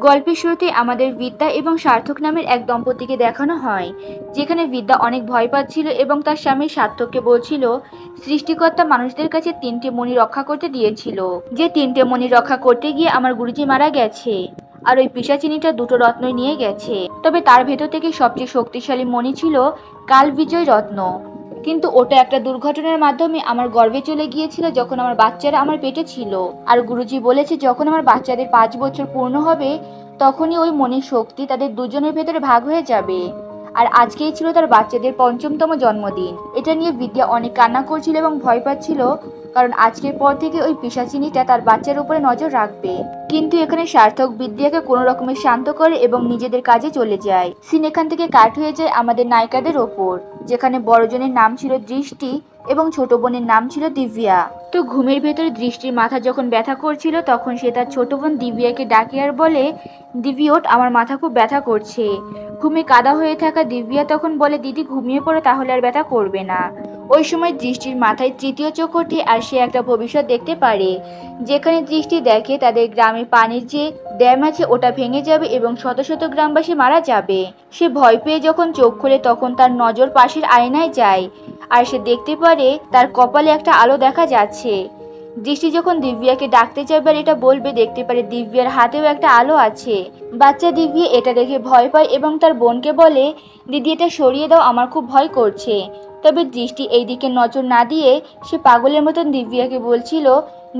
গল্পের শুরুতে আমাদের বিদ্যা এবং সার্থক নামের এক দম্পতিকে দেখানো হয়, যেখানে বিদ্যা অনেক ভয় পাচ্ছিল এবং তার স্বামী সার্থককে বলছিল সৃষ্টিকর্তা মানুষদের কাছে 3টে মণি রক্ষা করতে দিয়েছিল, যে 3টে মণি রক্ষা করতে গিয়ে আমার গুরুজি মারা গেছে, আর ওই পিশাচিনীটা 2টো রত্নই নিয়ে গেছে। তবে তার ভেতর থেকে সবচেয়ে শক্তিশালী মণি ছিল কাল বিজয় রত্ন, কিন্তু ওটা একটা দুর্ঘটনার মাধ্যমে আমার গর্ভে চলে গিয়েছিল যখন আমার বাচ্চারা আমার পেটে ছিল। আর গুরুজি বলেছে যখন আমার বাচ্চাদের 5 বছর পূর্ণ হবে তখনই ওই মনির শক্তি তাদের দুজনের ভেতরে ভাগ হয়ে যাবে। আর আজকেই ছিল তার বাচ্চাদের 5মতম জন্মদিন। এটা নিয়ে বিদ্যা অনেক কান্না করছিল এবং ভয় পাচ্ছিল, কারণ আজকের পর থেকে ওই পিশাচিনীটা তার বাচ্চার উপরে নজর রাখবে। কিন্তু এখানে সার্থক বিদ্যাকে কোনো রকমের শান্ত করে এবং নিজেদের কাজে চলে যায়। সিন এখান থেকে কাট হয়ে যায় আমাদের নায়িকাদের ওপর, যেখানে বড়জনের নাম ছিল দৃষ্টি এবং ছোট বোনের নাম ছিল দিব্যা। তো ঘুমের ভেতরে দৃষ্টির মাথা যখন ব্যথা করছিল তখন সে তার ছোট বোন দিব্যাকে ডাকে আর বলে, দিব্যি ওঠ, আমার মাথা খুব ব্যথা করছে। ঘুমে কাদা হয়ে থাকা দিব্যা তখন বলে, দিদি ঘুমিয়ে পড়ো, তাহলে আর ব্যথা করবে না। ওই সময় দৃষ্টির মাথায় 3য় চোখ ওঠে আর সে একটা ভবিষ্যৎ দেখতে পারে, যেখানে দৃষ্টি দেখে তাদের গ্রামে পানির যে ড্যাম আছে ওটা ভেঙে যাবে এবং শত শত গ্রামবাসী মারা যাবে। সে ভয় পেয়ে যখন চোখ খোলে তখন তার নজর পাশের আয়নায় যায় আর সে দেখতে পারে তার কপালে একটা আলো দেখা যাচ্ছে। দৃষ্টি যখন দিব্যাকে ডাকতে যাবে আর এটা বলবে, দেখতে পারে দিব্যার হাতেও একটা আলো আছে। বাচ্চা দিব্যা এটা দেখে ভয় পায় এবং তার বোনকে বলে, দিদি এটা সরিয়ে দাও, আমার খুব ভয় করছে। তবে দৃষ্টি এই দিকে নজর না দিয়ে সে পাগলের মতন দিব্যাকে বলছিল,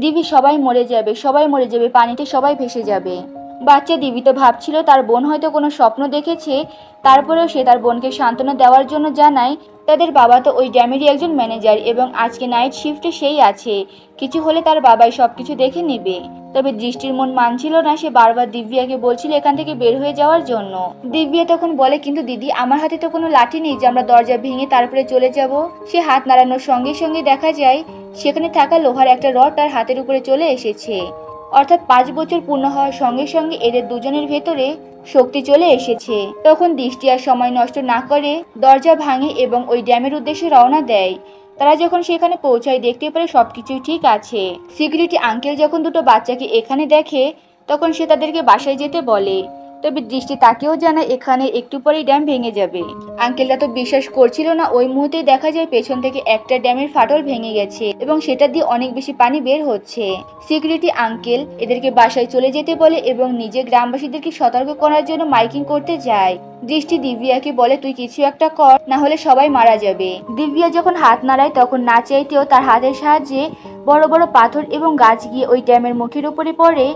দিব্যি সবাই মরে যাবে, সবাই মরে যাবে, পানিতে সবাই ভেসে যাবে। বাচ্চা দিব্যি তো ভাবছিল তার বোন হয়তো কোনো স্বপ্ন দেখেছে। তারপরেও সে তার বোনকে সান্ত্বনা দেওয়ার জন্য জানায়, তাদের বাবা তো ওই ড্যামেরই একজন ম্যানেজার এবং আজকে নাইট শিফটে সেই আছে, কিছু হলে তার বাবাই সবকিছু দেখে নেবে। তবে দৃষ্টির মন মানছিল না, সে বারবার দিব্যাকে বলছিল এখান থেকে বের হয়ে যাওয়ার জন্য। দিব্যা তখন বলে, কিন্তু দিদি আমার হাতে তো কোনো লাঠি নেই যে আমরা দরজা ভেঙে তারপরে চলে যাব। সে হাত নাড়ানোর সঙ্গে সঙ্গে দেখা যায় সেখানে থাকা লোহার একটা রড তার হাতের উপরে চলে এসেছে। অর্থাৎ 5 বছর পূর্ণ হওয়ার সঙ্গে সঙ্গে এদের দুজনের ভেতরে শক্তি চলে এসেছে। তখন দৃষ্টি আর সময় নষ্ট না করে দরজা ভাঙে এবং ওই ড্যামের উদ্দেশ্যে রওনা দেয়। তারা যখন সেখানে পৌঁছায় দেখতে পারে সবকিছুই ঠিক আছে। সিকিউরিটি আঙ্কেল যখন 2টো বাচ্চাকে এখানে দেখে তখন সে তাদেরকে বাসায় যেতে বলে। তবে দৃষ্টি তাকেও জানায় এখানে একটু পরেই ড্যাম ভেঙে যাবে। আঙ্কেলরা তো বিশ্বাস করছিল না। ওই মুহূর্তে দেখা যায় পেছন থেকে একটা ড্যামের ফাটল ভেঙে গেছে এবং সেটা দিয়ে অনেক বেশি পানি বের হচ্ছে। সিকিউরিটি আঙ্কেল এদেরকে বাসায় চলে যেতে বলে এবং নিজে গ্রামবাসীদেরকে সতর্ক করার জন্য মাইকিং করতে যায়। দৃষ্টি দিব্যাকে বলে, তুই কিছু একটা কর, না হলে সবাই মারা যাবে। দিব্যা যখন হাত নাড়ায় তখন না চাইতেও তার হাতের সাহায্যে বড় বড় পাথর এবং গাছ গিয়ে ওই ড্যামের মুখের উপরে পড়ে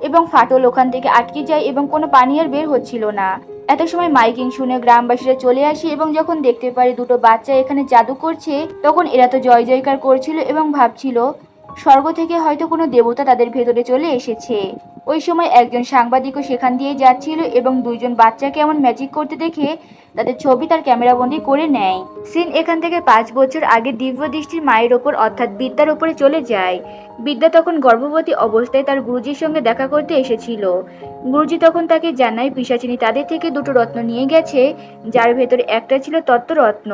এবং ফাটল ওখান থেকে আটকে যায় এবং কোনো পানি আর বের হচ্ছিল না। এত সময় মাইকিং শুনে গ্রামবাসীরা চলে আসে এবং যখন দেখতে পারে 2টো বাচ্চা এখানে জাদু করছে তখন এরা তো জয় জয়কার করছিল এবং ভাবছিল স্বর্গ থেকে হয়তো কোনো দেবতা তাদের ভেতরে চলে এসেছে। ওই সময় একজন সাংবাদিকও সেখান দিয়ে যাচ্ছিল এবং 2জন বাচ্চাকে এমন ম্যাজিক করতে দেখে তাদের ছবি তার ক্যামেরাবন্দি করে নেয়। সিন এখান থেকে 5 বছর আগে দিব্য দৃষ্টির মায়ের ওপর অর্থাৎ বিদ্যার ওপরে চলে যায়। বিদ্যা তখন গর্ভবতী অবস্থায় তার গুরুজির সঙ্গে দেখা করতে এসেছিল। গুরুজি তখন তাকে জানায় পিশাচিনী তাদের থেকে 2টো রত্ন নিয়ে গেছে, যার ভেতরে একটা ছিল তত্ত্বরত্ন।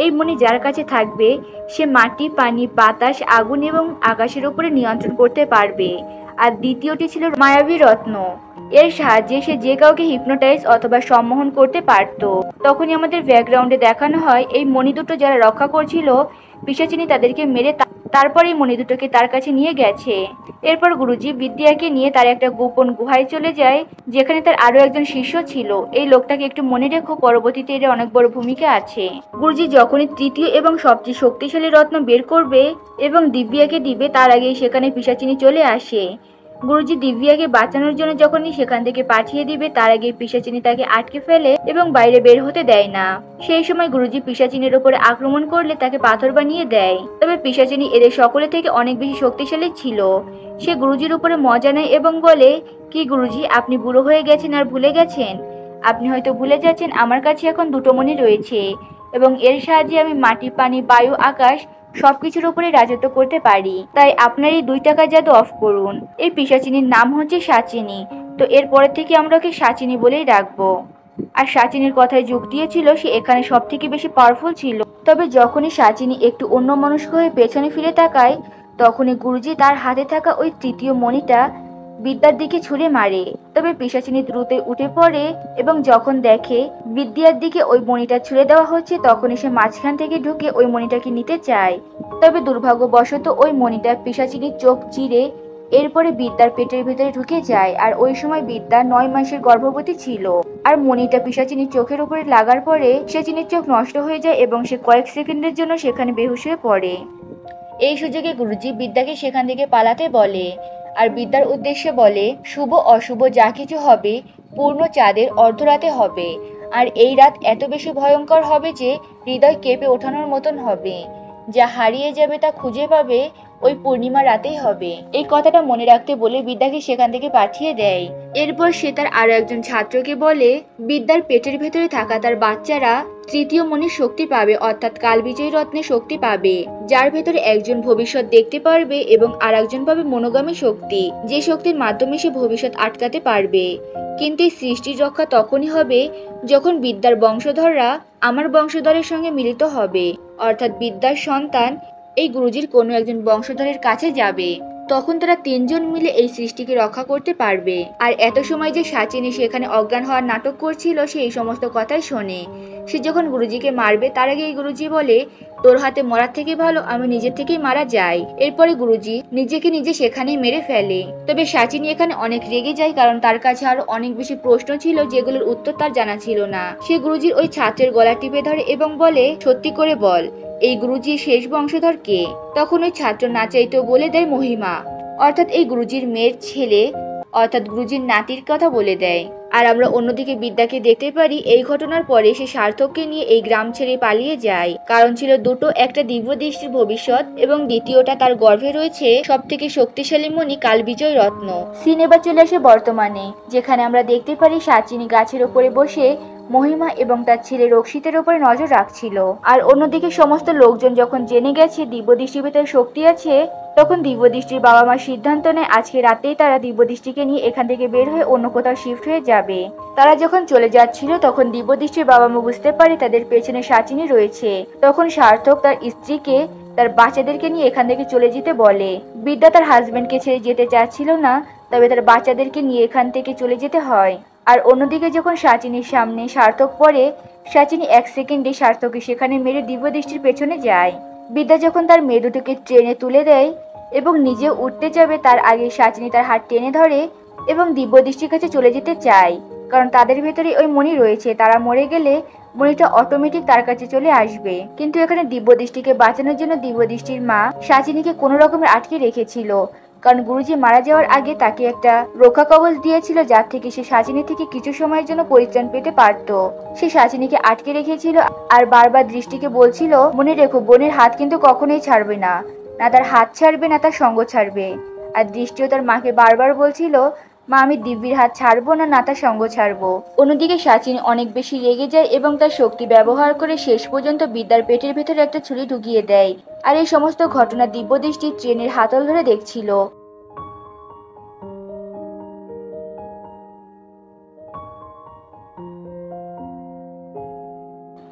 এই মণি যার কাছে থাকবে সে মাটি, পানি, বাতাস, আগুন এবং আকাশের উপরে নিয়ন্ত্রণ করতে পারবে। আর দ্বিতীয়টি ছিল মায়াবী রত্ন। এর সাহায্যে সে যে কাউকে হিপনোটাইজ অথবা সম্মোহন করতে পারত। তখনই আমাদের ব্যাকগ্রাউন্ডে দেখানো হয় এই মণি দুটো যারা রক্ষা করছিল পিশাচিনী তাদেরকে মেরে তারপর এই মণি দুটোকে তার কাছে নিয়ে গেছে। এরপর গুরুজি বিদ্যাকে নিয়ে তার একটা গোপন গুহায় চলে যায়, যেখানে তার আরো একজন শিষ্য ছিল। এই লোকটাকে একটু মনে রেখো, পরবর্তীতে এর অনেক বড় ভূমিকা আছে। গুরুজি যখনই 3য় এবং সবচেয়ে শক্তিশালী রত্ন বের করবে এবং দিব্যাকে দিবে তার আগেই সেখানে পিশাচিনী চলে আসে। গুরুজি দিব্যাকে বাঁচানোর জন্য যখনই সেখান থেকে পাঠিয়ে দিবে তার আগে পিশাচিনী তাকে আটকে ফেলে এবং বাইরে বের হতে দেয় না। সেই সময় গুরুজি পিশাচিনীর উপরে আক্রমণ করলে তাকে পাথর বানিয়ে দেয়। তবে পিশাচিনী এদের সকলে থেকে অনেক বেশি শক্তিশালী ছিল। সে গুরুজির উপরে মজা নেয় এবং বলে, কি গুরুজি, আপনি বুড়ো হয়ে গেছেন আর ভুলে গেছেন? আপনি হয়তো ভুলে যাচ্ছেন আমার কাছে এখন 2টো মণি রয়েছে এবং এর সাহায্যে আমি মাটি, পানি, বায়ু, আকাশ সবকিছুর উপরে রাজত্ব করতে পারি। তাই আপনার এই 2 টাকা জাদু অফ করুন। এই পিশাচিনীর নাম হচ্ছে সাচিনী। তো এরপরের থেকে আমরা ওকে সাচিনী বলেই ডাকবো। আর সাচিনীর কথায় যোগ দিয়েছিল সে এখানে সব থেকে বেশি পাওয়ারফুল ছিল। তবে যখনই সাচিনী একটু অন্যমনস্ক হয়ে পেছনে ফিরে তাকায় তখনই গুরুজি তার হাতে থাকা ওই 3য় মণিটা বিদ্যার দিকে ছুঁড়ে মারে। তবে পিশাচিনী দ্রুতই উঠে পড়ে এবং যখন দেখে বিদ্যার দিকে ওই মণিটা ছুঁড়ে দেওয়া হচ্ছে তখনই সে মাঝখান থেকে ঢুকে ওই মণিটাকে নিতে চায়। তবে দুর্ভাগ্যবশত ওই মণিটা পিশাচিনীর চোখ চিরে এরপরে বিদ্যার পেটের ভেতরে ঢুকে যায়। আর ওই সময় বিদ্যা 9 মাসের গর্ভবতী ছিল। আর মণিটা পিশাচিনীর চোখের উপরে লাগার পরে পিশাচিনীর চোখ নষ্ট হয়ে যায় এবং সে কয়েক সেকেন্ডের জন্য সেখানে বেহুশ হয়ে পড়ে। এই সুযোগে গুরুজি বিদ্যাকে সেখান থেকে পালাতে বলে আর বিদ্যার উদ্দেশ্যে বলে, শুভ অশুভ যা কিছু হবে পূর্ণ চাঁদের অর্ধরাতে হবে। আর এই রাত এত বেশি ভয়ঙ্কর হবে যে হৃদয় কেঁপে ওঠানোর মতন হবে। যা হারিয়ে যাবে তা খুঁজে পাবে ওই পূর্ণিমা রাতেই হবে। এই কথাটা মনে রাখতে বলে বিদ্যাকে সেখান থেকে পাঠিয়ে দেয়। এরপর সে তার আরো একজন ছাত্রকে বলে বিদ্যার পেটের ভেতরে থাকা তার বাচ্চারা তৃতীয় মনির শক্তি পাবে, অর্থাৎ কালবিজয়ী রত্নের শক্তি পাবে, যার ভেতরে একজন ভবিষ্যৎ দেখতে পারবে এবং আর একজন পাবে মনোগামী শক্তি, যে শক্তির মাধ্যমে সে ভবিষ্যৎ আটকাতে পারবে। কিন্তু এই সৃষ্টির রক্ষা তখনই হবে যখন বিদ্যার বংশধররা আমার বংশধরের সঙ্গে মিলিত হবে, অর্থাৎ বিদ্যার সন্তান এই গুরুজির কোনো একজন বংশধরের কাছে যাবে। তখন তারা তিনজন মিলে এই সৃষ্টিকে রক্ষা করতে পারবে। আর এত সময় যে সাচিনী সেখানে অজ্ঞান হওয়ার নাটক করছিল সে এই সমস্ত কথাই শোনে। সে যখন গুরুজিকে মারবে তার আগে এই গুরুজি বলে, তোর হাতে মরার থেকে ভালো আমি নিজের থেকেই মারা যাই। এরপরে গুরুজি নিজেকে নিজে সেখানেই মেরে ফেলে। তবে সাচিনী এখানে অনেক রেগে যায়, কারণ তার কাছে আরো অনেক বেশি প্রশ্ন ছিল যেগুলোর উত্তর তার জানা ছিল না। সে গুরুজির ওই ছাত্রের গলা টিপে ধরে এবং বলে, সত্যি করে বল এই গুরুজির শেষ বংশধর কে? তখন ওই ছাত্র না চাইতেও বলে দেয় মহিমা, অর্থাৎ এই গুরুজির মেয়ের ছেলে, অর্থাৎ গুরুজির নাতির কথা বলে দেয়। আর আমরা অন্যদিকে বিদ্যাকে দেখতে পারি এই ঘটনার পরে সে সার্থককে নিয়ে এই গ্রাম ছেড়ে পালিয়ে যায়। কারণ ছিল দুটো, একটা দিব্য দৃষ্টির ভবিষ্যৎ এবং দ্বিতীয়টা তার গর্ভে রয়েছে সব থেকে শক্তিশালী মণি কালবিজয় রত্ন। সিন এবার চলে আসে বর্তমানে, যেখানে আমরা দেখতে পারি সাচিনী গাছের ওপরে বসে মহিমা এবং তার ছেলে রক্ষিতের উপরে নজর রাখছিল। আর অন্যদিকে সমস্ত লোকজন যখন জেনে গেছে দিব্যদৃষ্টির ভেতরে শক্তি আছে, তখন দিব্যদৃষ্টির বাবা মা সিদ্ধান্ত নেয় আজকে রাতেই তারা দিব্যদৃষ্টিকে নিয়ে এখান থেকে বের হয়ে অন্য কোথাও শিফট হয়ে যাবে। তারা যখন চলে যাচ্ছিল তখন দিব্যদৃষ্টির বাবা মা বুঝতে পারে তাদের পেছনে সাচিনী রয়েছে। তখন সার্থক তার স্ত্রীকে তার বাচ্চাদেরকে নিয়ে এখান থেকে চলে যেতে বলে। বিদ্যা তার হাজবেন্ডকে ছেড়ে যেতে চাচ্ছিল না, তবে তার বাচ্চাদেরকে নিয়ে এখান থেকে চলে যেতে হয়। আর অন্যদিকে যখন সাচিনীর সামনে সার্থক পড়ে, সাচিনী 1 সেকেন্ডে সার্থককে সেখানে মেরে দিব্যদৃষ্টির পেছনে যায়। বিদ্যা যখন তার মেয়ে দুটোকে ট্রেনে তুলে দেয় এবং নিজে উঠতে যাবে তার আগে সাচিনী তার হাত টেনে ধরে এবং দিব্যদৃষ্টির কাছে চলে যেতে চায়, কারণ তাদের ভেতরে ওই মণি রয়েছে, তারা মরে গেলে মণিটা অটোমেটিক তার কাছে চলে আসবে। কিন্তু এখানে দিব্যদৃষ্টিকে বাঁচানোর জন্য দিব্যদৃষ্টির মা সাচিনীকে কোনো রকমের আটকে রেখেছিল, কারণ গুরুজি মারা যাওয়ার আগে তাকে একটা রক্ষা কবচ দিয়েছিল যার থেকে সে সাচিনী থেকে কিছু সময়ের জন্য পরিত্রাণ পেতে পারত। সে সাচিনীকে আটকে রেখেছিল আর বারবার দৃষ্টিকে বলছিল, মনে রেখো বোনের হাত কিন্তু কখনোই ছাড়বে না, না তার হাত ছাড়বে না তার সঙ্গ ছাড়বে। আর দৃষ্টিও তার মাকে বারবার বলছিল, মা আমি দিব্যির হাত ছাড়বো না, না তার সঙ্গ ছাড়বো। অন্যদিকে সাচিনী অনেক বেশি রেগে যায় এবং তার শক্তি ব্যবহার করে শেষ পর্যন্ত বিদ্যার পেটের ভেতরে একটা ছুরি ঢুকিয়ে দেয়। আর এই সমস্ত ঘটনা দিব্যদৃষ্টি ট্রেনের হাতল ধরে দেখছিল।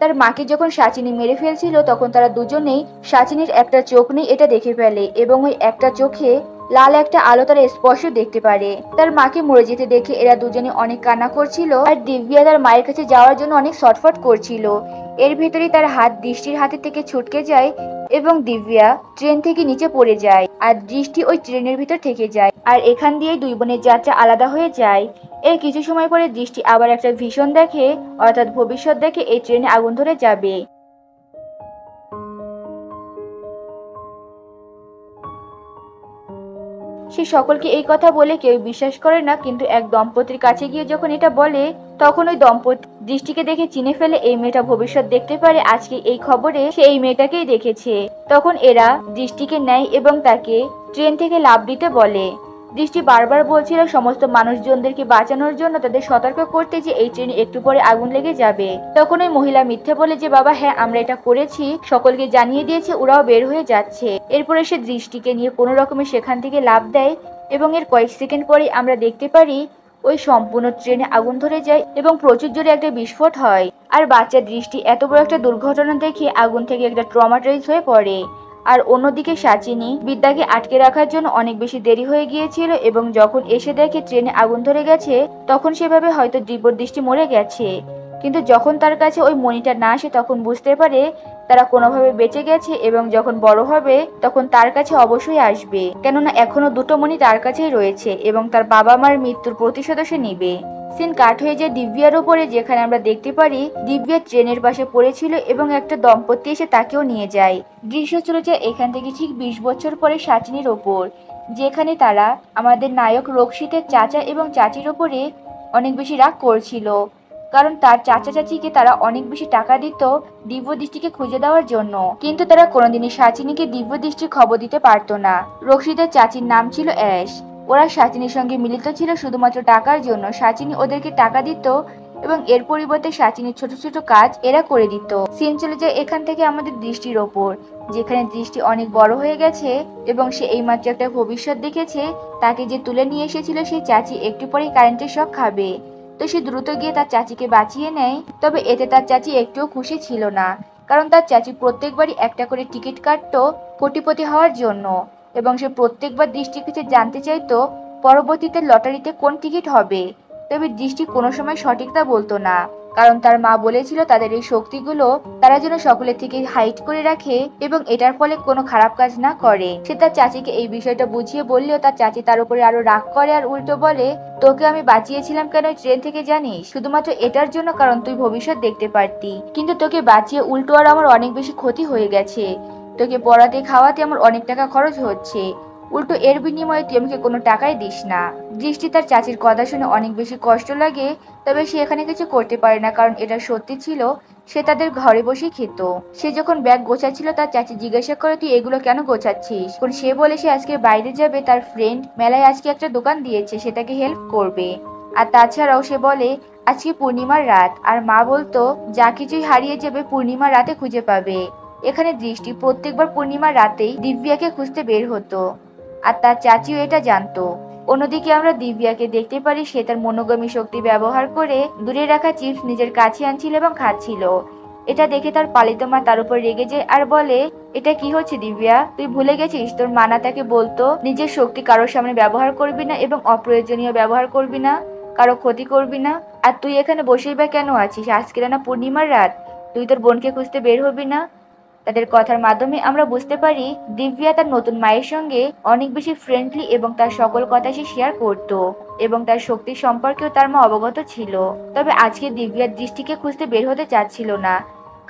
তার মাকে যখন সাচিনী মেরে ফেলছিল তখন তারা দুজনেই সাচিনীর একটা চোখ নেই এটা দেখে ফেলে এবং ওই একটা চোখে লাল একটা আলো তারা স্পষ্ট দেখতে পারে। তার মাকে মরে যেতে দেখে এরা দুজনে অনেক কান্না করছিল আর দিব্যা তার মায়ের কাছে যাওয়ার জন্য অনেক ছটফট করছিল। এর ভেতরে তার হাত দৃষ্টির হাতে থেকে ছুটকে যায় এবং দিব্যা ট্রেন থেকে নিচে পড়ে যায় আর দৃষ্টি ওই ট্রেনের ভিতর থেকে যায়। আর এখান দিয়ে দুই বোনের যাত্রা আলাদা হয়ে যায়। এর কিছু সময় পরে দৃষ্টি আবার একটা ভীষণ দেখে, অর্থাৎ ভবিষ্যৎ দেখে এই ট্রেনে আগুন ধরে যাবে। সে সকলকে এই কথা বলে কেউ বিশ্বাস করে না, কিন্তু এক দম্পতির কাছে গিয়ে যখন এটা বলে তখন ওই দম্পতি দৃষ্টিকে দেখে চিনে ফেলে এই মেয়েটা ভবিষ্যৎ দেখতে পারে। আজকে এই খবরে সে এই মেয়েটাকেই দেখেছে। তখন এরা দৃষ্টিকে নেয় এবং তাকে ট্রেন থেকে লাফ দিতে বলে। দৃষ্টি বারবার বলছিল সমস্ত মানুষজনদেরকে বাঁচানোর জন্য তাদের সতর্ক করতে যে এই ট্রেনে একটু পরে আগুন লেগে যাবে। তখন ওই মহিলা মিথ্যে বলে যে বাবা হ্যাঁ আমরা এটা করেছি, সকলকে জানিয়ে দিয়েছে, ওরাও বের হয়ে যাচ্ছে। এরপরে সে দৃষ্টিকে নিয়ে কোনো রকমে সেখান থেকে লাফ দেয় এবং এর কয়েক সেকেন্ড পরে আমরা দেখতে পারি ওই সম্পূর্ণ ট্রেনে আগুন ধরে যায় এবং প্রচুর জোরে একটা বিস্ফোট হয়। আর বাচ্চা দৃষ্টি এত বড় একটা দুর্ঘটনা দেখে আগুন থেকে একটা ট্রমাটাইজ হয়ে পড়ে। আর অন্যদিকে সাচিনী বিদ্যাকে আটকে রাখার জন্য অনেক বেশি দেরি হয়ে গিয়েছিল এবং যখন এসে দেখে ট্রেনে আগুন ধরে গেছে তখন সেভাবে হয়তো দিব্যর দৃষ্টি মরে গেছে। কিন্তু যখন তার কাছে ওই মণিটা না আসে তখন বুঝতে পারে তারা কোনোভাবে বেঁচে গেছে এবং যখন বড় হবে তখন তার কাছে অবশ্যই আসবে, কেননা এখনো দুটো মণি তার কাছেই রয়েছে এবং তার বাবা মার মৃত্যুর প্রতিশোধ সে নিবে। সিন কাট হয়ে যায় দিব্যার উপরে, যেখানে আমরা দেখতে পারি দিব্যা ট্রেনের পাশে পড়েছিল এবং একটা দম্পতি এসে তাকেও নিয়ে যায়। দৃশ্য চলে যায় এখান থেকে ঠিক 20 বছর পরে সাচিনীর ওপর, যেখানে তারা আমাদের নায়ক রক্ষিতের চাচা এবং চাচির ওপরে অনেক বেশি রাগ করছিল, কারণ তার চাচা চাচিকে তারা অনেক বেশি টাকা দিত দিব্য দৃষ্টিকে খুঁজে দেওয়ার জন্য, কিন্তু তারা কোনোদিনই সাচিনীকে দিব্য দৃষ্টির খবর দিতে পারতো না। রক্ষিতের চাচির নাম ছিল অ্যাশ। ওরা সাচিনীর সঙ্গে মিলিত ছিল শুধুমাত্র টাকার জন্য। সাচিনী ওদেরকে টাকা দিত এবং এর পরিবর্তে সাচিনীর ছোট ছোট কাজ এরা করে দিত। সিন চলে যায় এখান থেকে আমাদের দৃষ্টির ওপর, যেখানে দৃষ্টি অনেক বড় হয়ে গেছে এবং সে এইমাত্র একটা ভবিষ্যৎ দেখেছে। তাকে যে তুলে নিয়ে এসেছিল সেই চাচি একটু পরেই কারেন্টের শক খাবে, তো সে দ্রুত গিয়ে তার চাচিকে বাঁচিয়ে নেয়। তবে এতে তার চাচি একটুও খুশি ছিল না, কারণ তার চাচি প্রত্যেকবারই একটা করে টিকিট কাটতো কোটিপতি হওয়ার জন্য এবং সে প্রত্যেকবার দৃষ্টির কাছে জানতে চাইতো পরবর্তীতে লটারিতে কোন টিকিট হবে। তবে দৃষ্টি কোনো সময় সঠিক তা বলতো না, কারণ তার মা বলেছিল তাদের এই শক্তিগুলো তারা যেন সকলের থেকে হাইড করে রাখে এবং এটার ফলে কোনো খারাপ কাজ না করে। সে তার চাচিকে এই বিষয়টা বুঝিয়ে বললেও তার চাচি তার উপরে আরো রাগ করে আর উল্টো বলে, তোকে আমি বাঁচিয়েছিলাম কেন ট্রেন থেকে জানিস? শুধুমাত্র এটার জন্য, কারণ তুই ভবিষ্যৎ দেখতে পারতি, কিন্তু তোকে বাঁচিয়ে উল্টো আর আমার অনেক বেশি ক্ষতি হয়ে গেছে। তোকে পড়াতে খাওয়াতে আমার অনেক টাকা খরচ হচ্ছে, উল্টো এর বিনিময়ে তুই আমাকে কোনো টাকাই দিস না। দৃষ্টি তার চাচির কথা শুনে অনেক বেশি কষ্ট লাগে, তবে সে এখানে কিছু করতে পারে না, কারণ এটা সত্যি ছিল। সে তাদের ঘরে বসে খেত। সে যখন ব্যাগ গোছাচ্ছিল তার চাচি জিজ্ঞাসা করে, তুই এগুলো কেন গোছাচ্ছিস? তখন সে বলে সে আজকে বাইরে যাবে, তার ফ্রেন্ড মেলায় আজকে একটা দোকান দিয়েছে, সে তাকে হেল্প করবে। আর তাছাড়াও সে বলে আজকে পূর্ণিমার রাত, আর মা বলতো যা কিছুই হারিয়ে যাবে পূর্ণিমার রাতে খুঁজে পাবে। এখানে দৃষ্টি প্রত্যেকবার পূর্ণিমার রাতেই দিব্যাকে খুঁজতে বের হতো, আর তার চাচিও এটা জানতো। অন্যদিকে আমরা দিব্যাকে দেখতে পারি সে তার মনোগামী শক্তি ব্যবহার করে দূরে রাখা চিপস নিজের কাছে আনছিল এবং খাচ্ছিল। এটা দেখে তার পালিত মা তার উপর রেগে যায় আর বলে, এটা কি হচ্ছে দিব্যা? তুই ভুলে গেছিস তোর মানা তাকে বলতো নিজের শক্তি কারোর সামনে ব্যবহার করবি না এবং অপ্রয়োজনীয় ব্যবহার করবি না, কারো ক্ষতি করবি না। আর তুই এখানে বসেই বা কেন আছিস? আজকে না পূর্ণিমার রাত, তুই তোর বোনকে খুঁজতে বের হবি না? তাদের কথার মাধ্যমে আমরা বুঝতে পারি দিব্যা তার নতুন মায়ের সঙ্গে অনেক বেশি ফ্রেন্ডলি এবং তার সকল কথা সে শেয়ার করত এবং তার শক্তি সম্পর্কেও তার মা অবগত ছিল। তবে আজকে দিব্যার দৃষ্টিকে খুঁজতে বের হতে চাচ্ছিল না,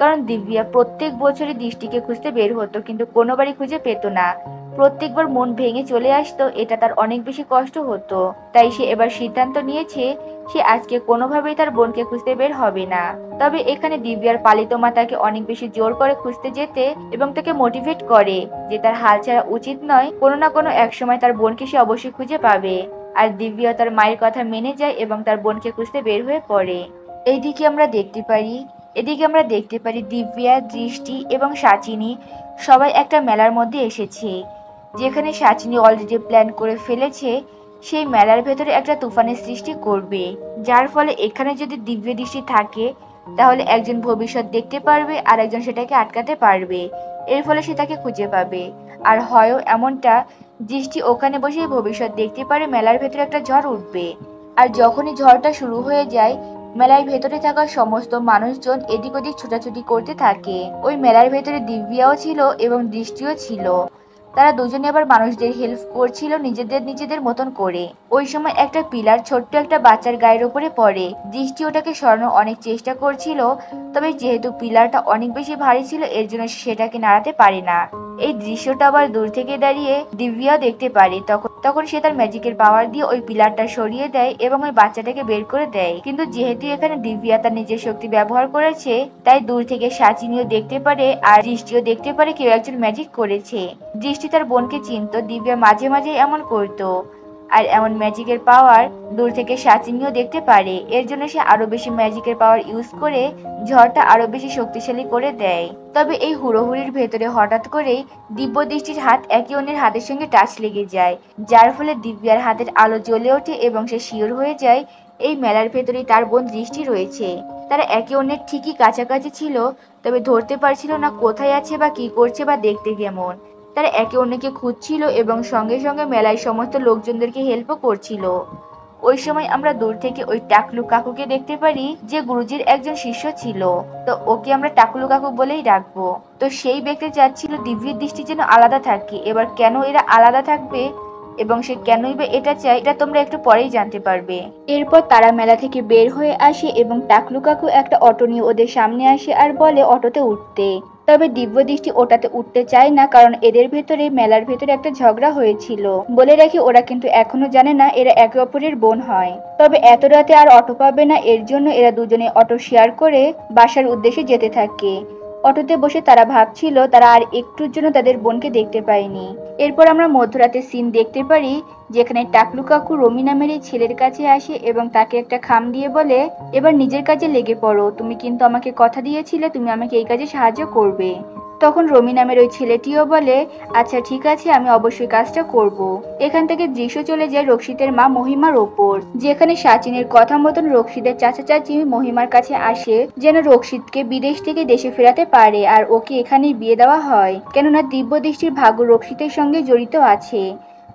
কারণ দিব্যা প্রত্যেক বছরই দৃষ্টিকে খুঁজতে বের হতো কিন্তু কোনোবারই খুঁজে পেত না। প্রত্যেকবার মন ভেঙে চলে আসতো, এটা তার অনেক বেশি কষ্ট হতো। তাই সে এবার সিদ্ধান্ত নিয়েছে সে আজকে কোনোভাবেই তার বোনকে খুঁজতে বের হবে না। তবে এখানে দিব্যার পালিত মা তাকে অনেক বেশি জোর করে খুঁজতে যেতে এবং তাকে মোটিভেট করে যে তার হাল ছাড়া উচিত নয়, কোনো না কোনো এক সময় তার বোনকে সে অবশ্যই খুঁজে পাবে। আর দিব্যা তার মায়ের কথা মেনে যায় এবং তার বোনকে খুঁজতে বের হয়ে পড়ে। এদিকে আমরা দেখতে পারি দিব্যা, দৃষ্টি এবং সাচিনী সবাই একটা মেলার মধ্যে এসেছে, যেখানে সাচিনী অলরেডি প্ল্যান করে ফেলেছে সেই মেলার ভেতরে একটা তুফানের সৃষ্টি করবে, যার ফলে এখানে যদি দিব্য দৃষ্টি থাকে তাহলে একজন ভবিষ্যৎ দেখতে পারবে আর একজন সেটাকে আটকাতে পারবে। এর ফলে সে তাকে খুঁজে পাবে। আর হয়ও এমনটা দৃষ্টি ওখানে বসেই ভবিষ্যৎ দেখতে পারে মেলার ভেতরে একটা ঝড় উঠবে। আর যখনই ঝড়টা শুরু হয়ে যায় মেলার ভেতরে থাকা সমস্ত মানুষজন এদিক ওদিক ছোটাছুটি করতে থাকে। ওই মেলার ভেতরে দিব্যাও ছিল এবং দৃষ্টিও ছিল। তারা দুজনে আবার মানুষদের হেল্প করছিল নিজেদের মতন করে। ওই সময় একটা পিলার ছোট্ট একটা বাচ্চার গায়ের উপরে পড়ে। দৃষ্টি ওটাকে সরানোর অনেক চেষ্টা করছিল, তবে যেহেতু পিলারটা অনেক বেশি ভারী ছিল এর জন্য সেটাকে নাড়াতে পারে না। এই দৃশ্যটা আবার দূর থেকে দাঁড়িয়ে দিব্যাও দেখতে পারে। তখন সে তার ম্যাজিকের পাওয়ার দিয়ে ওই পিলারটা সরিয়ে দেয় এবং ওই বাচ্চাটাকে বের করে দেয়। কিন্তু যেহেতু এখানে দিব্যা তার নিজের শক্তি ব্যবহার করেছে তাই দূর থেকে সাচিনীও দেখতে পারে আর দৃষ্টিও দেখতে পারে কেউ একজন ম্যাজিক করেছে। দৃষ্টি তার বোনকে চিনতো, দিব্যা মাঝে মাঝে এমন করতো। আর এমন ম্যাজিকের পাওয়ার দূর থেকে সাচিনীও দেখতে পারে। এর জন্য সে আরো বেশি ম্যাজিকের পাওয়ার ইউজ করে ঝড়টা আরো বেশি শক্তিশালী করে দেয়। তবে এই হুড়োহুড়ির ভেতরে হঠাৎ করেই দিব্য দৃষ্টির হাত একে অন্যের হাতের সঙ্গে টাচ লেগে যায়, যার ফলে দিব্যার হাতের আলো জ্বলে ওঠে এবং সে শিওর হয়ে যায় এই মেলার ভেতরেই তার বোন দৃষ্টি রয়েছে। তারা একে অন্যের ঠিকই কাছাকাছি ছিল, তবে ধরতে পারছিল না কোথায় আছে বা কি করছে বা দেখতে কেমন। তারা একে অন্যকে খুঁজছিল এবং সঙ্গে সঙ্গে মেলায় সমস্ত লোকজনদেরকে হেল্পও করছিল। ওই সময় আমরা দূর থেকে ওই টাকলু কাকুকে দেখতে পারি, যে গুরুজির একজন শিষ্য ছিল। তো ওকে আমরা টাকলু কাকু বলেই ডাকবো। তো সেই ব্যক্তি চাচ্ছিল দিব্যির দৃষ্টি যেন আলাদা থাকে। এবার কেন এরা আলাদা থাকবে এবং সে কেনই বা এটা চায়, এটা তোমরা একটু পরেই জানতে পারবে। এরপর তারা মেলা থেকে বের হয়ে আসে এবং টাকলু কাকু একটা অটো নিয়ে ওদের সামনে আসে আর বলে অটোতে উঠতে। তবে দিব্য দৃষ্টি ওটাতে উঠতে চায় না, কারণ এদের ভেতরে মেলার ভেতরে একটা ঝগড়া হয়েছিল। বলে রাখি, ওরা কিন্তু এখনো জানে না এরা একে অপরের বোন হয়। তবে এত রাতে আর অটো পাবে না, এর জন্য এরা দুজনে অটো শেয়ার করে বাসার উদ্দেশ্যে যেতে থাকে। অটোতে বসে তারা ভাবছিল তারা আর একটুর জন্য তাদের বোনকে দেখতে পায়নি। এরপর আমরা মধ্যরাতে সিন দেখতে পারি, যেখানে টাকলু কাকু রমি নামের এই ছেলের কাছে আসে এবং তাকে একটা খাম দিয়ে বলে, এবার নিজের কাজে লেগে পড়ো, তুমি কিন্তু আমাকে কথা দিয়েছিলে তুমি আমাকে এই কাজে সাহায্য করবে। তখন রমি নামের ওই ছেলেটিও বলে, আচ্ছা ঠিক আছে, আমি অবশ্যই কাজটা করব। এখান থেকে দৃশ্য চলে যায় রক্ষিতের মা মহিমার ওপর, যেখানে সাচিনের কথা মতন রক্ষিতের চাচা চাচি মহিমার কাছে আসে যেন রক্ষিতকে বিদেশ থেকে দেশে ফেরাতে পারে আর ওকে এখানেই বিয়ে দেওয়া হয়, কেননা দিব্য দৃষ্টির ভাগ্য রক্ষিতের সঙ্গে জড়িত আছে।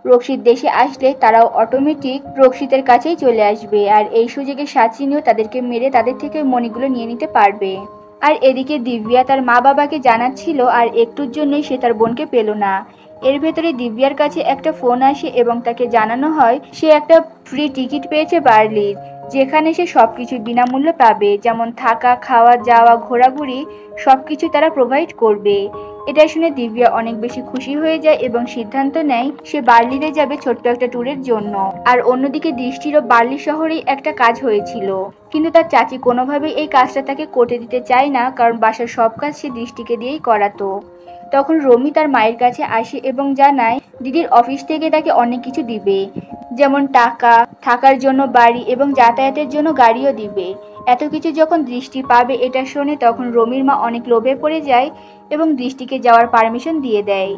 রক্ষিত দেশে আসলে তারাও অটোমেটিক রক্ষিতের কাছেই চলে আসবে, আর এই সুযোগে সাচিনীও তাদেরকে মেরে তাদের থেকে মণিগুলো নিয়ে নিতে পারবে। আর এদিকে দিব্যা তার মা বাবাকে জানাচ্ছিল আর একটুর জন্যই সে তার বোনকে পেল না। এর ভেতরে দিব্যার কাছে একটা ফোন আসে এবং তাকে জানানো হয় সে একটা ফ্রি টিকিট পেয়েছে বার্লির, যেখানে সে সবকিছু বিনামূল্যে পাবে, যেমন থাকা, খাওয়া, যাওয়া, ঘোরাঘুরি সবকিছু তারা প্রোভাইড করবে। এটা শুনে দিব্যা অনেক বেশি খুশি হয়ে যায় এবং সিদ্ধান্ত নেয় সে বার্লিনে যাবে ছোট্ট একটা ট্যুরের জন্য। আর অন্যদিকে দৃষ্টিরও বার্লি শহরেই একটা কাজ হয়েছিল, কিন্তু তার চাচি কোনোভাবেই এই কাজটা তাকে করতে দিতে চায় না, কারণ বাসার সব কাজ সে দৃষ্টিকে দিয়েই করাতো। তখন রমি তার মায়ের কাছে আসে এবং জানায় দিদির অফিস থেকে তাকে অনেক কিছু দিবে, যেমন টাকা, থাকার জন্য বাড়ি এবং যাতায়াতের জন্য গাড়িও দিবে। এত কিছু যখন দৃষ্টি পাবে এটা শুনে তখন রমির মা অনেক লোভে পড়ে যায় এবং দৃষ্টিকে যাওয়ার পারমিশন দিয়ে দেয়।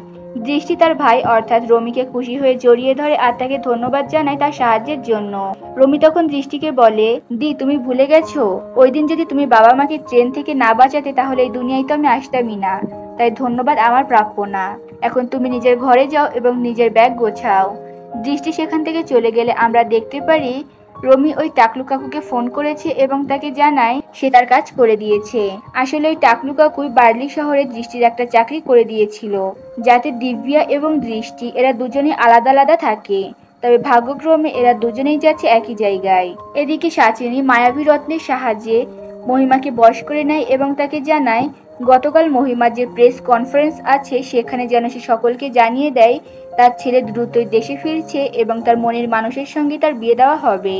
দৃষ্টি তার ভাই অর্থাৎ রমিকে খুশি হয়ে জড়িয়ে ধরে আর তাকে ধন্যবাদ জানায় তার সাহায্যের জন্য। রমি তখন দৃষ্টিকে বলে, দি তুমি ভুলে গেছো, ওই দিন যদি তুমি বাবা মাকে ট্রেন থেকে না বাঁচাতে তাহলে এই দুনিয়ায় তো আমি আসতামই না, তাই ধন্যবাদ আমার প্রাপ্য না। এখন তুমি নিজের ঘরে যাও এবং নিজের ব্যাগ গোছাও। দৃষ্টি সেখান থেকে চলে গেলে আমরা দেখতে পারি রমি ওই টাকলু কাকুকে ফোন করেছে এবং তাকে জানায় সে তার কাজ করে দিয়েছে। আসলে ওই টাকলু কাকুই বার্লি শহরে দৃষ্টির একটা চাকরি করে দিয়েছিল, যাতে দিব্যা এবং দৃষ্টি এরা দুজনেই আলাদা আলাদা থাকে, তবে ভাগ্যক্রমে এরা দুজনেই যাচ্ছে একই জায়গায়। এদিকে সাচিনী মায়াবী রত্নের সাহায্যে মহিমাকে বশ করে নেয় এবং তাকে জানায় গতকাল মহিমার যে প্রেস কনফারেন্স আছে সেখানে যেন সে সকলকে জানিয়ে দেয় তার ছেলে দ্রুতই দেশে ফিরছে এবং তার মনের মানুষের সঙ্গে তার বিয়ে দেওয়া হবে।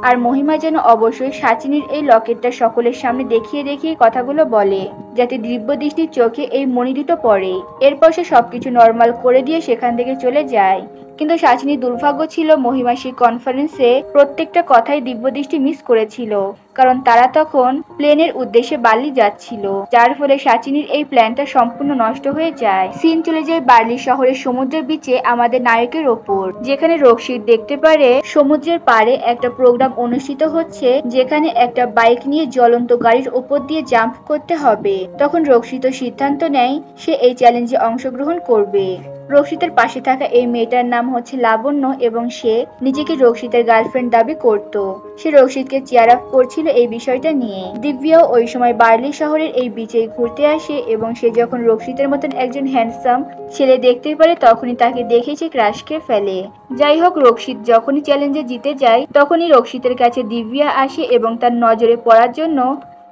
আর মহিমা যেন অবশ্যই সাচিনীর এই লকেটটা সকলের সামনে দেখিয়ে দেখিয়ে কথাগুলো বলে, যাতে দিব্য দৃষ্টির চোখে এই মণি দুটো পড়ে। এরপর সে সবকিছু নর্মাল করে দিয়ে সেখান থেকে চলে যায়। কিন্তু সাচিনীর দুর্ভাগ্য ছিল মহিমা সেই কনফারেন্সে প্রত্যেকটা কথাই দিব্য দৃষ্টি মিস করেছিল, কারণ তারা তখন প্লেনের উদ্দেশ্যে বার্লি যাচ্ছিল, যার ফলে সাচিনীর এই প্ল্যানটা সম্পূর্ণ নষ্ট হয়ে যায়। সিন চলে যায় বার্লি শহরের সমুদ্রের বিচে আমাদের নায়কের ওপর, যেখানে রক্ষিত দেখতে পারে সমুদ্রের পাড়ে একটা প্রোগ্রাম অনুষ্ঠিত হচ্ছে, যেখানে একটা বাইক নিয়ে জ্বলন্ত গাড়ির ওপর দিয়ে জাম্প করতে হবে। তখন রক্ষিত সিদ্ধান্ত নেয় সে এই চ্যালেঞ্জে অংশগ্রহণ করবে। রক্ষিতের পাশে থাকা এই মেয়েটার নাম হচ্ছে লাবণ্য এবং সে নিজেকে রক্ষিতের গার্লফ্রেন্ড দাবি করত। সে রক্ষিতকে চেয়ার আপ করছিল এই বিষয়টা নিয়ে। দিব্যাও ওই সময় বার্লি শহরের এই বিচে ঘুরতে আসে এবং সে যখন রক্ষিতের মতন একজন হ্যান্ডসাম ছেলে দেখতে পারে তখনই তাকে দেখে সে ক্রাশ খেয়ে ফেলে। যাই হোক, রক্ষিত যখনই চ্যালেঞ্জে জিতে যায় তখনই রক্ষিতের কাছে দিব্যা আসে এবং তার নজরে পড়ার জন্য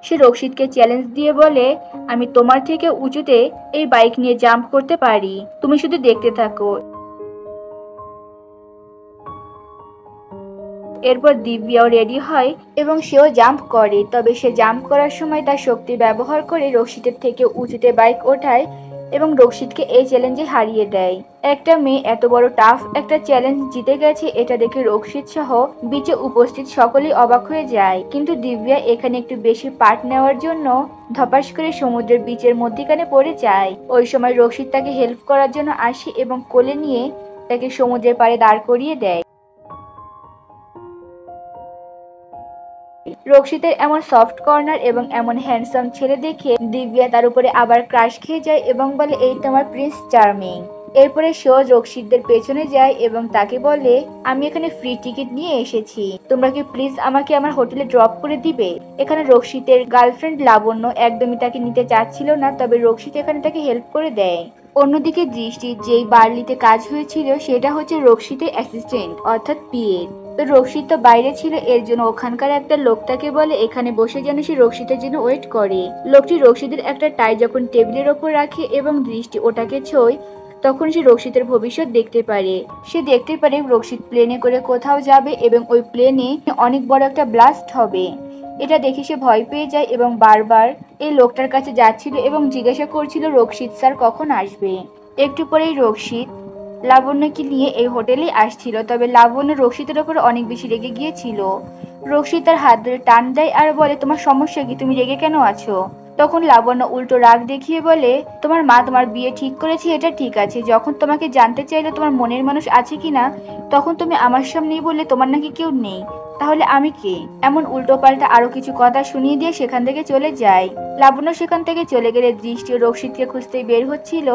সে রক্ষিতকে চ্যালেঞ্জ দিয়ে বলে, আমি তোমার থেকে উঁচুতে এই বাইক নিয়ে জাম্প করতে পারি, তুমি শুধু দেখতে থাকো। এরপর দিব্যাও রেডি হয় এবং সেও জাম্প করে, তবে সে জাম্প করার সময় তার শক্তি ব্যবহার করে রক্ষিতের থেকে উঁচুতে বাইক ওঠায় এবং রক্ষিতকে এই চ্যালেঞ্জে হারিয়ে দেয়। একটা মেয়ে এত বড় টাফ একটা চ্যালেঞ্জ জিতে গেছে এটা দেখে রক্ষিত সহ বিচে উপস্থিত সকলেই অবাক হয়ে যায়। কিন্তু দিব্যা এখানে একটু বেশি পার্ট নেওয়ার জন্য ধপাস করে সমুদ্রের বিচের মধ্যিখানে পড়ে যায়। ওই সময় রক্ষিত তাকে হেল্প করার জন্য আসে এবং কোলে নিয়ে তাকে সমুদ্রের পাড়ে দাঁড় করিয়ে দেয়। রক্ষিতের এমন সফট কর্নার এবং এমন হ্যান্ডসাম ছেলে দেখে দিব্যা তার উপরে আবার ক্রাশ খেয়ে যায় এবং বলে, এই তোমার প্রিন্স চার্মিং। এরপরে সেও রক্ষিতদের পেছনে যায় এবং তাকে বলে, আমি এখানে ফ্রি টিকিট নিয়ে এসেছি, তোমরা কি প্লিজ আমাকে আমার হোটেলে ড্রপ করে দিবে। এখানে রক্ষিতের গার্লফ্রেন্ড লাবণ্য একদমই তাকে নিতে চাচ্ছিল না, তবে রক্ষিত এখানে তাকে হেল্প করে দেয়। অন্যদিকে দৃষ্টির যেই বার্লিতে কাজ হয়েছিল সেটা হচ্ছে রক্ষিতের অ্যাসিস্ট্যান্ট অর্থাৎ পিএ। তো রক্ষিত তো বাইরে ছিল, এর জন্য ওখানকার একটা লোক তাকে বলে এখানে বসে যেন সে রক্ষিতের জন্য ওয়েট করে। লোকটি রক্ষিতের একটা টাই যখন টেবিলের ওপর রাখে এবং দৃষ্টি ওটাকে ছোঁয়, তখন সে রক্ষিতের ভবিষ্যৎ দেখতে পারে। সে দেখতে পারে রক্ষিত প্লেনে করে কোথাও যাবে এবং ওই প্লেনে অনেক বড় একটা ব্লাস্ট হবে। এটা দেখে সে ভয় পেয়ে যায় এবং বারবার এই লোকটার কাছে যাচ্ছিল এবং জিজ্ঞাসা করছিল রক্ষিত স্যার কখন আসবে। একটু পরেই রক্ষিত লাবণ্যকে নিয়ে এই হোটেলে আসছিল, তবে লাবণ্য রক্ষিতের ওপর অনেক বেশি রেগে গিয়েছিল। রক্ষিত তার হাত ধরে টান দেয় আর বলে, তোমার সমস্যা কি, তুমি রেগে কেন আছো। তখন লাবণ্য উল্টো রাগ দেখিয়ে বলে, তোমার মা তোমার বিয়ে ঠিক করেছে এটা ঠিক আছে, যখন তোমাকে জানতে চাইলো তোমার মনের মানুষ আছে কিনা, তখন তুমি আমার সামনেই বললে তোমার নাকি কেউ নেই, তাহলে আমি কে। এমন উল্টো পাল্টা আরো কিছু কথা শুনিয়ে দিয়ে সেখান থেকে চলে যায়। লাবণ্য সেখান থেকে চলে গেলে দৃষ্টি ও রক্ষিতকে খুঁজতেই বের হচ্ছিল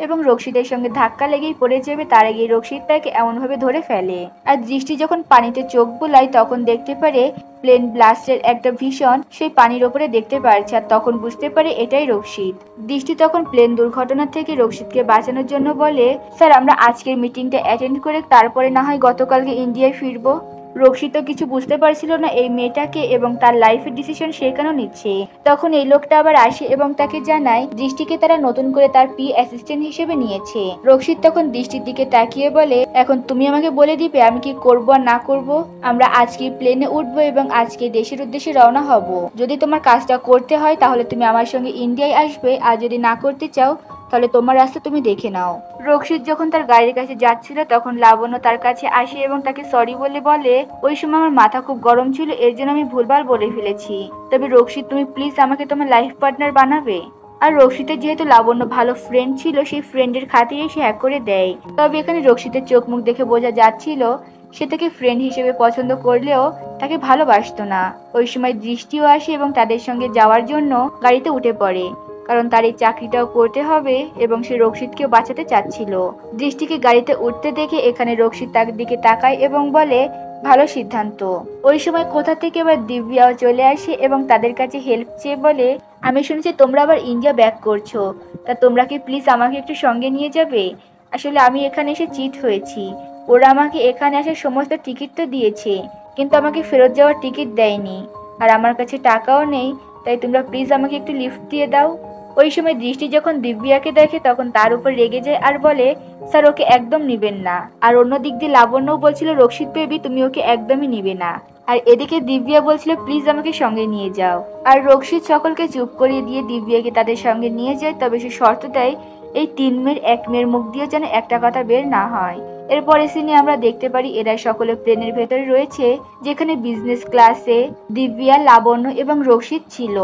এবং রক্ষিতের সঙ্গে ধাক্কা লেগেই পড়ে যাবে, তার আগে রক্ষিত তাকে এমনভাবে ধরে ফেলে। আর দৃষ্টি যখন পানিতে চোখ বোলায় তখন দেখতে পারে প্লেন ব্লাস্টের একটা ভীষণ সেই পানির ওপরে দেখতে পারছে, আর তখন বুঝতে পারে এটাই রক্ষিত। দৃষ্টি তখন প্লেন দুর্ঘটনা থেকে রক্ষিতকে বাঁচানোর জন্য বলে, স্যার আমরা আজকের মিটিংটা অ্যাটেন্ড করে তারপরে না হয় গতকালকে ইন্ডিয়ায় ফিরবো। রক্ষিত কিছু বুঝতে পারছিল না এই মেয়েটাকে এবং তার লাইফের ডিসিশন সে কেন নিচ্ছে। তখন এই লোকটা আবার আসে এবং তাকে জানায় দৃষ্টিকে তারা নতুন করে তার পি অ্যাসিস্ট্যান্ট হিসেবে নিয়েছে। রক্ষিত তখন দৃষ্টির দিকে তাকিয়ে বলে, এখন তুমি আমাকে বলে দিবে আমি কি করব আর না করব। আমরা আজকে প্লেনে উঠবো এবং আজকে দেশের উদ্দেশ্যে রওনা হব। যদি তোমার কাজটা করতে হয় তাহলে তুমি আমার সঙ্গে ইন্ডিয়ায় আসবে, আর যদি না করতে চাও তাহলে তোমার রাস্তা তুমি দেখে নাও। রক্ষিত যখন তার গাড়ির কাছে যাচ্ছিল তখন লাবণ্য তার কাছে আসে এবং তাকে সরি বলে, ওই সময় আমার মাথা খুব গরম ছিল, এর জন্য আমি ভুলভাল বলে ফেলেছি, তবে রক্ষিত তুমি প্লিজ আমাকে তোমার লাইফ পার্টনার বানাবে। আর রক্ষিতের যেহেতু লাবণ্য ভালো ফ্রেন্ড ছিল, সেই ফ্রেন্ডের খাতিরে সে হ্যাক করে দেয়। তবে এখানে রক্ষিতের চোখ মুখ দেখে বোঝা যাচ্ছিল সে তাকে ফ্রেন্ড হিসেবে পছন্দ করলেও তাকে ভালোবাসতো না। ওই সময় দৃষ্টিও আসে এবং তাদের সঙ্গে যাওয়ার জন্য গাড়িতে উঠে পড়ে, কারণ তার এই চাকরিটাও করতে হবে এবং সে রক্ষিতকেও বাঁচাতে চাচ্ছিল। দৃষ্টিকে গাড়িতে উঠতে দেখে এখানে রক্ষিত তার দিকে তাকায় এবং বলে, ভালো সিদ্ধান্ত। ওই সময় কোথা থেকে আবার দিব্যাও চলে আসে এবং তাদের কাছে হেল্প চেয়ে বলে, আমি শুনেছি তোমরা আবার ইন্ডিয়া ব্যাক করছো, তা তোমরা কি প্লিজ আমাকে একটু সঙ্গে নিয়ে যাবে। আসলে আমি এখানে এসে চিট হয়েছি, ওরা আমাকে এখানে আসার সমস্ত টিকিট তো দিয়েছে কিন্তু আমাকে ফেরত যাওয়ার টিকিট দেয়নি, আর আমার কাছে টাকাও নেই, তাই তোমরা প্লিজ আমাকে একটু লিফট দিয়ে দাও। ওই সময় দৃষ্টি যখন দিব্যাকে দেখে তখন তার উপর রেগে যায় আর বলে, স্যার ওকে একদম নিবেন না। আর অন্য দিক দিয়ে লাবণ্যও বলছিল, রক্ষিত বেবি তুমি ওকে একদমই নিবে না। আর এদিকে দিব্যা বলছিল, প্লিজ আমাকে সঙ্গে নিয়ে যাও। আর রক্ষিত সকলকে চুপ করিয়ে দিয়ে দিব্যাকে তাদের সঙ্গে নিয়ে যায়, তবে সে শর্ত দেয় এই 3 মেয়ের 1 মেয়ের মুখ দিয়ে যেন একটা কথা বের না হয়। এরপরে সিনে আমরা দেখতে পারি এরা সকলে প্লেনের ভেতরে রয়েছে, যেখানে বিজনেস ক্লাসে দিব্যা, লাবণ্য এবং রক্ষিত ছিল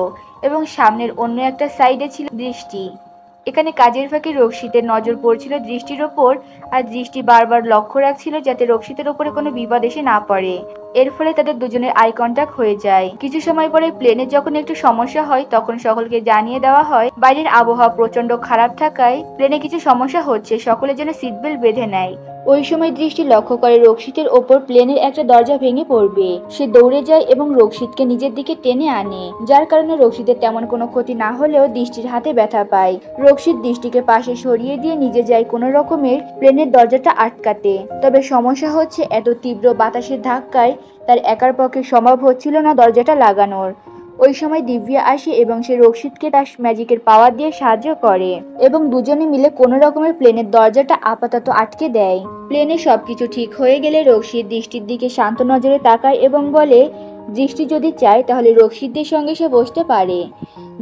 এবং সামনের অন্য একটা সাইডে ছিল দৃষ্টি। এখানে কাজের ফাঁকে রক্ষিতের নজর পড়ছিল দৃষ্টির ওপর, আর দৃষ্টি বারবার লক্ষ্য রাখছিল যাতে রক্ষিতের ওপরে কোনো বিপদ এসে না পড়ে। এর ফলে তাদের দুজনের আই কন্ট্যাক্ট হয়ে যায়। কিছু সময় পরে প্লেনে যখন একটু সমস্যা হয় তখন সকলকে জানিয়ে দেওয়া হয় বাইরের আবহাওয়া প্রচন্ড খারাপ থাকায় প্লেনে কিছু সমস্যা হচ্ছে, সকলে যেন সিট বেল্ট বেঁধে নেয়। ওই সময় দৃষ্টি লক্ষ্য করে রক্ষিতের ওপর প্লেনের একটা দরজা ভেঙে পড়বে। সে দৌড়ে যায় এবং রক্ষিতকে নিজের দিকে টেনে আনে, যার কারণে রক্ষিতের তেমন কোনো ক্ষতি না হলেও দৃষ্টির হাতে ব্যথা পায়। রক্ষিত দৃষ্টিকে পাশে সরিয়ে দিয়ে নিজে যায় কোনো রকমের প্লেনের দরজাটা আটকাতে, তবে সমস্যা হচ্ছে এত তীব্র বাতাসের ধাক্কায় তার একার পক্ষে সম্ভব হচ্ছিল না দরজাটা লাগানোর। ওই সময় দিব্যা আসে এবং সে রক্ষিতকে তার ম্যাজিকের পাওয়ার দিয়ে সাহায্য করে এবং দুজনে মিলে কোনো রকমের প্লেনের দরজাটা আপাতত আটকে দেয়। প্লেনে সবকিছু ঠিক হয়ে গেলে রক্ষিত দৃষ্টির দিকে শান্ত নজরে তাকায় এবং বলে, দৃষ্টি যদি চায় তাহলে রক্ষিতদের সঙ্গে সে বসতে পারে।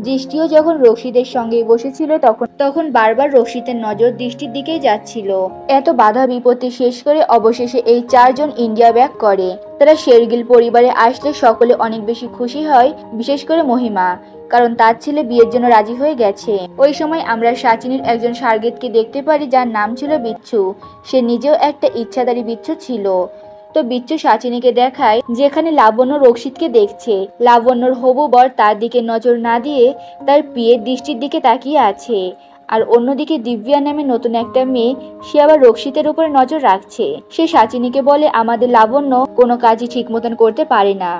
দৃষ্টিও যখন রক্ষিতের সঙ্গে বসেছিল তখন বারবার রক্ষিতের নজর দৃষ্টির দিকেই যাচ্ছিল। এত বাধা বিপত্তি শেষ করে অবশেষে এই 4 জন ইন্ডিয়া ব্যাক করে। তারা শেরগিল পরিবারে আসলে সকলে অনেক বেশি খুশি হয়, বিশেষ করে মহিমা, কারণ তার ছেলে বিয়ের জন্য রাজি হয়ে গেছে। ওই সময় আমরা সাচিনের একজন সার্গেতকে দেখতে পারি যার নাম ছিল বিচ্ছু। সে নিজেও একটা ইচ্ছাধারী বিচ্ছু ছিল। তো বিচ্ছু সাচিনীকে দেখায় যেখানে লাবণ্য রক্ষিতকে দেখছে। লাবণ্যর হবু বর তার দিকে নজর না দিয়ে তার প্রিয়ের দৃষ্টির দিকে তাকিয়ে আছে। আর অন্যদিকে দিব্যা নামে নতুন একটা মেয়ে, সে আবার রক্ষিতের উপরে নজর রাখছে। সে সাচিনীকে বলে, আমাদের লাবণ্য কোনো কাজই ঠিক মতন করতে পারে না।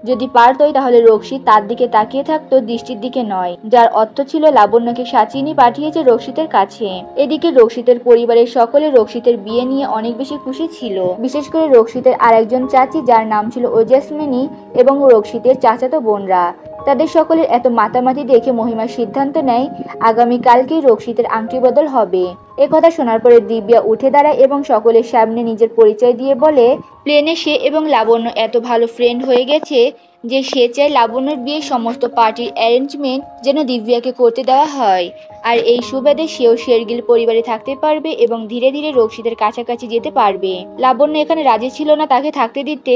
যদি পারতই তাহলে রক্ষিত তার দিকে তাকিয়ে থাকতো, দৃষ্টির দিকে নয়। যার অর্থ ছিল লাবণ্যকে সাচিনী পাঠিয়েছে রক্ষিতের কাছে। এদিকে রক্ষিতের পরিবারের সকলে রক্ষিতের বিয়ে নিয়ে অনেক বেশি খুশি ছিল। বিশেষ করে রক্ষিতের আর একজন চাচি, যার নাম ছিল ওজাসমিনী, এবং রক্ষিতের চাচাতো বোনরা। তাদের সকলের এত মাতামাতি দেখে মহিমা সিদ্ধান্ত নেয় আগামীকালকেই রক্ষিতের আংটি বদল হবে। একথা শোনার পরে দিব্যা উঠে দাঁড়ায় এবং সকলের সামনে নিজের পরিচয় দিয়ে বলে, প্লেনে সে এবং লাবণ্য এত ভালো ফ্রেন্ড হয়ে গেছে যে সে চায় লাবণ্যর বিয়ে সমস্ত পার্টির অ্যারেঞ্জমেন্ট যেন দিব্যাকে করতে দেওয়া হয়। আর এই সুবাদে সেও শেরগিল পরিবারে থাকতে পারবে এবং ধীরে ধীরে রক্ষিতের কাছাকাছি যেতে পারবে। লাবণ্য এখানে রাজি ছিল না তাকে থাকতে দিতে,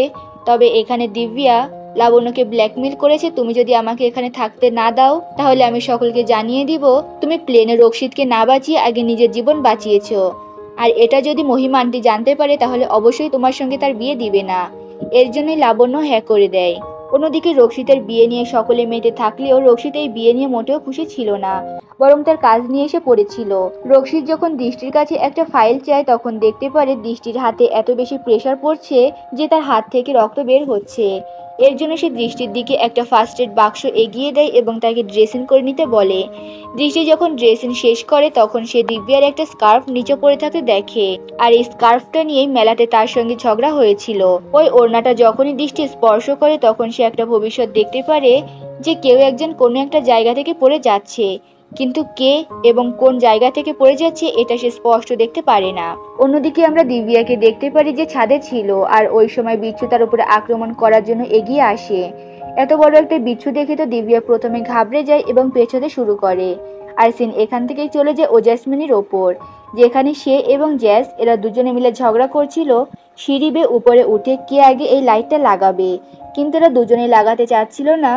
তবে এখানে দিব্যা লাবণ্যকে ব্ল্যাকমেল করেছে, তুমি যদি আমাকে এখানে থাকতে না দাও তাহলে আমি সকলকে জানিয়ে দিব তুমি প্লেনে রক্ষিতকে না বাঁচিয়ে আগে নিজের জীবন বাঁচিয়েছো। আর এটা যদি মহিমা আন্টি জানতে পারে তাহলে অবশ্যই তোমার সঙ্গে তার বিয়ে দিবে না। এর জন্যই লাবণ্য হ্যাঁ করে দেয়। অন্যদিকে রক্ষিতের বিয়ে নিয়ে সকলে মেতে থাকলেও রক্ষিত এই বিয়ে নিয়ে মোটেও খুশি ছিল না, বরং তার কাজ নিয়ে এসে পড়েছিল। রক্ষিত যখন দৃষ্টির কাছে একটা ফাইল চায় তখন দেখতে পারে দৃষ্টির হাতে এত বেশি প্রেসার পড়ছে যে তার হাত থেকে রক্ত বের হচ্ছে। এর জন্য সে দৃষ্টির দিকে একটা ফার্স্ট এড বাক্স এগিয়ে দেয় এবং তাকে ড্রেসিং করে নিতে বলে। দৃষ্টি যখন ড্রেসিং শেষ করে তখন সে দিব্যার একটা স্কার্ফ নিচে পড়ে থাকতে দেখে, আর এই স্কার্ফটা নিয়েই মেলাতে তার সঙ্গে ঝগড়া হয়েছিল। ওই ওড়নাটা যখনই দৃষ্টি স্পর্শ করে তখন সে একটা ভবিষ্যৎ দেখতে পারে যে কেউ একজন কোনো একটা জায়গা থেকে পড়ে যাচ্ছে, কিন্তু কে এবং কোন জায়গা থেকে পড়ে যাচ্ছে এটা সে স্পষ্ট দেখতে পারে না। অন্যদিকে আমরা দিব্যাকে দেখতে পারি যে ছাদে ছিল, আর ওই সময় বিচ্ছু তার উপরে আক্রমণ করার জন্য এগিয়ে আসে। এত বড় একটা বিচ্ছু দেখে তো দিব্যা প্রথমে ঘাবড়ে যায় এবং পেছোতে শুরু করে। আর সিন এখান থেকেই চলে যায় ওজাসমিনীর ওপর, যেখানে সে এবং জ্যাস এরা দুজনে মিলে ঝগড়া করছিল সিঁড়ি বেয়ে উপরে উঠে কে আগে এই লাইটটা লাগাবে, কিন্তু এরা দুজনেই লাগাতে চাচ্ছিল না।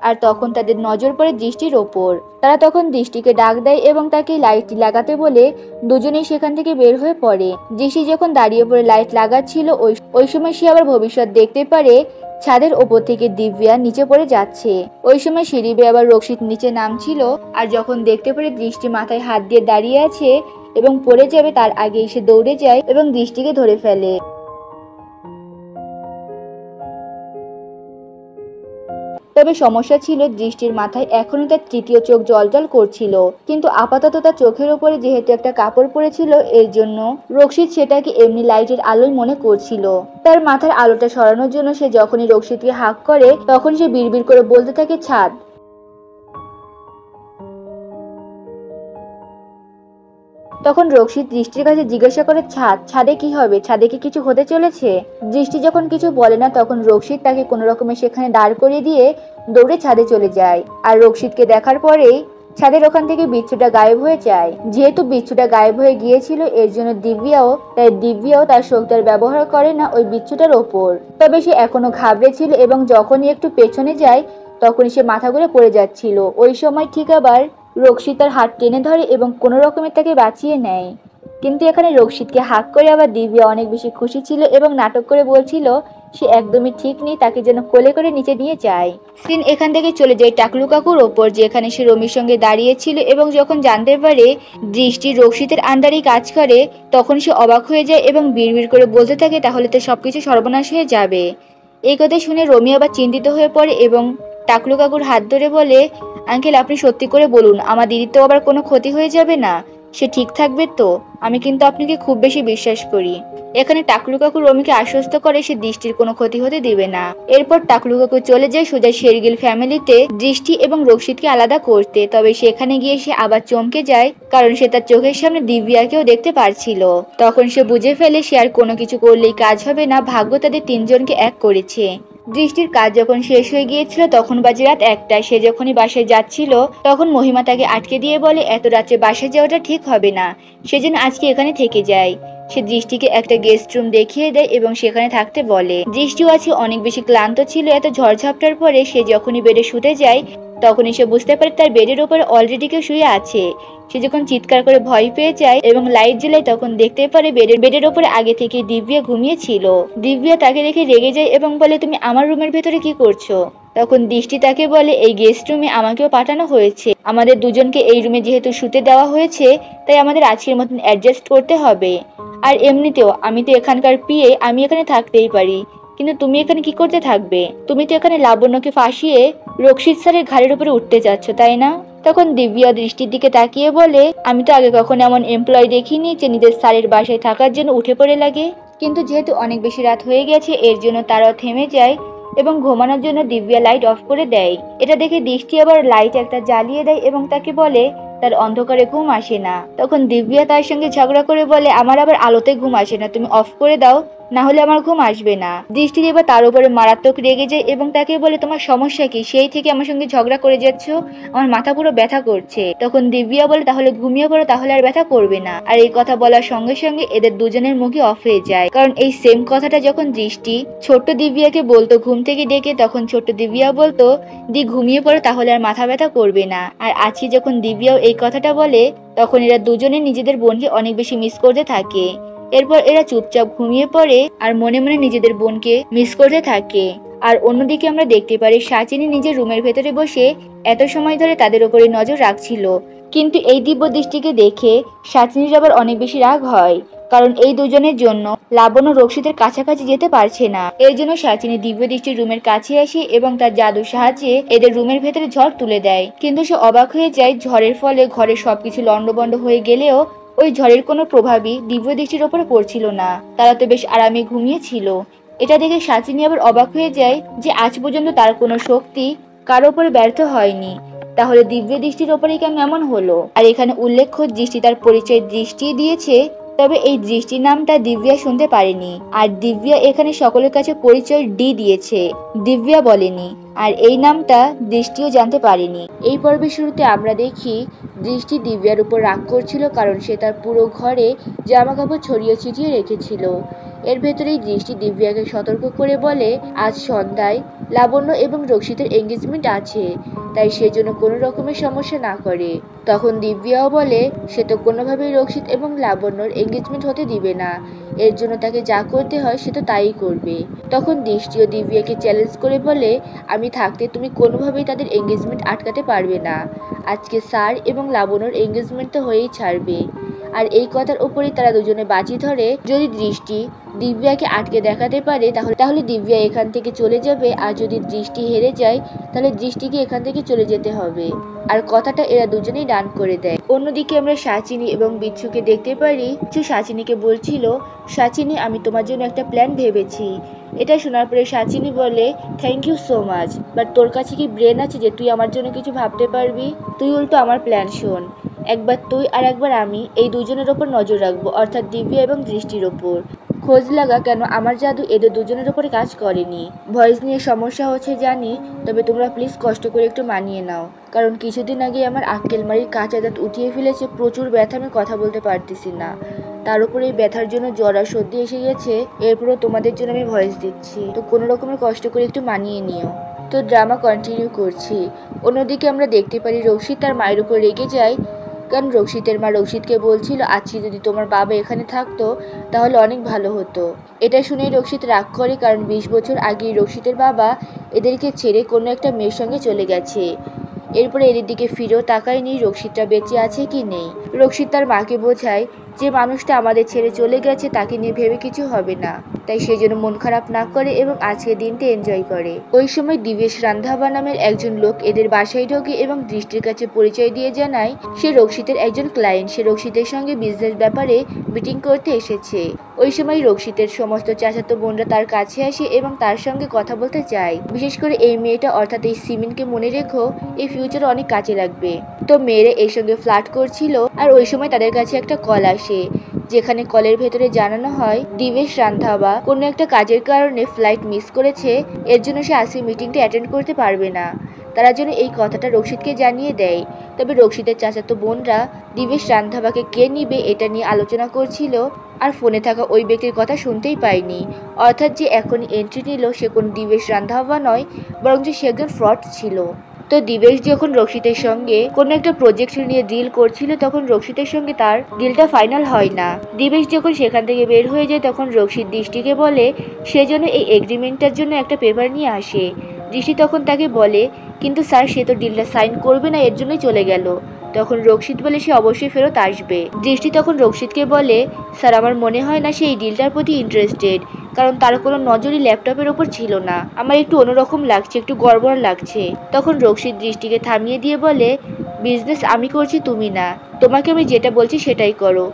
আর তখন তাদের নজর পড়ে দৃষ্টির ওপর। তারা তখন দৃষ্টিকে ডাক দেয় এবং তাকে লাইটটি লাগাতে বলে দুজনেই সেখান থেকে বের হয়ে পড়ে। দৃষ্টি যখন দাঁড়িয়ে পড়ে লাইট লাগাচ্ছিল ওই সময় সে আবার ভবিষ্যৎ দেখতে পারে ছাদের ওপর থেকে দিব্যা নিচে পড়ে যাচ্ছে। ওই সময় সিঁড়ি বেয়ে আবার রক্ষিত নিচে নামছিল, আর যখন দেখতে পারে দৃষ্টি মাথায় হাত দিয়ে দাঁড়িয়ে আছে এবং পড়ে যাবে তার আগে সে দৌড়ে যায় এবং দৃষ্টিকে ধরে ফেলে। তবে সমস্যা ছিল দৃষ্টির মাথায় এখনো তার তৃতীয় চোখ জ্বলজ্বল করছিল, কিন্তু আপাতত তার চোখের উপরে যেহেতু একটা কাপড় পরেছিল এর জন্য রক্ষিত সেটাকে এমনি লাইটের আলোই মনে করছিল। তার মাথার আলোটা সরানোর জন্য সে যখনই রক্ষিতকে হাঁক করে তখন সে বিড়বিড় করে বলতে থাকে ছাদ। তখন রক্ষিত দৃষ্টির কাছে জিজ্ঞাসা করে ছাদে কি হবে, ছাদে কি কিছু হতে চলেছে? দৃষ্টি যখন কিছু বলে না তখন রক্ষিত তাকে কোনো রকমে সেখানে দাঁড় করিয়ে দিয়ে দৌড়ে ছাদে চলে যায়। আর রক্ষিতকে দেখার পরেই ছাদের ওখান থেকে বিচ্ছুটা গায়েব হয়ে যায়। যেহেতু বিচ্ছুটা গায়েব হয়ে গিয়েছিল এর জন্য দিব্যাও তার শক্তির ব্যবহার করে না ওই বিচ্ছুটার ওপর। তবে সে এখনো ঘাবড়ে ছিল এবং যখনই একটু পেছনে যায় তখনই সে মাথা ঘুরে পড়ে যাচ্ছিল। ওই সময় ঠিক আবার রক্ষিত তার হাত টেনে ধরে এবং কোনো রকমে তাকে বাঁচিয়ে নেয়। কিন্তু এখানে রক্ষিতকে হাঁক করে আবার দিব্যা অনেক বেশি খুশি ছিল এবং নাটক করে বলছিল সে একদমই ঠিক নেই, তাকে যেন কোলে করে নিচে নিয়ে যায়। সিন এখান থেকে চলে যায় টাকলু কাকুর ওপর, যেখানে সে রমির সঙ্গে দাঁড়িয়েছিল এবং যখন জানতে পারে দৃষ্টি রক্ষিতের আন্ডারেই কাজ করে তখন সে অবাক হয়ে যায় এবং বিড়বিড় করে বলতে থাকে তাহলে তো সবকিছু সর্বনাশ হয়ে যাবে। এই কথা শুনে রমি আবার চিন্তিত হয়ে পড়ে এবং টাকলু কাকুর হাত ধরে বলে, আঙ্কেল আপনি সত্যি করে বলুন আমার দিদির তো আবার কোনো ক্ষতি হয়ে যাবে না? সে ঠিক থাকবে তো? আমি কিন্তু আপনাকে খুব বেশি বিশ্বাস করি। এখানে টাকলু কাকু রমিকে আশ্বস্ত করে সে দৃষ্টির কোনো ক্ষতি হতে দিবে না। এরপর টাকলু কাকু চলে যায় সোজা শেরগিল ফ্যামিলিতে দৃষ্টি এবং রক্ষিতকে আলাদা করতে। তবে সেখানে গিয়ে সে আবার চমকে যায়, কারণ সে তার চোখের সামনে দিব্যাকেও দেখতে পারছিল। তখন সে বুঝে ফেলে সে আর কোনো কিছু করলেই কাজ হবে না, ভাগ্য তাদের তিনজনকে এক করেছে। দৃষ্টির কাজ যখন শেষ হয়ে গিয়েছিল তখন বাজে রাত 1টা। সে যখনই বাসায় যাচ্ছিল তখন মহিমা তাকে আটকে দিয়ে বলে এত রাত্রে বাসায় যাওয়াটা ঠিক হবে না, সেজন্য আজকে এখানে থেকে যায়। সে দৃষ্টিকে একটা গেস্ট রুম দেখিয়ে দেয় এবং সেখানে থাকতে বলে। দৃষ্টিও আজকে অনেক বেশি ক্লান্ত ছিল এত ঝড়ঝাপটার পরে। সে যখনই বেডে শুতে যায় তখনই সে বুঝতে পারে তার বেডের উপরে অলরেডি কেউ শুয়ে আছে। সে যখন চিৎকার করে ভয় পেয়ে যায় এবং লাইট জ্বালায় তখন দেখতে পারে বেডের উপরে আগে থেকে দিব্যা ঘুমিয়েছিল। দিব্যা তাকে দেখে রেগে যায় এবং বলে, তুমি আমার রুমের ভেতরে কি করছো? তখন দৃষ্টি তাকে বলে, এই গেস্ট রুমে আমাকেও পাঠানো হয়েছে। আমাদের দুজনকে এই রুমে যেহেতু শুতে দেওয়া হয়েছে, তাই আমাদের আজকের মতন অ্যাডজাস্ট করতে হবে। আর এমনিতেও আমি তো এখানকার পিএ, আমি এখানে থাকতেই পারি, কিন্তু তুমি এখানে কি করতে থাকবে? তুমি তো এখানে লাবণ্যকে ফাঁসিয়ে রক্ষিত স্যারের ঘাড়ের উপরে উঠতে যাচ্ছ, তাই না? তখন দিব্যা দৃষ্টির দিকে তাকিয়ে বলে, আমি তো আগে কখনো এমন এমপ্লয় দেখিনি যে নিজের স্যারের বাসায় থাকার জন্য উঠে পড়ে লাগে। কিন্তু যেহেতু অনেক বেশি রাত হয়ে গেছে, এর জন্য তারাও থেমে যায় এবং ঘুমানোর জন্য দিব্যা লাইট অফ করে দেয়। এটা দেখে দৃষ্টি আবার লাইট একটা জ্বালিয়ে দেয় এবং তাকে বলে তার অন্ধকারে ঘুম আসে না। তখন দিব্যা তার সঙ্গে ঝগড়া করে বলে, আমার আবার আলোতে ঘুম আসে না, তুমি অফ করে দাও, না হলে আমার ঘুম আসবে না। দৃষ্টি এবার তার উপরে মারাত্মক রেগে যায় এবং তাকে বলে, তোমার সমস্যা কি? সেই থেকে আমার সঙ্গে ঝগড়া করে যাচ্ছ, আমার মাথা পুরো ব্যথা করছে। তখন দিব্যা বলে, তাহলে ঘুমিয়ে পড়ো, তাহলে আর ব্যথা করবে না। আর এই কথা বলার সঙ্গে সঙ্গে এদের দুজনের মুখই অফ হয়ে যায়, কারণ এই সেম কথাটা যখন দৃষ্টি ছোট্ট দিব্যাকে বলতো ঘুম থেকে ডেকে, তখন ছোট্ট দিব্যা বলতো, দি ঘুমিয়ে পড়ো, তাহলে আর মাথা ব্যথা করবে না। আর আজকে যখন দিব্যাও এই কথাটা বলে, তখন এরা দুজনে নিজেদের বোনকে অনেক বেশি মিস করতে থাকে। এরপর এরা চুপচাপ ঘুমিয়ে পড়ে আর মনে মনে নিজেদের বোনকে মিস করতে থাকে। আর অন্যদিকে আমরা দেখতে পারি সাচিনী নিজের রুমের ভেতরে বসে এত সময় ধরে তাদের উপরে নজর রাখছিল। কিন্তু এই দিব্য দৃষ্টিকে দেখে সাচিনীর আবার অনেক বেশি রাগ হয়, কারণ এই দুজনের জন্য লাবণ্য রক্ষিতের কাছাকাছি যেতে পারছে না। এর জন্য সাচিনী দিব্য দৃষ্টির রুমের কাছে আসে এবং তার জাদুর সাহায্যে এদের রুমের ভেতরে ঝড় তুলে দেয়। কিন্তু সে অবাক হয়ে যায়, ঝড়ের ফলে ঘরের সবকিছু লন্ডভন্ড হয়ে গেলেও ওই ঝড়ের কোনো প্রভাবই দিব্য দৃষ্টির ওপরে পড়ছিল না। তারা তো বেশ আরামে ঘুমিয়েছিল। এটা দেখে সাচিনী আবার অবাক হয়ে যায় যে আজ পর্যন্ত তার কোনো শক্তি কারো উপরে ব্যর্থ হয়নি, তাহলে দিব্য দৃষ্টির ওপরেই কেন এমন হলো? আর এখানে উল্লেখ্য দৃষ্টি তার পরিচয় দৃষ্টি দিয়েছে, তবে এই দৃষ্টির নামটা দিব্যা শুনতে পারেনি। আর দিব্যা এখানে সকলের কাছে পরিচয় ডি দিয়েছে, দিব্যা বলেনি। আর এই নামটা দৃষ্টিও জানতে পারেনি। এই পর্বের শুরুতে আমরা দেখি দৃষ্টি দিব্যার উপর রাগ করছিল, কারণ সে তার পুরো ঘরে জামা কাপড় ছড়িয়ে ছিটিয়ে রেখেছিল। এর ভেতরেই দৃষ্টি দিব্যাকে সতর্ক করে বলে, আজ সন্ধ্যায় লাবণ্য এবং রক্ষিতের এঙ্গেজমেন্ট আছে, তাই সেজন্য কোনো রকমের সমস্যা না করে। তখন দিব্যাও বলে, সে তো কোনোভাবেই রক্ষিত এবং লাবণ্যর এঙ্গেজমেন্ট হতে দিবে না, এর জন্য তাকে যা করতে হয় সে তো তাই করবে। তখন দৃষ্টিও দিব্যাকে চ্যালেঞ্জ করে বলে, আমি থাকতে তুমি কোনোভাবেই তাদের এঙ্গেজমেন্ট আটকাতে পারবে না। আজকে স্যার এবং লাবণ্যর এঙ্গেজমেন্ট তো হয়েই ছাড়বে। আর এই কথার উপরেই তারা দুজনে বাজি ধরে, যদি দৃষ্টি দিব্যাকে আটকে দেখাতে পারে তাহলে দিব্যা এখান থেকে চলে যাবে, আর যদি দৃষ্টি হেরে যায় তাহলে দৃষ্টিকে এখান থেকে চলে যেতে হবে। আর কথাটা এরা দুজনেই ডান করে দেয়। অন্যদিকে আমরা সাচিনী এবং বিচ্ছুকে দেখতে পারি। বিচ্ছু সাচিনীকে বলছিল, সাচিনী আমি তোমার জন্য একটা প্ল্যান ভেবেছি। এটা শোনার পরে সাচিনী বলে, thank you so much, but তোর কাছে কি ব্রেন আছে যে তুই আমার জন্য কিছু ভাবতে পারবি? তুই উল্টো আমার প্ল্যান শোন, একবার তুই আর একবার আমি এই দুজনের ওপর নজর রাখবো, অর্থাৎ দিব্যা এবং দৃষ্টির ওপর। খোঁজ লাগা কেন আমার জাদু এদের দুজনের ওপরে কাজ করেনি। ভয়েস নিয়ে সমস্যা হচ্ছে জানি, তবে তোমরা প্লিজ কষ্ট করে একটু মানিয়ে নাও, কারণ কিছুদিন আগে আমার আক্কেলমারির কাঁচা দাঁত উঠিয়ে ফেলেছে, প্রচুর ব্যথা, আমি কথা বলতে পারতেছি না। তার উপরে এই ব্যথার জন্য জ্বর আর সর্দি এসে গেছে, এরপরও তোমাদের জন্য আমি ভয়েস দিচ্ছি, তো কোনো রকমের কষ্ট করে একটু মানিয়ে নিও। তো ড্রামা কন্টিনিউ করছি। অন্যদিকে আমরা দেখতে পারি রক্ষিত তার মায়ের উপর রেগে যায়, কারণ রক্ষিতের মা রক্ষিতকে বলছিল, আজকে যদি তোমার বাবা এখানে থাকতো তাহলে অনেক ভালো হতো। এটা শুনেই রক্ষিত রাগ করে, কারণ 20 বছর আগেই রক্ষিতের বাবা এদেরকে ছেড়ে কোনো একটা মেয়ের সঙ্গে চলে গেছে। এরপরে এদের দিকে ফিরেও তাকায়নি রক্ষিতটা বেঁচে আছে কি নেই। রক্ষিত তার মাকে বোঝায় যে মানুষটা আমাদের ছেড়ে চলে গেছে তাকে নিয়ে ভেবে কিছু হবে না, তাই সে যেন মন খারাপ না করে এবং আজকের দিনটা এনজয় করে। ওই সময় দিবেশ রান্ধাবা নামের একজন লোক এদের বাসায় ঢোকে এবং দৃষ্টির কাছে পরিচয় দিয়ে জানায় সে রক্ষিতের একজন ক্লায়েন্ট, সে রক্ষিতের সঙ্গে বিজনেস ব্যাপারে মিটিং করতে এসেছে। ওই সময় রক্ষিতের সমস্ত চাচাতো বোনরা তার কাছে আসে এবং তার সঙ্গে কথা বলতে চায়। বিশেষ করে এই মেয়েটা অর্থাৎ এই সিমিনকে মনে রেখো, এই ফিউচারে অনেক কাজে লাগবে। তো মেয়েরা এর সঙ্গে ফ্লার্ট করছিল, আর ওই সময় তাদের কাছে একটা কল আসে, যেখানে কলের ভেতরে জানানো হয় দিবেশ রান্ধাবা কোনো একটা কাজের কারণে ফ্লাইট মিস করেছে, এর জন্য সে আজকে মিটিংটা অ্যাটেন্ড করতে পারবে না। তারা যেন এই কথাটা রক্ষিতকে জানিয়ে দেয়। তবে রক্ষিতের চাচাতো বোনরা দিবেশ রান্ধাবাকে কে নিবে এটা নিয়ে আলোচনা করছিল, আর ফোনে থাকা ওই ব্যক্তির কথা শুনতেই পায়নি। অর্থাৎ যে এখন এন্ট্রি নিল সে কোনো দিবেশ রান্ধাবা নয়, বরং যে সে একজন ফ্রড ছিল। তো দিবেশ যখন রক্ষিতের সঙ্গে কোনো একটা প্রজেক্ট নিয়ে ডিল করছিল, তখন রক্ষিতের সঙ্গে তার ডিলটা ফাইনাল হয় না। দিবেশ যখন সেখান থেকে বের হয়ে যায় তখন রক্ষিত দৃষ্টিকে বলে সেজন্য এই এগ্রিমেন্টটার জন্য একটা পেপার নিয়ে আসে। দৃষ্টি তখন তাকে বলে কিন্তু স্যার সে তো ডিলটা সাইন করবে না, এর জন্যই চলে গেল। তখন রক্ষিত বলে সে অবশ্যই ফেরত আসবে। দৃষ্টি তখন রক্ষিতকে বলে স্যার আমার মনে হয় না সে এই ডিলটার প্রতি ইন্টারেস্টেড, কারণ তার কোনো নজরই ল্যাপটপের ওপর ছিল না। আমার একটু অন্যরকম লাগছে, একটু গড়বড় লাগছে। তখন রক্ষিত দৃষ্টিকে থামিয়ে দিয়ে বলে বিজনেস আমি করছি, তুমি না। তোমাকে আমি যেটা বলছি সেটাই করো।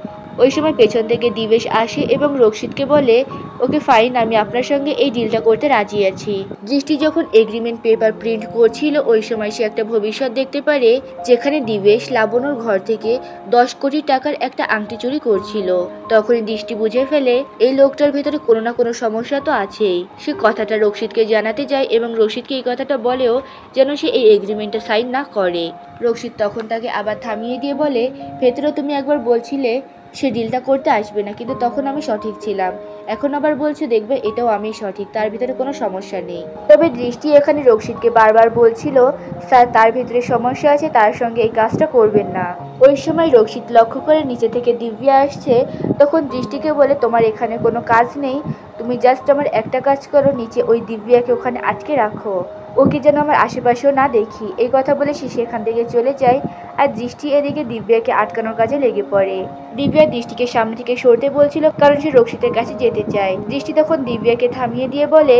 ওই সময় পেছন থেকে দিবেশ আসে এবং রক্ষিতকে বলে ওকে ফাইন, আমি আপনার সঙ্গে এই ডিলটা করতে রাজি আছি। দৃষ্টি যখন এগ্রিমেন্ট পেপার প্রিন্ট করছিল ওই সময় সে একটা ভবিষ্যৎ দেখতে পারে যেখানে দিবেশ লাবণ্যর ঘর থেকে 10 কোটি টাকার একটা আংটি চুরি করছিল। তখনই দৃষ্টি বুঝে ফেলে এই লোকটার ভেতরে কোনো না কোনো সমস্যা তো আছেই। সে কথাটা রক্ষিতকে জানাতে যায় এবং রক্ষিতকে এই কথাটা বলেও যেন সে এই এগ্রিমেন্টটা সাইন না করে। রক্ষিত তখন তাকে আবার থামিয়ে দিয়ে বলে ভেতরে তুমি একবার বলছিলে সে ডিলটা করতে আসবে না, কিন্তু তখন আমি সঠিক ছিলাম। এখন আবার বলছো দেখবে এটাও আমি সঠিক, তার ভিতরে কোনো সমস্যা নেই। তবে দৃষ্টি এখানে রক্ষিতকে বারবার বলছিল স্যার তার ভিতরে সমস্যা আছে, তার সঙ্গে এই কাজটা করবেন না। ওই সময় রক্ষিত লক্ষ্য করে নিচে থেকে দিব্যা আসছে। তখন দৃষ্টিকে বলে তোমার এখানে কোনো কাজ নেই, তুমি জাস্ট আমার একটা কাজ করো, নিচে ওই দিব্যাকে ওখানে আটকে রাখো, ওকে যেন আমার আশেপাশেও না দেখি। এই কথা বলে সে সেখান থেকে চলে যায় আর দৃষ্টি এদিকে দিব্যাকে আটকানোর কাজে লেগে পড়ে। দিব্যা দৃষ্টিকে সামনে থেকে সরতে বলছিল কারণ সে রক্ষিতের কাছে যেতে চায়। দৃষ্টি তখন দিব্যাকে থামিয়ে দিয়ে বলে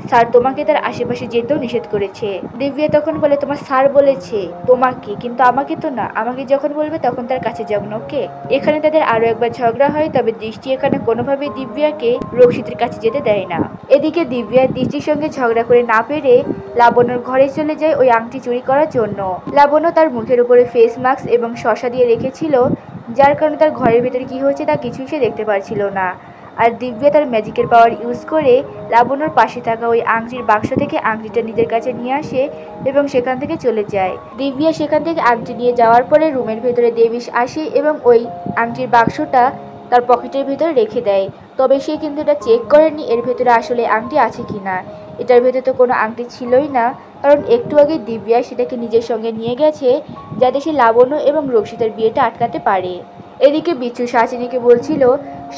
স্যার তোমাকে তার আশেপাশে যেতেও নিষেধ করেছে। দিব্যা তখন বলে তোমার স্যার বলেছে তোমাকে, কিন্তু আমাকে তো না, আমাকে যখন বলবে তখন তার কাছে যাবো না। ওকে। এখানে তাদের আরো একবার ঝগড়া হয়, তবে দৃষ্টি এখানে কোনোভাবেই দিব্যাকে রক্ষিতের কাছে যেতে দেয় না। এদিকে দিব্যা দৃষ্টির সঙ্গে ঝগড়া করে না পেরে লাবণ্যর ঘরে চলে যায় ওই আংটি চুরি করার জন্য। লাবণ্য তার মুখের উপরে ফেস মাস্ক এবং শসা দিয়ে রেখেছিল, যার কারণে তার ঘরের ভেতরে কি হচ্ছে তা কিছুই সে দেখতে পারছিল না। আর দিব্যা তার ম্যাজিকের পাওয়ার ইউজ করে লাবণ্যর পাশে থাকা ওই আংটির বাক্স থেকে আংটিটা নিজের কাছে নিয়ে আসে এবং সেখান থেকে চলে যায়। দিব্যা সেখান থেকে আংটি নিয়ে যাওয়ার পরে রুমের ভেতরে দেবিশ আসে এবং ওই আংটির বাক্সটা তার পকেটের ভেতরে রেখে দেয়। তবে সে কিন্তু এটা চেক করেনি এর ভেতরে আসলে আংটি আছে কিনা। এটার ভেতরে তো কোনো আংটি ছিলই না, কারণ একটু আগে দিব্যা সেটাকে নিজের সঙ্গে নিয়ে গেছে যাতে সে লাবণ্য এবং রক্ষিতের বিয়েটা আটকাতে পারে। এদিকে বিচ্ছু সাচিনীকে বলছিল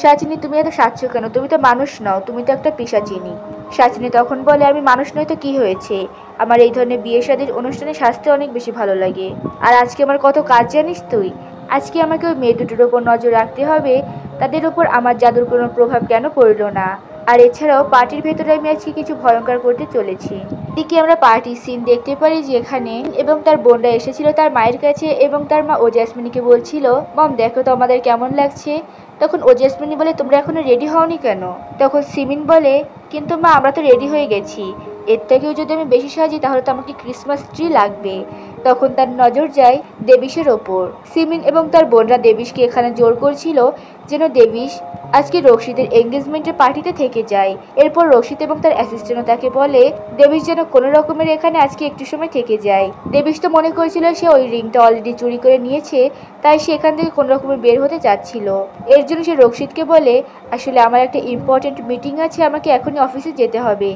সাচিনী তুমি এত সাচ্ছ কেন, তুমি তো মানুষ নও, তুমি তো একটা পিশাচিনী। সাচিনী তখন বলে আমি মানুষ নই তো কি হয়েছে, আমার এই ধরনের বিয়ে শাদীর অনুষ্ঠানে সাজতে অনেক বেশি ভালো লাগে। আর আজকে আমার কত কাজ জানিস তুই, আজকে আমাকে ওই মেয়ে দুটোর ওপর নজর রাখতে হবে, তাদের উপর আমার জাদুর কোনো প্রভাব কেন পড়ল না। আর এছাড়াও পার্টির ভেতরে আমি আজকে কিছু ভয়ঙ্কর করতে চলেছি। এদিকে আমরা পার্টির সিন দেখতে পারি যেখানে এবং তার বোনরা এসেছিল তার মায়ের কাছে এবং তার মা ও জ্যাসমিনীকে বলছিল মম দেখো তো আমাদের কেমন লাগছে। তখন ও জ্যাসমিনী বলে তোমরা এখনো রেডি হওনি কেন। তখন সিমিন বলে কিন্তু মা আমরা তো রেডি হয়ে গেছি, এর থেকেও যদি আমি বেশি সাজি তাহলে তো আমাকে ক্রিসমাস ট্রি লাগবে। তখন তার নজর যায় দেবিশের ওপর। সিমিন এবং তার বোনরা দেবিশকে এখানে জোর করছিল যেন দেবিশ আজকে রক্ষিতের এঙ্গেজমেন্টের পার্টিতে থেকে যায়। এরপর রক্ষিত এবং তার অ্যাসিস্ট্যান্টও তাকে বলে দেবিশ যেন কোনো রকমের এখানে আজকে একটু সময় থেকে যায়। দেবিশ তো মনে করেছিল সে ওই রিংটা অলরেডি চুরি করে নিয়েছে, তাই সে এখান থেকে কোনো রকমের বের হতে চাচ্ছিল। এর জন্য সে রক্ষিতকে বলে আসলে আমার একটা ইম্পর্টেন্ট মিটিং আছে, আমাকে এখনই অফিসে যেতে হবে।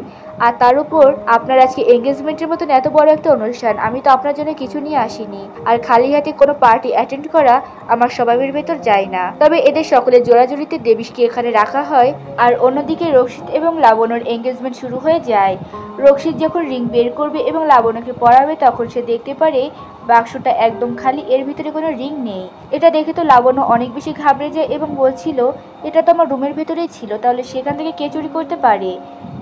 আর তার উপর আপনার আজকে এঙ্গেজমেন্টের মতন এত বড় একটা অনুষ্ঠান, আমি তো আপনার জন্য কিছু নিয়ে আসিনি। আর খালি হাতে কোনো পার্টি অ্যাটেন্ড করা আমার স্বভাবের ভেতর যায় না। তবে এদের সকলের জোড়াজুড়িতে দেবিশকে এখানে রাখা হয়। আর অন্যদিকে রক্ষিত এবং লাবণ্যর এঙ্গেজমেন্ট শুরু হয়ে যায়। রক্ষিত যখন রিং বের করবে এবং লাবণ্যকে পরাবে তখন সে দেখতে পারে বাক্সটা একদম খালি, এর ভিতরে কোনো রিং নেই। এটা দেখে তো লাবণ্য অনেক বেশি ঘাবড়ে যায় এবং বলছিল এটা তো আমার রুমের ভেতরেই ছিল, তাহলে সেখান থেকে কে চুরি করতে পারে।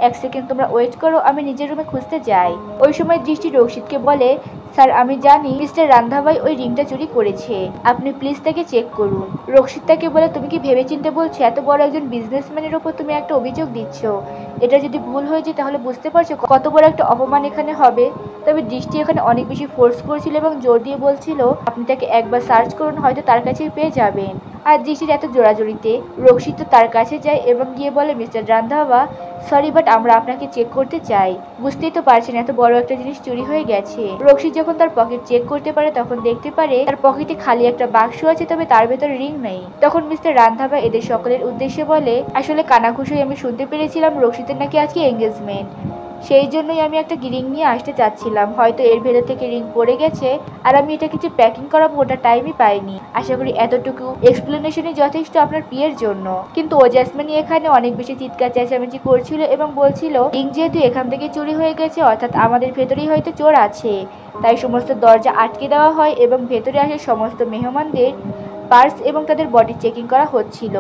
এক সেকেন্ড তোমরা ওয়েট করো, আমি নিজের রুমে খুঁজতে যাই। ওই সময় দৃষ্টি রক্ষিতকে বলে স্যার আমি জানি মিস্টার রান্ধাবাই ওই রিংটা চুরি করেছে, আপনি প্লিজ তাকে চেক করুন। রক্ষিত তাকে বলে তুমি কি ভেবেচিন্তে বলছো, এত বড় একজন বিজনেসম্যানের ওপর তুমি একটা অভিযোগ দিচ্ছ, এটা যদি ভুল হয়ে যায় তাহলে বুঝতে পারছো কত বড় একটা অপমান এখানে হবে। তবে দৃষ্টি এখানে অনেক বেশি ফোর্স করছিল এবং জোর দিয়ে বলছিল আপনি তাকে একবার সার্চ করুন, হয়তো তার কাছেই পেয়ে যাবেন। আর দৃষ্টির এত জোড়াজড়িতে রক্ষিত তার কাছে যায় এবং গিয়ে বলে, মিস্টার রান্ধাওয়া, সরি বাট আমরা আপনাকে চেক করতে চাই। বুঝতেই তো পারছেন এত বড় একটা জিনিস চুরি হয়ে গেছে। রক্ষিত যখন তার পকেট চেক করতে পারে তখন দেখতে পারে তার পকেটে খালি একটা বাক্স আছে, তবে তার ভেতরে রিং নেই। তখন মিস্টার রান্ধাওয়া এদের সকলের উদ্দেশ্যে বলে, আসলে কানাঘুষোয় আমি শুনতে পেরেছিলাম রক্ষিতের নাকি আজকে এঙ্গেজমেন্ট, সেই জন্যই আমি একটা রিং নিয়ে আসতে চাচ্ছিলাম। হয়তো এর ভেতর থেকে রিং পড়ে গেছে আর আমি এটা কিছু প্যাকিং করাবো ওটা টাইমই পাইনি। আশা করি এতটুকু এক্সপ্লেনেশনই যথেষ্ট আপনার বিয়ের জন্য। কিন্তু ও জ্যাসমিন এখানে অনেক বেশি চিৎকার চেঁচামেচি করছিল এবং বলছিল রিং যেহেতু এখান থেকে চুরি হয়ে গেছে অর্থাৎ আমাদের ভেতরেই হয়তো চোর আছে, তাই সমস্ত দরজা আটকে দেওয়া হয় এবং ভেতরে আসে সমস্ত মেহমানদের পার্স এবং তাদের বডি চেকিং করা হচ্ছিল।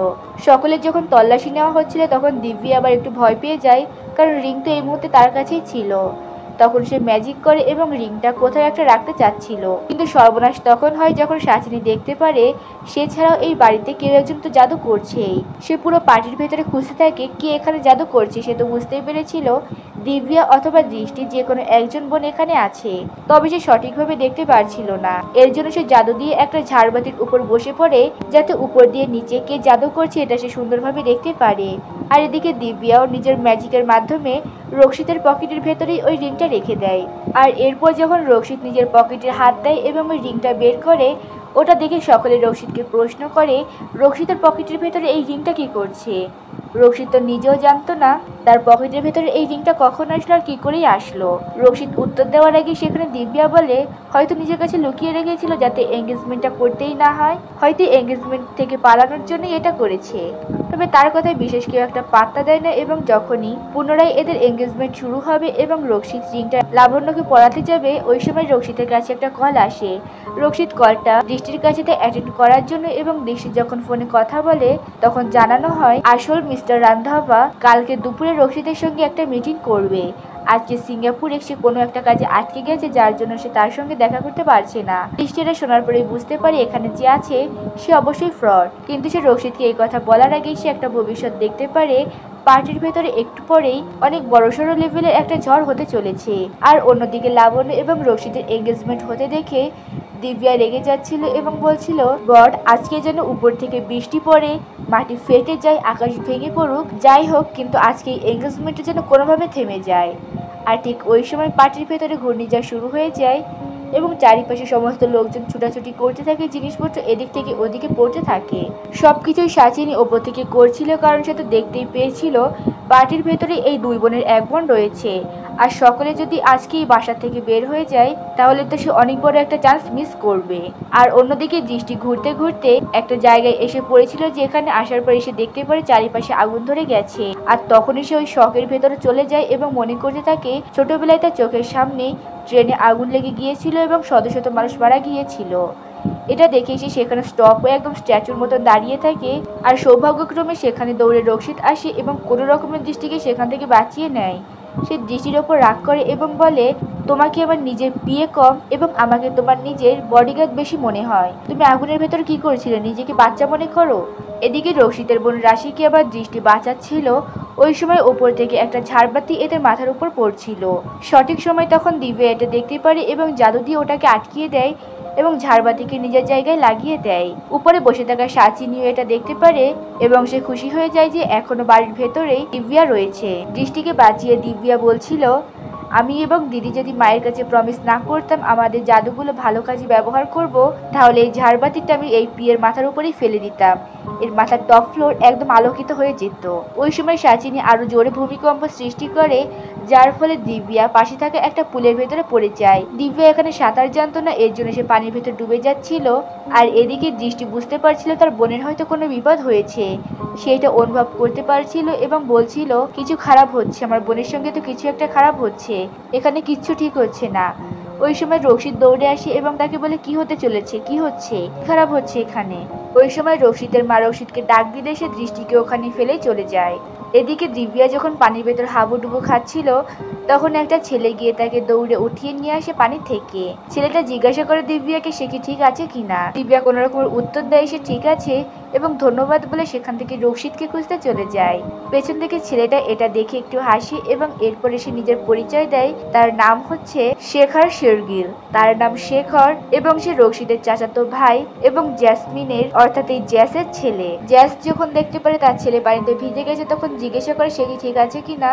সকলের যখন তল্লাশি নেওয়া হচ্ছিল তখন দিব্যি আবার একটু ভয় পেয়ে যায়, কারণ রিং তো এই মুহূর্তে তার কাছেই ছিল। তখন সে ম্যাজিক করে এবং রিংটা কোথাও একটা রাখতে চাচ্ছিল, কিন্তু সর্বনাশ তখন হয় যখন সাচিনী দেখতে পারে সে ছাড়াও এই বাড়িতে কেউ একজন তো জাদু করছেই। সে পুরো পার্টির ভেতরে খুঁজতে থাকে কে এখানে জাদু করছে। সে তো বুঝতেই পেরেছিল দিব্যা অথবা দৃষ্টি যে কোনো একজন বোন এখানে আছে, তবে সে সঠিকভাবে দেখতে পারছিল না। এর জন্য সে জাদু দিয়ে একটা ঝাড়বাতির উপর বসে পড়ে যাতে উপর দিয়ে নিচে কে জাদু করছে এটা সে সুন্দরভাবে দেখতে পারে। আর এদিকে দিব্যাও নিজের ম্যাজিকের মাধ্যমে রক্ষিতের পকেটের ভেতরেই ওই রিংটা রেখে দেয়। আর এরপর যখন রক্ষিত নিজের পকেটে হাত দেয় এবং ওই রিংটা বের করে, ওটা দেখে সকলে রক্ষিতকে প্রশ্ন করে রক্ষিতের পকেটের ভেতরে এই রিংটা কি করছে। রক্ষিত তো নিজেও জানতো না তার পকেটের ভেতরে এই রিংটা কখন আসলো আর কি করেই আসলো। রক্ষিত উত্তর দেওয়ার আগে সেখানে দিব্যা বলে হয়তো নিজের কাছে লুকিয়ে রেখেছিল যাতে এঙ্গেজমেন্টটা করতেই না হয়, হয়তো এঙ্গেজমেন্ট থেকে পালানোর জন্যই এটা করেছে। তবে তার কথায় বিশেষ কেউ একটা পাত্তা দেয় না এবং যখনই পুনরায় এদের এঙ্গেজমেন্ট শুরু হবে এবং রক্ষিত রিংটা লাবণ্যকে পড়াতে যাবে ওই সময় রক্ষিতের কাছে একটা কল আসে। রক্ষিত কলটা দৃষ্টির কাছে অ্যাটেন্ড করার জন্য এবং দৃষ্টি যখন ফোনে কথা বলে তখন জানানো হয় আসল মিস্টার রান্ধাওয়া কালকে দুপুরে রক্ষিতের সঙ্গে একটা মিটিং করবে। আজকে সিঙ্গাপুরে সে কোনো একটা কাজে আটকে গেছে যার জন্য সে তার সঙ্গে দেখা করতে পারছে না। দৃষ্টিটা শোনার পরেই বুঝতে পারে এখানে যে আছে সে অবশ্যই ফ্রড, কিন্তু সে রক্ষিতকে এই কথা বলার আগেই সে একটা ভবিষ্যৎ দেখতে পারে পার্টির ভেতরে একটু পরেই অনেক বড়সড় লেভেলের একটা ঝড় হতে চলেছে। আর অন্যদিকে লাবণ্য এবং রক্ষিতের এঙ্গেজমেন্ট হতে দেখে দিব্যা রেগে যাচ্ছিল এবং বলছিল গড আজকে যেন উপর থেকে বৃষ্টি পড়ে, মাটি ফেটে যায়, আকাশ ভেঙে পড়ুক, যাই হোক কিন্তু আজকে এই এঙ্গেজমেন্টটা যেন কোনোভাবে থেমে যায়। আর ঠিক ওই সময় পার্টির ভেতরে ঘূর্ণিঝড় শুরু হয়ে যায় এবং চারিপাশে সমস্ত লোকজন ছুটাছুটি করতে থাকে, জিনিসপত্র এদিক থেকে ওদিকে পড়তে থাকে। সবকিছুই সাচিনী ওপর থেকে করছিল কারণ সে তো দেখতেই পেয়েছিল পার্টির ভেতরে এই দুই বোনের এক বোন রয়েছে। আর সকলে যদি আজকে এই বাসা থেকে বের হয়ে যায় তাহলে তো সে অনেক বড় একটা চান্স মিস করবে। আর অন্যদিকে দৃষ্টি ঘুরতে ঘুরতে একটা জায়গায় এসে পড়েছিল যেখানে আসার পরে সে দেখতে পারে চারিপাশে আগুন ধরে গেছে। আর তখনই সে ওই শখের ভেতরে চলে যায় এবং মনে করতে থাকে ছোটবেলায় তার চোখের সামনে ট্রেনে আগুন লেগে গিয়েছিল এবং শত শত মানুষ মারা গিয়েছিল। এটা দেখে সে সেখানে স্টপ হয়ে একদম স্ট্যাচুর মতো দাঁড়িয়ে থাকে। আর সৌভাগ্যক্রমে সেখানে দৌড়ে রক্ষিত আসে এবং কোনো রকমের দৃষ্টিকে সেখান থেকে বাঁচিয়ে নেয়। সে দৃষ্টির ওপর রাগ করে এবং বলে তোমাকে আমার নিজের বিয়ে কম এবং আমাকে তোমার নিজের বডিগার্ড বেশি মনে হয়। তুমি আগুনের ভেতর কি করেছিলে, নিজেকে বাচ্চা মনে করো? এদিকে রক্ষিতের বোন রাশিকে আবার দৃষ্টি বাঁচাচ্ছিল। ওই সময় ওপর থেকে একটা ঝাড়বাতি এদের মাথার উপর পড়ছিল। সঠিক সময় তখন দিব্যা এটা দেখতে পারে এবং জাদু দিয়ে ওটাকে আটকিয়ে দেয় এবং ঝাড়বাতিকে নিজের জায়গায় লাগিয়ে দেয়। উপরে বসে থাকা সাচিনীও এটা দেখতে পারে এবং সে খুশি হয়ে যায় যে এখনো বাড়ির ভেতরেই দিব্যা রয়েছে। দৃষ্টিকে বাঁচিয়ে দিব্যা বলছিল আমি এবং দিদি যদি মায়ের কাছে প্রমিস না করতাম আমাদের জাদুগুলো ভালো কাজে ব্যবহার করব তাহলে এই ঝাড়বাতিটা আমি এই পিয়ের মাথার উপরেই ফেলে দিতাম, এর মাথার টপ ফ্লোর একদম আলোকিত হয়ে যেত। ওই সময় সাচিনী আরো জোরে ভূমিকম্প সৃষ্টি করে যার ফলে দিব্যা পাশে থাকা একটা পুলের ভেতরে পড়ে যায়। দিব্যা এখানে সাঁতার জানতো না, এর জন্য সে পানির ভেতর ডুবে যাচ্ছিল। আর এদিকে দৃষ্টি বুঝতে পারছিল তার বোনের হয়তো কোনো বিপদ হয়েছে, সে এটা অনুভব করতে পারছিল এবং বলছিল কিছু খারাপ হচ্ছে, আমার বোনের সঙ্গে তো কিছু একটা খারাপ হচ্ছে, এখানে কিচ্ছু ঠিক হচ্ছে না। ওই সময় রক্ষিত দৌড়ে আসে এবং তাকে বলে কি হতে চলেছে, কি হচ্ছে, খারাপ হচ্ছে এখানে। ওই সময় রক্ষিতের মা রক্ষিতকে ডাক দিলে সে দৃষ্টিকে ওখানে ফেলে চলে যায়। এদিকে দিব্যা যখন পানির ভেতর হাবুডুবু খাচ্ছিল তখন একটা ছেলে গিয়ে তাকে দৌড়ে উঠিয়ে নিয়ে আসে পানি থেকে। ছেলেটা জিজ্ঞাসা করে দিব্যাকে সে কি ঠিক আছে কিনা। দিব্যা কোনো রকমের উত্তর দেয় সে ঠিক আছে এবং ধন্যবাদ বলে সেখান থেকে রশিদকে খুঁজতে চলে যায়। পেছন থেকে ছেলেটা এটা দেখে একটু হাসি এবং এরপরে সে নিজের পরিচয় দেয়। তার নাম হচ্ছে শেখর শেরগিল। তার নাম শেখর এবং সে রশিদের চাচাতো ভাই এবং জ্যাসমিনের অর্থাৎ এই জ্যাসের ছেলে। জ্যাস যখন দেখতে পারে তার ছেলে পানিতে ভিজে গেছে তখন জিজ্ঞাসা করে সে কি ঠিক আছে কিনা।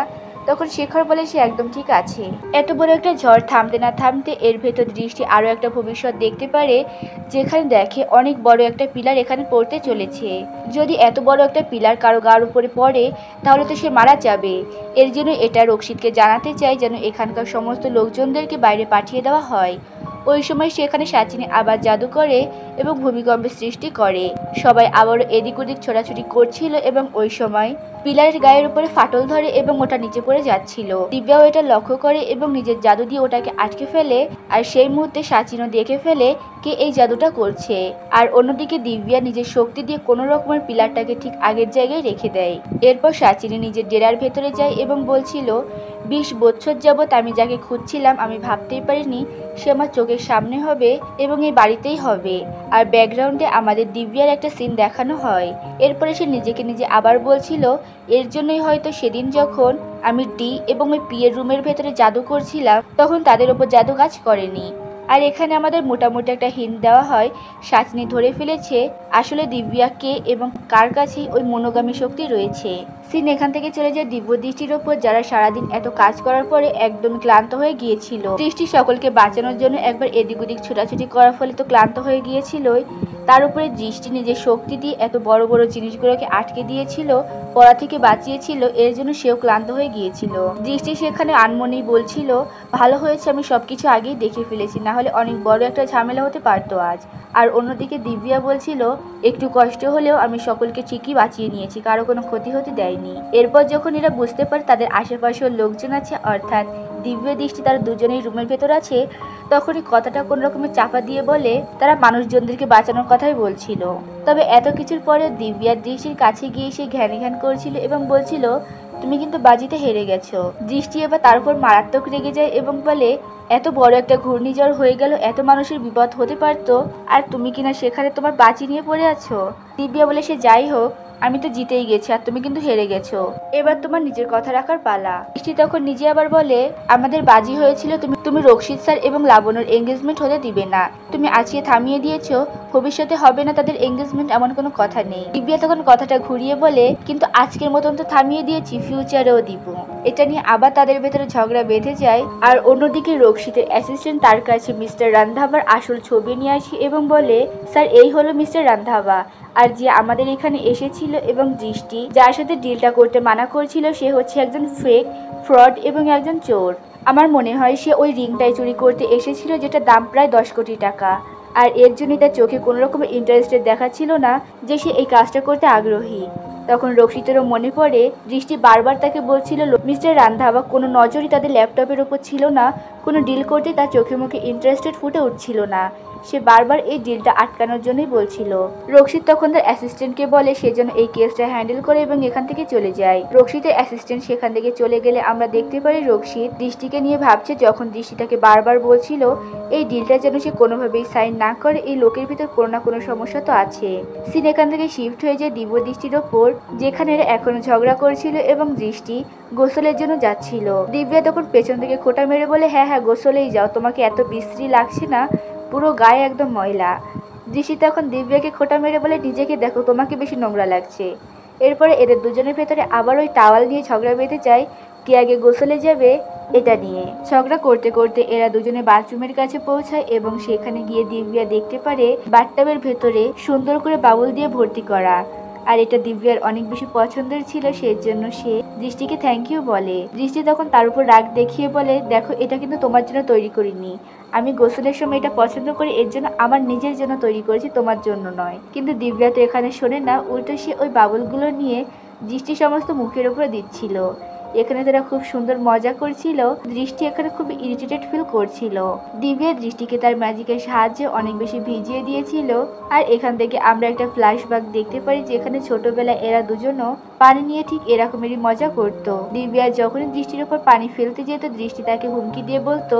তখন শেখর বলে সে একদম ঠিক আছে। এত বড় একটা ঝড় থামতে না থামতে এর ভেতর দৃষ্টি আরো একটা ভবিষ্যৎ দেখতে পারে, যেখানে দেখে অনেক বড় একটা পিলার এখানে পড়তে চলেছে। যদি এত বড় একটা পিলার কারো গার উপরে পড়ে তাহলে তো সে মারা যাবে। এর জন্য এটা রশিদকে জানাতে চায় যেন এখানকার সমস্ত লোকজনদেরকে বাইরে পাঠিয়ে দেওয়া হয়। ওই সময় সেখানে সাচিনী আবার জাদু করে এবং ভূমিকম্পের সৃষ্টি করে। সবাই আবারও এদিক ওদিক ছোটাছুটি করছিল এবং ওই সময় পিলারের গায়ের উপরে ফাটল ধরে এবং ওটা নিচে পড়ে যাচ্ছিল। দিব্যাও এটা লক্ষ্য করে এবং নিজের জাদু দিয়ে ওটাকে আটকে ফেলে। আর সেই মুহূর্তে সাচিনও দেখে ফেলে কে এই জাদুটা করছে। আর অন্যদিকে দিব্যা নিজের শক্তি দিয়ে কোনো রকমের পিলারটাকে ঠিক আগের জায়গায় রেখে দেয়। এরপর সাচিনী নিজের ডেরার ভেতরে যায় এবং বলছিল 20 বছর যাবৎ আমি যাকে খুঁজছিলাম আমি ভাবতেই পারিনি সে আমার চোখের সামনে হবে এবং এই বাড়িতেই হবে। আর ব্যাকগ্রাউন্ডে আমাদের দিব্যার একটা সিন দেখানো হয়। এরপরে সে নিজেকে নিজে আবার বলছিল এর জন্যই হয়তো সেদিন যখন আমি ডি এবং ওই পি এর রুমের ভেতরে জাদু করছিলাম তখন তাদের ওপর জাদু কাজ করেনি। আর এখানে আমাদের মোটামুটি একটা হিন্ট দেওয়া হয় সাচিনী ধরে ফেলেছে আসলে দিব্যা কে এবং কার কাছে ওই মনোগামী শক্তি রয়েছে। সিন এখান থেকে চলে যায় দিব্য দৃষ্টির ওপর, যারা সারাদিন এত কাজ করার পরে একদম ক্লান্ত হয়ে গিয়েছিল। দৃষ্টি সকলকে বাঁচানোর জন্য একবার এদিক ওদিক ছোটাছুটি করার ফলে তো ক্লান্ত হয়ে গিয়েছিলই, তার উপরে দৃষ্টি নিজের শক্তি দিয়ে এত বড় বড় জিনিসগুলোকে আটকে দিয়েছিল, পড়া থেকে বাঁচিয়েছিল, এর জন্য সেও ক্লান্ত হয়ে গিয়েছিল। দৃষ্টি সেখানে আনমনেই বলছিল ভালো হয়েছে আমি সবকিছু আগেই দেখে ফেলেছি, না হলে অনেক বড় একটা ঝামেলা হতে পারতো আজ। আর অন্যদিকে দিব্যা বলছিল একটু কষ্ট হলেও আমি সকলকে ঠিকই বাঁচিয়ে নিয়েছি, কারো কোনো ক্ষতি হতে দেয়নি। এরপর যখন এরা বুঝতে পারে তাদের আশেপাশের লোকজন আছে অর্থাৎ দিব্য দৃষ্টি তারা দুজনেই রুমের ভেতর আছে, তখনই কথাটা কোন রকমের চাপা দিয়ে বলে তারা মানুষজনদেরকে বাঁচানোর কথাই বলছিল। তবে এত কিছুর পরে দিব্যার দৃষ্টির কাছে গিয়ে সে ঘ্যান করছিল এবং বলছিল তুমি কিন্তু বাজিতে হেরে গেছো। দৃষ্টি এবার তার উপর মারাত্মক রেগে যায় এবং বলে এত বড় একটা ঘূর্ণিঝড় হয়ে গেল, এত মানুষের বিপদ হতে পারতো আর তুমি কিনা সেখানে তোমার বাজি নিয়ে পড়ে আছো। দিব্যা বলে সে যাই হোক আমি তো জিতেই গেছি আর তুমি কিন্তু হেরে গেছো, এবার তোমার নিজের কথা রাখার পালা। দৃষ্টি তখন নিজে আবার বলে আমাদের বাজি হয়েছিল তুমি রক্ষিত স্যার এবং লাবণ্যর এঙ্গেজমেন্ট হতে দিবে না, তুমি আজকে থামিয়ে দিয়েছো, ভবিষ্যতে হবে না তাদের এঙ্গেজমেন্ট এমন কোনো কথা নেই। দিব্যা তখন কথাটা ঘুরিয়ে বলে কিন্তু আজকের মতন তো থামিয়ে দিয়েছি, ফিউচারেও দিব। এটা নিয়ে আবার তাদের ভেতরে ঝগড়া বেঁধে যায়। আর অন্যদিকে রক্ষিতের অ্যাসিস্ট্যান্ট তার কাছে মিস্টার রান্ধাবার আসল ছবি নিয়ে আসে এবং বলে স্যার এই হলো মিস্টার রান্ধাবা, আর যে আমাদের এখানে এসেছিল এবং দৃষ্টি যার সাথে ডিলটা করতে মানা করছিল সে হচ্ছে একজন ফেক ফ্রড এবং একজন চোর। আমার মনে হয় সে ওই রিংটাই চুরি করতে এসেছিল যেটা দাম প্রায় 10 কোটি টাকা, আর এর জন্য তার চোখে কোনো রকমের ইন্টারেস্টেড দেখাচ্ছিল না যে সে এই কাজটা করতে আগ্রহী। তখন রক্ষিতেরও মনে পড়ে দৃষ্টি বারবার তাকে বলছিল মিস্টার রান্ধাবা কোনো নজরই তাদের ল্যাপটপের ওপর ছিল না, কোনো ডিল করতে তার চোখে মুখে ইন্টারেস্টেড ফুটে উঠছিল না, সে বারবার এই ডিলটা আটকানোর জন্যই বলছিল। রক্ষিত তখন তার অ্যাসিস্ট্যান্টকে বলে সে যেন এই কেসটা হ্যান্ডেল করে এবং এখান থেকে চলে যায়। রক্ষিতের অ্যাসিস্ট্যান্ট সেখান থেকে চলে গেলে আমরা দেখতে পারি রক্ষিত দৃষ্টিকে নিয়ে ভাবছে, যখন দৃষ্টি তাকে বারবার বলছিল এই ডিলটা যেন সে কোনোভাবেই সাইন না করে, এই লোকের ভিতর কোনো না কোনো সমস্যা তো আছে। সিন এখান থেকে শিফট হয়ে যায় দিব্য দৃষ্টির ওপর, যেখানে এরা এখনো ঝগড়া করছিল এবং দৃষ্টি গোসলের জন্য যাচ্ছিল। দিব্যা তখন পেছন থেকে খোঁটা মেরে বলে হ্যাঁ হ্যাঁ গোসলেই যাও, তোমাকে এত বিশ্রী লাগছে না, পুরো গায়ে একদম ময়লা। দৃষ্টি তখন দিব্যাকে খোঁটা মেরে বলে নিজেকে দেখো তোমাকে বেশি নোংরা লাগছে। এরপরে এদের দুজনের ভেতরে আবার ওই টাওয়াল নিয়ে ঝগড়া বেঁধে যায় কে আগে গোসলে যাবে এটা নিয়ে। ঝগড়া করতে করতে এরা দুজনে বাথরুমের কাছে পৌঁছায় এবং সেখানে গিয়ে দিব্যা দেখতে পারে বাথটাবের ভেতরে সুন্দর করে বাবুল দিয়ে ভর্তি করা, আর এটা দিব্যার অনেক বেশি পছন্দের ছিল, সেই জন্য সে দৃষ্টিকে থ্যাংক ইউ বলে। দৃষ্টি তখন তার উপর রাগ দেখিয়ে বলে দেখো এটা কিন্তু তোমার জন্য তৈরি করিনি, আমি গোসলের সময় এটা পছন্দ করি, এর জন্য আমার নিজের জন্য তৈরি করেছি, তোমার জন্য নয়। কিন্তু দিব্যা তো এখানে শোনে না, উল্টো সে ওই বাবুলগুলো নিয়ে দৃষ্টি সমস্ত মুখের উপরে দিচ্ছিল। এখানে তারা খুব সুন্দর মজা করছিল, দৃষ্টি এখানে খুব ইরিটেটেড ফিল করছিল। দিব্যা দৃষ্টিকে তার ম্যাজিকের সাহায্যে অনেক বেশি ভিজিয়ে দিয়েছিল। আর এখান থেকে আমরা একটা ফ্ল্যাশব্যাক দেখতে পারি যেখানে ছোটবেলায় এরা দুজনও পানি নিয়ে ঠিক এরকমেরই মজা করত। দিব্যা যখনই দৃষ্টির উপর পানি ফেলতে যেত, দৃষ্টি তাকে হুমকি দিয়ে বলতো,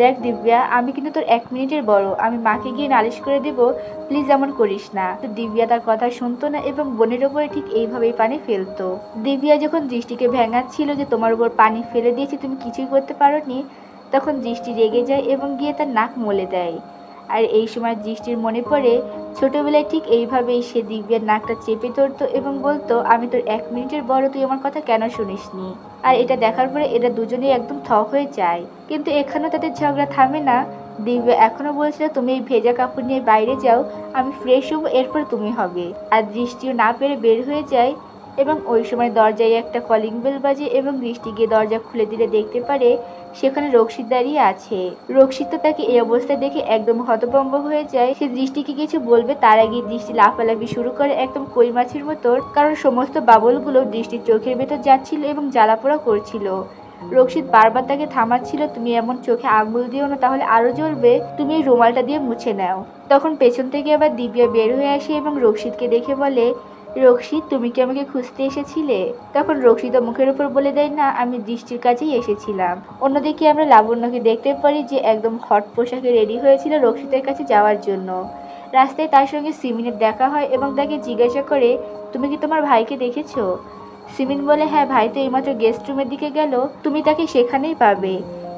দেখ দিব্যা, আমি কিন্তু তোর 1 মিনিটের বড়, আমি মাকে গিয়ে নালিশ করে দেব, প্লিজ এমন করিস না। তো দিব্যা তার কথা শুনতো না এবং বোনের উপরে ঠিক এইভাবেই পানি ফেলতো। দিব্যা যখন দৃষ্টিকে ভেঙাচ্ছিল যে তোমার উপর পানি ফেলে দিয়েছি, তুমি কিছুই করতে পারোনি, তখন দৃষ্টি রেগে যায় এবং গিয়ে তার নাক মলে দেয়। আর এই সময় দৃষ্টির মনে পড়ে ছোটবেলায় ঠিক এইভাবেই সে দিব্যার নাকটা চেপে ধরতো এবং বলতো, আমি তোর 1 মিনিটের বড়, তুই আমার কথা কেন শুনিসনি। আর এটা দেখার পরে এরা দুজনেই একদম থ হয়ে যায়। কিন্তু এখানেও তাদের ঝগড়া থামে না। দিব্যা এখনো বলছিল, তুমি এই ভেজা কাপড় নিয়ে বাইরে যাও, আমি ফ্রেশ হবো, এরপর তুমি হবে। আর দৃষ্টিও না পেরে বের হয়ে যায় এবং ওই সময় দরজায় একটা কলিং বেল বাজে এবং দৃষ্টি গিয়ে দরজা খুলে দিলে দেখতে পারে সেখানে রক্ষিত দাঁড়িয়ে আছে। রক্ষিত তো তাকে এই অবস্থায় দেখে একদম হতভম্ব হয়ে যায়। সে দৃষ্টিকে কিছু বলবে তার আগে দৃষ্টি লাফালাফি শুরু করে একদম কই মাছের মতো, কারণ সমস্ত বাবলগুলো দৃষ্টির চোখের ভেতর যাচ্ছিল এবং জ্বালাপোড়া করছিল। রক্ষিত বারবার তাকে থামাচ্ছিল, তুমি এমন চোখে আঙুল দিও না, তাহলে আরো জ্বলবে, তুমি এই রুমালটা দিয়ে মুছে নাও। তখন পেছন থেকে আবার দিব্যা বের হয়ে আসে এবং রক্ষিতকে দেখে বলে, রক্ষিত, তুমি কি আমাকে খুঁজতে এসেছিলে? তখন রক্ষিত মুখের উপর বলে দেয়, না, আমি দৃষ্টির কাছেই এসেছিলাম। অন্যদিকে আমরা লাবণ্যকে দেখতে পারি যে একদম হট পোশাকে রেডি হয়েছিল রক্ষিতের কাছে যাওয়ার জন্য। রাস্তায় তার সঙ্গে সিমিনের দেখা হয় এবং তাকে জিজ্ঞাসা করে, তুমি কি তোমার ভাইকে দেখেছো? সিমিন বলে, হ্যাঁ, ভাই তো এইমাত্র গেস্ট রুমের দিকে গেল, তুমি তাকে সেখানেই পাবে।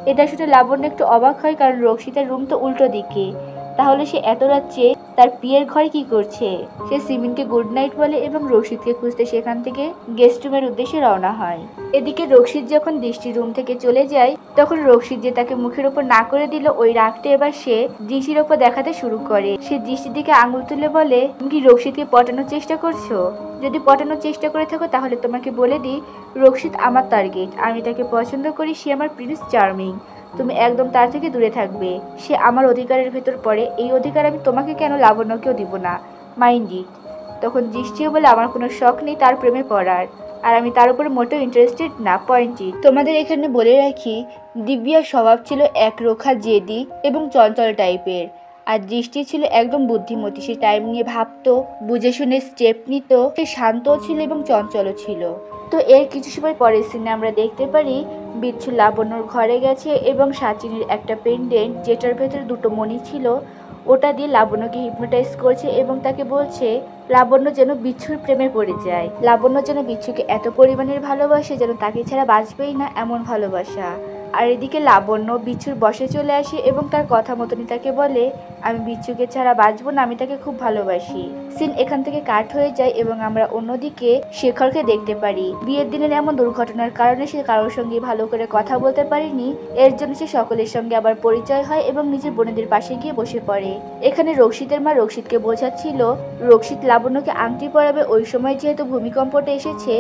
এটা শুনে লাবণ্য একটু অবাক হয়, কারণ রক্ষিতের রুম তো উল্টো দিকে, তাহলে সে এত রাত্রে তার বিয়ের ঘরে কি করছে? সে সিমিনকে গুড নাইট বলে এবং রক্ষিতকে খুঁজতে সেখান থেকে গেস্ট রুমের উদ্দেশ্যে রওনা হয়। এদিকে রক্ষিত যখন দৃষ্টির রুম থেকে চলে যায়, তখন রক্ষিত যে তাকে মুখের ওপর না করে দিল, ওই রাগটা এবার সে দৃষ্টির ওপর দেখাতে শুরু করে। সে দৃষ্টির দিকে আঙুল তুলে বলে, তুমি কি রক্ষিতকে পটানোর চেষ্টা করছো? যদি পটানোর চেষ্টা করে থাকো তাহলে তোমাকে বলে দিই, রক্ষিত আমার টার্গেট, আমি তাকে পছন্দ করি, সে আমার প্রিন্স চার্মিং, তুমি একদম তার থেকে দূরে থাকবে। সে আমার অধিকারের ভেতর পড়ে, এই অধিকার আমি তোমাকে কেন লাবণ্যকেও দিব না, মাইন্ড ইট। তখন দৃষ্টিও বলে, আমার কোনো শখ নেই তার প্রেমে পড়ার, আর আমি তার উপরে মোটেও ইন্টারেস্টেড না, পয়েন্ট ইট। তোমাদের এখানে বলে রাখি, দিব্যার স্বভাব ছিল একরোখা, জেদি এবং চঞ্চল টাইপের, আর দৃষ্টি ছিল একদম বুদ্ধিমতী, সে টাইম নিয়ে ভাবতো, বুঝে শুনে স্টেপ নিত, সে শান্তও ছিল এবং চঞ্চলও ছিল। তো এর কিছু সময় পরের সিনে আমরা দেখতে পারি বিচ্ছু লাবণ্যর ঘরে গেছে এবং সাচিনীর একটা পেন্ডেন্ট যেটার ভেতরে 2টো মণি ছিল ওটা দিয়ে লাবণ্যকে হিপনোটাইজ করছে এবং তাকে বলছে লাবণ্য যেন বিচ্ছুর প্রেমে পড়ে যায়, লাবণ্য যেন বিচ্ছুকে এত পরিমাণের ভালোবাসে যেন তাকে ছাড়া বাঁচবেই না, এমন ভালোবাসা। আর এদিকে লাবণ্য বিচ্ছুর বসে চলে আসে এবং তার কথা মতনই তাকে বলে, আমি বিচ্ছুকে ছাড়া বাঁচবো না, আমি তাকে খুব ভালোবাসি। সিন এখান থেকে কাট হয়ে যায় এবং আমরা অন্যদিকে শেখরকে দেখতে পারি। বিয়ের দিনের এমন দুর্ঘটনার কারণে সে কারোর সঙ্গে ভালো করে কথা বলতে পারেনি, এর জন্য সে সকলের সঙ্গে আবার পরিচয় হয় এবং নিজের বোনেদের পাশে গিয়ে বসে পড়ে। এখানে রক্ষিতের মা রক্ষিতকে বোঝাচ্ছিল রক্ষিত লাবণ্যকে আংটি পরাবে, ওই সময় যেহেতু ভূমিকম্পটা এসেছে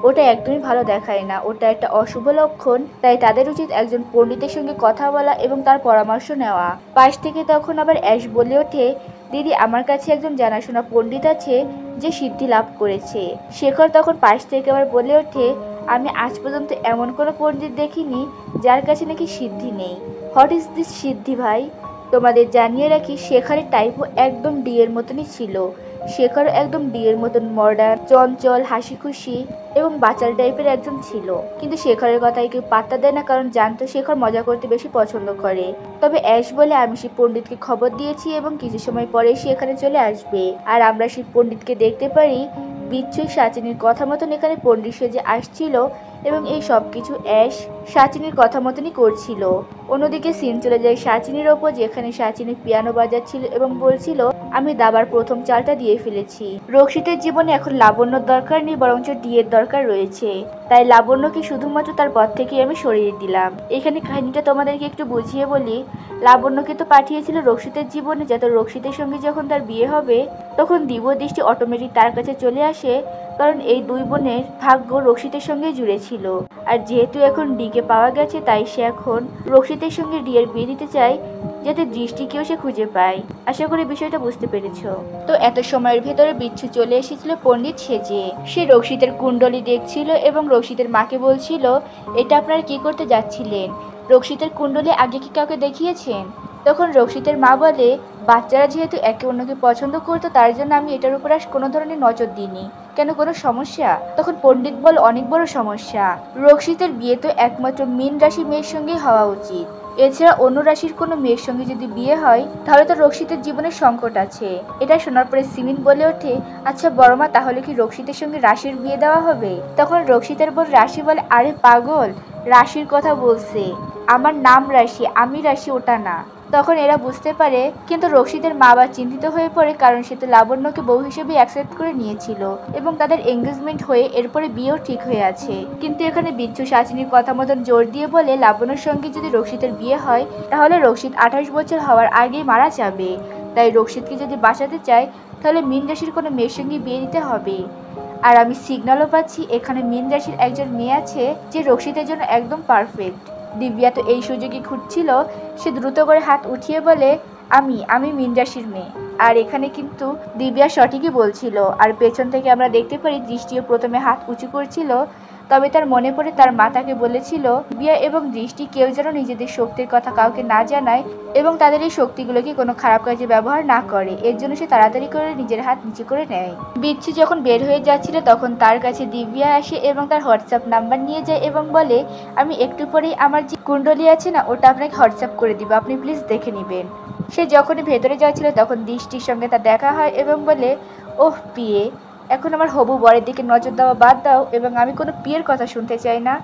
ওটা একদমই ভালো দেখায় না, ওটা একটা অশুভ লক্ষণ, তাই তাদের উচিত একজন পণ্ডিতের সঙ্গে কথা বলা এবং তার পরামর্শ নেওয়া। পাশ থেকে তখন আবার অ্যাশ বলে ওঠে, দিদি, আমার কাছে একজন জানাশোনা পণ্ডিত আছে যে সিদ্ধি লাভ করেছে। শেখর তখন পাশ থেকে আবার বলে ওঠে, আমি আজ পর্যন্ত এমন কোনো পণ্ডিত দেখিনি যার কাছে নাকি সিদ্ধি নেই। হোয়াট ইজ দিস সিদ্ধি ভাই? তোমাদের জানিয়ে রাখি, শেখরের টাইপও একদম ডিয়ের মতনই ছিল। শেখর একদম ডিয়ের মতন মডার্ন, চঞ্চল, হাসি খুশি এবং বাচাল টাইপের একজন ছিল, কিন্তু শেখরের কথায় কেউ পাত্তা দেয় না, কারণ জানতো শেখর মজা করতে বেশি পছন্দ করে। তবে অ্যাশ বলে, আমি সেই পণ্ডিতকে খবর দিয়েছি এবং কিছু সময় পরে সে এখানে চলে আসবে। আর আমরা সেই পণ্ডিতকে দেখতে পারি বিচ্ছু সাচিনীর কথা মতন এখানে পণ্ডিত সেজে আসছিল এবং এই সব কিছু অ্যাশ সাচিনীর কথা মতনই করছিল। অন্যদিকে সিন চলে যায় সাচিনীর ওপর, যেখানে সাচিনী পিয়ানো বাজাচ্ছিল এবং বলছিল, আমি দাবার প্রথম চালটা দিয়ে ফেলেছি। রক্ষিতের জীবনে এখন লাবণ্যর দরকার নেই, বরঞ্চ ডিয়ের দরকার রয়েছে, তাই লাবণ্যকে শুধুমাত্র তার পথ থেকে আমি সরিয়ে দিলাম। এখানে কাহিনীটা তোমাদেরকে একটু বুঝিয়ে বলি, লাবণ্যকে তো পাঠিয়েছিল রক্ষিতের জীবনে, যাতে রক্ষিতের সঙ্গে যখন তার বিয়ে হবে তখন দিব্য দৃষ্টি অটোমেটিক তার কাছে চলে আসে, কারণ এই দুই বোনের ভাগ্য রক্ষিতের সঙ্গে জুড়ে ছিল। আর যেহেতু এখন ডিকে পাওয়া গেছে, তাই সে এখন রক্ষিতের সঙ্গে ডিয়ের বিয়ে দিতে চায়, যাতে দৃষ্টিকেও সে খুঁজে পায়। আশা করি বিষয়টা বুঝতে পেরেছো। তো এত সময়ের ভেতরে বিচ্ছু চলে এসেছিল পণ্ডিত সেজে। সে রক্ষিতের কুণ্ডলী দেখছিল এবং রক্ষিতের মাকে বলছিল, এটা আপনারা কি করতে যাচ্ছিলেন? রক্ষিতের কুণ্ডলী আগে কি কাউকে দেখিয়েছেন? তখন রক্ষিতের মা বলে, বাচ্চারা যেহেতু একে অন্যকে পছন্দ করতো তার জন্য আমি এটার উপর আর কোনো ধরনের নজর দিইনি। কেন, কোনো সমস্যা? তখন পণ্ডিত বল, অনেক বড় সমস্যা। রক্ষিতের বিয়ে তো একমাত্র মীন রাশি মেয়ের সঙ্গেই হওয়া উচিত। এছাড়া অন্য রাশির কোনো মেয়ের সঙ্গে যদি বিয়ে হয় তাহলে তো রক্ষিতের জীবনের সংকট আছে। এটা শোনার পরে সিমিন বলে ওঠে, আচ্ছা বড়মা, তাহলে কি রক্ষিতের সঙ্গে রাশির বিয়ে দেওয়া হবে? তখন রক্ষিতের বোন রাশি বলে, আরে পাগল, রাশির কথা বলছে, আমার নাম রাশি, আমি রাশি, ওটা না। তখন এরা বুঝতে পারে, কিন্তু রক্ষিতের মা বাবা চিন্তিত হয়ে পড়ে, কারণ সে তো লাবণ্যকে বউ হিসেবে অ্যাকসেপ্ট করে নিয়েছিল এবং তাদের এঙ্গেজমেন্ট হয়ে এরপরে বিয়েও ঠিক হয়ে আছে। কিন্তু এখানে বিচ্ছু শাচিনীর কথা মতন জোর দিয়ে বলে, লাবণ্যর সঙ্গে যদি রক্ষিতের বিয়ে হয় তাহলে রক্ষিত 28 বছর হওয়ার আগেই মারা যাবে। তাই রক্ষিতকে যদি বাঁচাতে চায় তাহলে মীন রাশির কোনো মেয়ের সঙ্গে বিয়ে দিতে হবে। আর আমি সিগন্যালও পাচ্ছি এখানে মীন রাশির একজন মেয়ে আছে যে রক্ষিতের জন্য একদম পারফেক্ট। দিব্যা তো এই সুযোগই খুঁজছিল। সে দ্রুত করে হাত উঠিয়ে বলে, আমি মীন রাশির মেয়ে। আর এখানে কিন্তু দিব্যা সঠিকই বলছিল। আর পেছন থেকে আমরা দেখতে পারি দৃষ্টিও প্রথমে হাত উঁচু করছিল, তবে তার মনে পড়ে তার মা তাকে বলেছিল দিব্যা এবং দৃষ্টি কেউ যেন নিজেদের শক্তির কথা কাউকে না জানায় এবং তাদের এই শক্তিগুলোকে কোনো খারাপ কাজে ব্যবহার না করে। এর জন্য সে তাড়াতাড়ি করে নিজের হাত নিচু করে নেয়। বিচ্ছু যখন বের হয়ে যাচ্ছিল তখন তার কাছে দিব্যা আসে এবং তার হোয়াটসঅ্যাপ নাম্বার নিয়ে যায় এবং বলে, আমি একটু পরেই আমার যে কুণ্ডলী আছে না, ওটা আপনাকে হোয়াটসঅ্যাপ করে দিব, আপনি প্লিজ দেখে নেবেন। সে যখনই ভেতরে যাচ্ছিল তখন দৃষ্টির সঙ্গে তার দেখা হয় এবং বলে, ওহ পিয়ে, এখন আমার হবু বরের দিকে নজর দেওয়া বাদ দাও এবং আমি কোনো বিয়ের কথা শুনতে চাই না।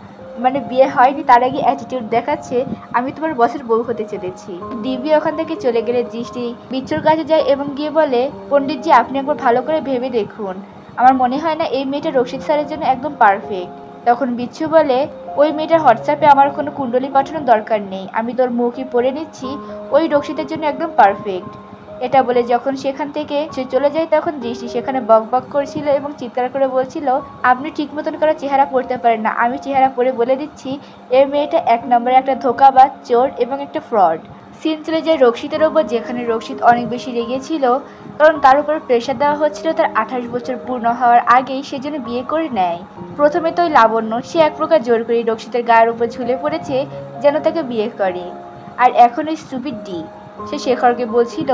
মানে বিয়ে হয়নি তার আগে অ্যাটিটিউড দেখাচ্ছে আমি তোমার বসের বউ হতে চলেছি। দিব্যা ওখান থেকে চলে গেলে দৃষ্টি বিচ্ছুর কাছে যায় এবং গিয়ে বলে, পণ্ডিতজি, আপনি একবার ভালো করে ভেবে দেখুন, আমার মনে হয় না এই মেয়েটা রশিদ স্যারের জন্য একদম পারফেক্ট। তখন বিচ্ছু বলে, ওই মেয়েটার হোয়াটসঅ্যাপে আমার কোনো কুণ্ডলী পাঠানোর দরকার নেই, আমি তোর মুখই পড়ে নিচ্ছি, ওই রশিদের জন্য একদম পারফেক্ট। এটা বলে যখন সেখান থেকে সে চলে যায় তখন দৃষ্টি সেখানে বক বক করছিল এবং চিৎকার করে বলছিল, আপনি ঠিক মতন করে চেহারা পড়তে পারেন না, আমি চেহারা পড়ে বলে দিচ্ছি এই মেয়েটা 1 নম্বরে একটা ধোঁকাবাজ, চোর এবং একটা ফ্রড। সিন চলে যায় রক্ষিতের ওপর, যেখানে রক্ষিত অনেক বেশি রেগেছিল কারণ তার উপর প্রেশার দেওয়া হচ্ছিল তার 28 বছর পূর্ণ হওয়ার আগেই সে যেন বিয়ে করে নেয়। প্রথমে তো ওই লাবণ্য, সে এক প্রকার জোর করে রক্ষিতের গায়ের উপর ঝুলে পড়েছে যেন তাকে বিয়ে করে। আর এখন ওই স্টুপিড ডি, সে শেখরকে বলছিল,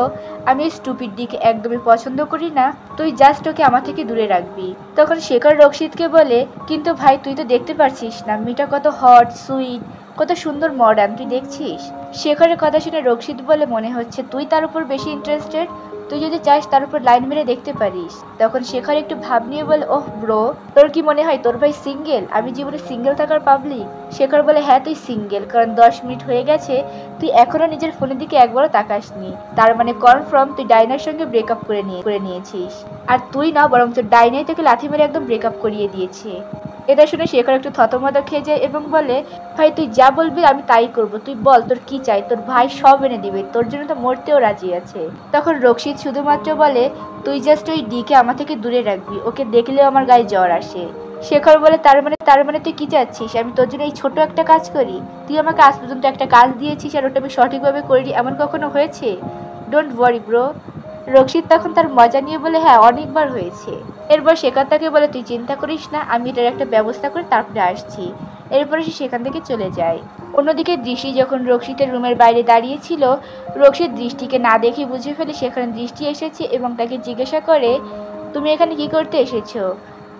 আমি এই স্টুপিড ডিকে একদমই পছন্দ করি না, তুই জাস্ট ওকে আমার থেকে দূরে রাখবি। তখন শেখর রক্ষিতকে বলে, কিন্তু ভাই তুই তো দেখতে পারছিস না মেয়েটা কত হট, সুইট, কত সুন্দর মডার্ন, তুই দেখছিস? শেখরের কথা শুনে রক্ষিত বলে, মনে হচ্ছে তুই তার উপর বেশি ইন্টারেস্টেড, তুই যদি চাস তার উপর লাইন মেরে দেখতে পারিস। তখন শেখর একটু ভাব নিয়ে বলে, ওহ ব্রো, তোর কি মনে হয় তোর ভাই সিঙ্গেল? আমি জীবনে সিঙ্গেল থাকার পাবলিক? শেখর বলে, হ্যাঁ তুই সিঙ্গেল, কারণ 10 মিনিট হয়ে গেছে তুই এখনো নিজের ফোনের দিকে একবারও তাকাসনি, তার মানে কনফার্ম তুই ডাইনার সঙ্গে ব্রেকআপ করে নিয়েছিস। আর তুই না, বরং তোর ডাইনাই তোকে লাথি মেরে একদম ব্রেকআপ করিয়ে দিয়েছে। এটা শুনে শেখর একটু থতমত খেয়ে যায় এবং বলে, ভাই তুই যা বলবি আমি তাই করব, তুই বল তোর কি চাই, তোর ভাই সব এনে দিবে, তোর জন্য তো মরতেও রাজি আছে। তখন রক্ষিত শুধুমাত্র বলে, তুই জাস্ট ওই ডিকে আমার থেকে দূরে রাখবি, ওকে দেখলেও আমার গায়ে জ্বর আসে। শেখর বলে, তার মানে তুই কি চাচ্ছিস আমি তোর জন্য এই ছোট একটা কাজ করি? তুই আমাকে আজ পর্যন্ত একটা কাজ দিয়েছিস আর ওটা আমি সঠিকভাবে করিনি, এমন কখনো হয়েছে? Don't worry bro. রক্ষিত তখন তার মজা নিয়ে বলে, হ্যাঁ অনেকবার হয়েছে। এরপর শেখর তাকে বলে, তুই চিন্তা করিস না, আমি এটার একটা ব্যবস্থা করে তারপরে আসছি। এরপরে সে সেখান থেকে চলে যায়। অন্যদিকে দৃষ্টি যখন রক্ষিতের রুমের বাইরে দাঁড়িয়েছিল, রক্ষিত দৃষ্টিকে না দেখে বুঝে ফেলে সেখানে দৃষ্টি এসেছে এবং তাকে জিজ্ঞাসা করে, তুমি এখানে কি করতে এসেছো?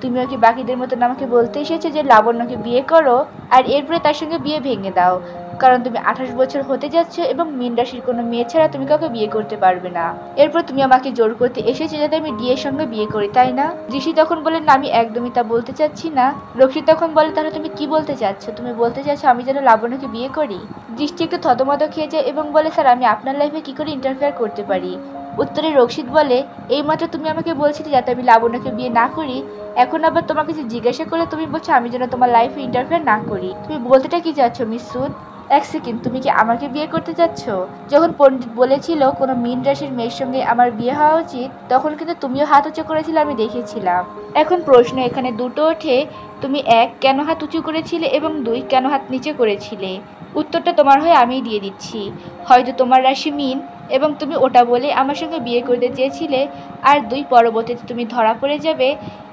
তুমিও কি বাকিদের মতন আমাকে বলতে এসেছো যে লাবণ্যকে বিয়ে করো আর এরপরে তার সঙ্গে বিয়ে ভেঙে দাও, কারণ তুমি 28 বছর হতে যাচ্ছ এবং মীন রাশির কোনো মেয়ে ছাড়া তুমি কাউকে বিয়ে করতে পারবে না। এরপর তুমি আমাকে জোর করতে এসেছো যাতে আমি ডিয়ের সঙ্গে বিয়ে করি, তাই না? ঋষি তখন বলেন, না আমি একদমই তা বলতে চাচ্ছি না। রক্ষিত তখন বলে, তাহলে তুমি কি বলতে চাচ্ছ? তুমি বলতে চাচ্ছ আমি যেন লাবণ্যকে বিয়ে করি? দৃষ্টি একটু থতমত খেয়ে যায় এবং বলে, স্যার আমি আপনার লাইফে কি করে ইন্টারফেয়ার করতে পারি? উত্তরে রক্ষিত বলে, এইমাত্র তুমি আমাকে বলছিলে যাতে আমি লাবণ্যকে বিয়ে না করি, এখন আবার তোমাকে যে জিজ্ঞাসা করলে তুমি বলছো আমি যেন তোমার লাইফে ইন্টারফেয়ার না করি। তুমি বলতেটা কি চাচ্ছ মিস সুদ? এক সেকেন্ড, তুমি কি আমাকে বিয়ে করতে চাচ্ছ? যখন পণ্ডিত বলেছিল কোনো মীন রাশির মেয়ের সঙ্গে আমার বিয়ে হওয়া উচিত তখন কিন্তু তুমিও হাত উঁচু করেছিলে, আমি দেখেছিলাম। এখন প্রশ্ন এখানে দুটো ওঠে, তুমি 1 কেন হাত উঁচু করেছিলে এবং 2 কেন হাত নিচে করেছিলে? উত্তরটা তোমার হয়ে আমিই দিয়ে দিচ্ছি। হয়তো তোমার রাশি মীন এবং তুমি ওটা বলে আমার সঙ্গে বিয়ে করতে চেয়েছিলে, আর 2 পরবর্তীতে তুমি ধরা পড়ে যাবে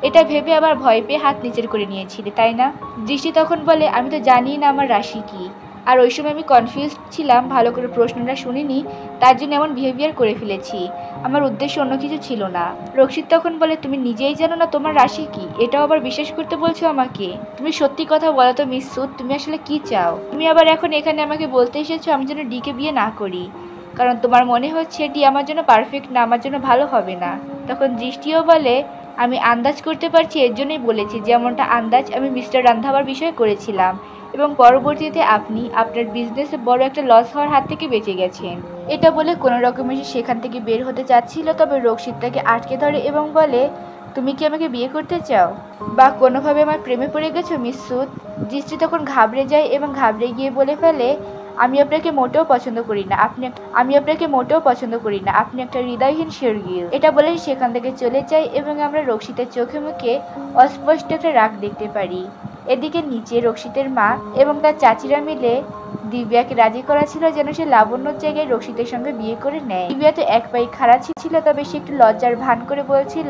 এটা ভেবে আবার ভয় পেয়ে হাত নিচের করে নিয়েছিলে, তাই না? দৃষ্টি তখন বলে, আমি তো জানি না আমার রাশি কি, আর ওই সময় আমি কনফিউজ ছিলাম, ভালো করে প্রশ্নটা শুনিনি, তার জন্য এমন বিহেভিয়ার করে ফেলেছি। আমার উদ্দেশ্য অন্য কিছু ছিল না। রক্ষিত তখন বলে, তুমি নিজেই জানো না তোমার রাশি কি? এটাও আবার বিশ্বাস করতে বলছো আমাকে? তুমি সত্যি কথা বলো তো মিস সুদ, তুমি আসলে কি চাও? তুমি আবার এখন এখানে আমাকে বলতে এসেছো আমি যেন ডিকে বিয়ে না করি, কারণ তোমার মনে হচ্ছে ডি আমার জন্য পারফেক্ট না, আমার জন্য ভালো হবে না। তখন দৃষ্টিও বলে, আমি আন্দাজ করতে পারছি, এর জন্যই বলেছি। যেমনটা আন্দাজ আমি মিস্টার রান্ধাবার বিষয়ে করেছিলাম, এবং পরবর্তীতে আপনি আপনার বিজনেসে বড় একটা লস হওয়ার হাত থেকে বেঁচে গেছেন। এটা বলে কোনো রকমে সে সেখান থেকে বের হতে চাচ্ছিল, তবে রক্ষিত তাকে আটকে ধরে এবং বলে, তুমি কি আমাকে বিয়ে করতে চাও, বা কোনোভাবে আমার প্রেমে পড়ে গেছো মিস সুদ? দৃষ্টি তখন ঘাবড়ে যায় এবং ঘাবড়ে গিয়ে বলে ফেলে, আমি আপনাকে মোটেও পছন্দ করি না, আপনি একটা হৃদয়হীন শেরগিল। এটা বলে সেখান থেকে চলে যায় এবং আমরা রক্ষিতের চোখে মুখে অস্পষ্ট একটা রাগ দেখতে পারি। এদিকে নিচে রক্ষিতের মা এবং তার চাচিরা মিলে দিব্যাকে রাজি করাছিল যেন সে লাবণ্যর জায়গায় রক্ষিতের সঙ্গে বিয়ে করে নেয়। দিব্যা তো এক পায়ে খাড়া ছিল, তবে সে একটু লজ্জার ভান করে বলছিল,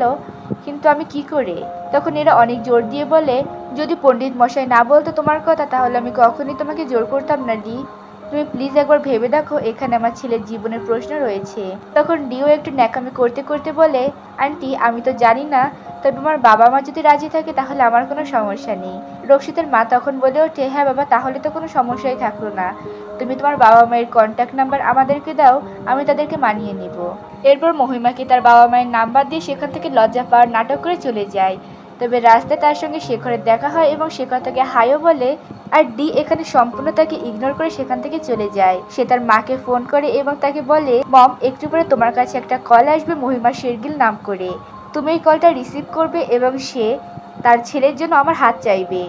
কিন্তু আমি কি করে? তখন এরা অনেক জোর দিয়ে বলে, যদি পণ্ডিত মশাই না বলতো তোমার কথা, তাহলে আমি কখনই তোমাকে জোর করতাম না ডি। তুমি প্লিজ একবার ভেবে দেখো, এখানে আমার ছেলের জীবনের প্রশ্ন রয়েছে। তখন ডিও একটু ন্যাকামি করতে করতে বলে, আন্টি আমি তো জানি না, তবে আমার বাবা মা যদি রাজি থাকে তাহলে আমার কোনো সমস্যা নেই। রক্ষিতের মা তখন বলে ওঠে, হ্যাঁ বাবা, তাহলে তো কোনো সমস্যাই থাকলো না। তুমি তোমার বাবা মায়ের কন্ট্যাক্ট নাম্বার আমাদেরকে দাও, আমি তাদেরকে মানিয়ে নিব। এরপর মহিমাকে তার বাবা মায়ের নাম্বার দিয়ে সেখান থেকে লজ্জা পাওয়ার নাটক করে চলে যায়। তবে রাস্তায় তার সঙ্গে শেখরের দেখা হয় এবং শেখর তাকে হাইও বলে, আর ডি এখানে সম্পূর্ণ তাকে ইগনোর করে সেখান থেকে চলে যায়। সে তার মাকে ফোন করে এবং তাকে বলে, মম, একটু পরে তোমার কাছে একটা কল আসবে মহিমা শেরগিল নাম করে। তুমি এই কলটা রিসিভ করবে এবং সে তার ছেলের জন্য আমার হাত চাইবে,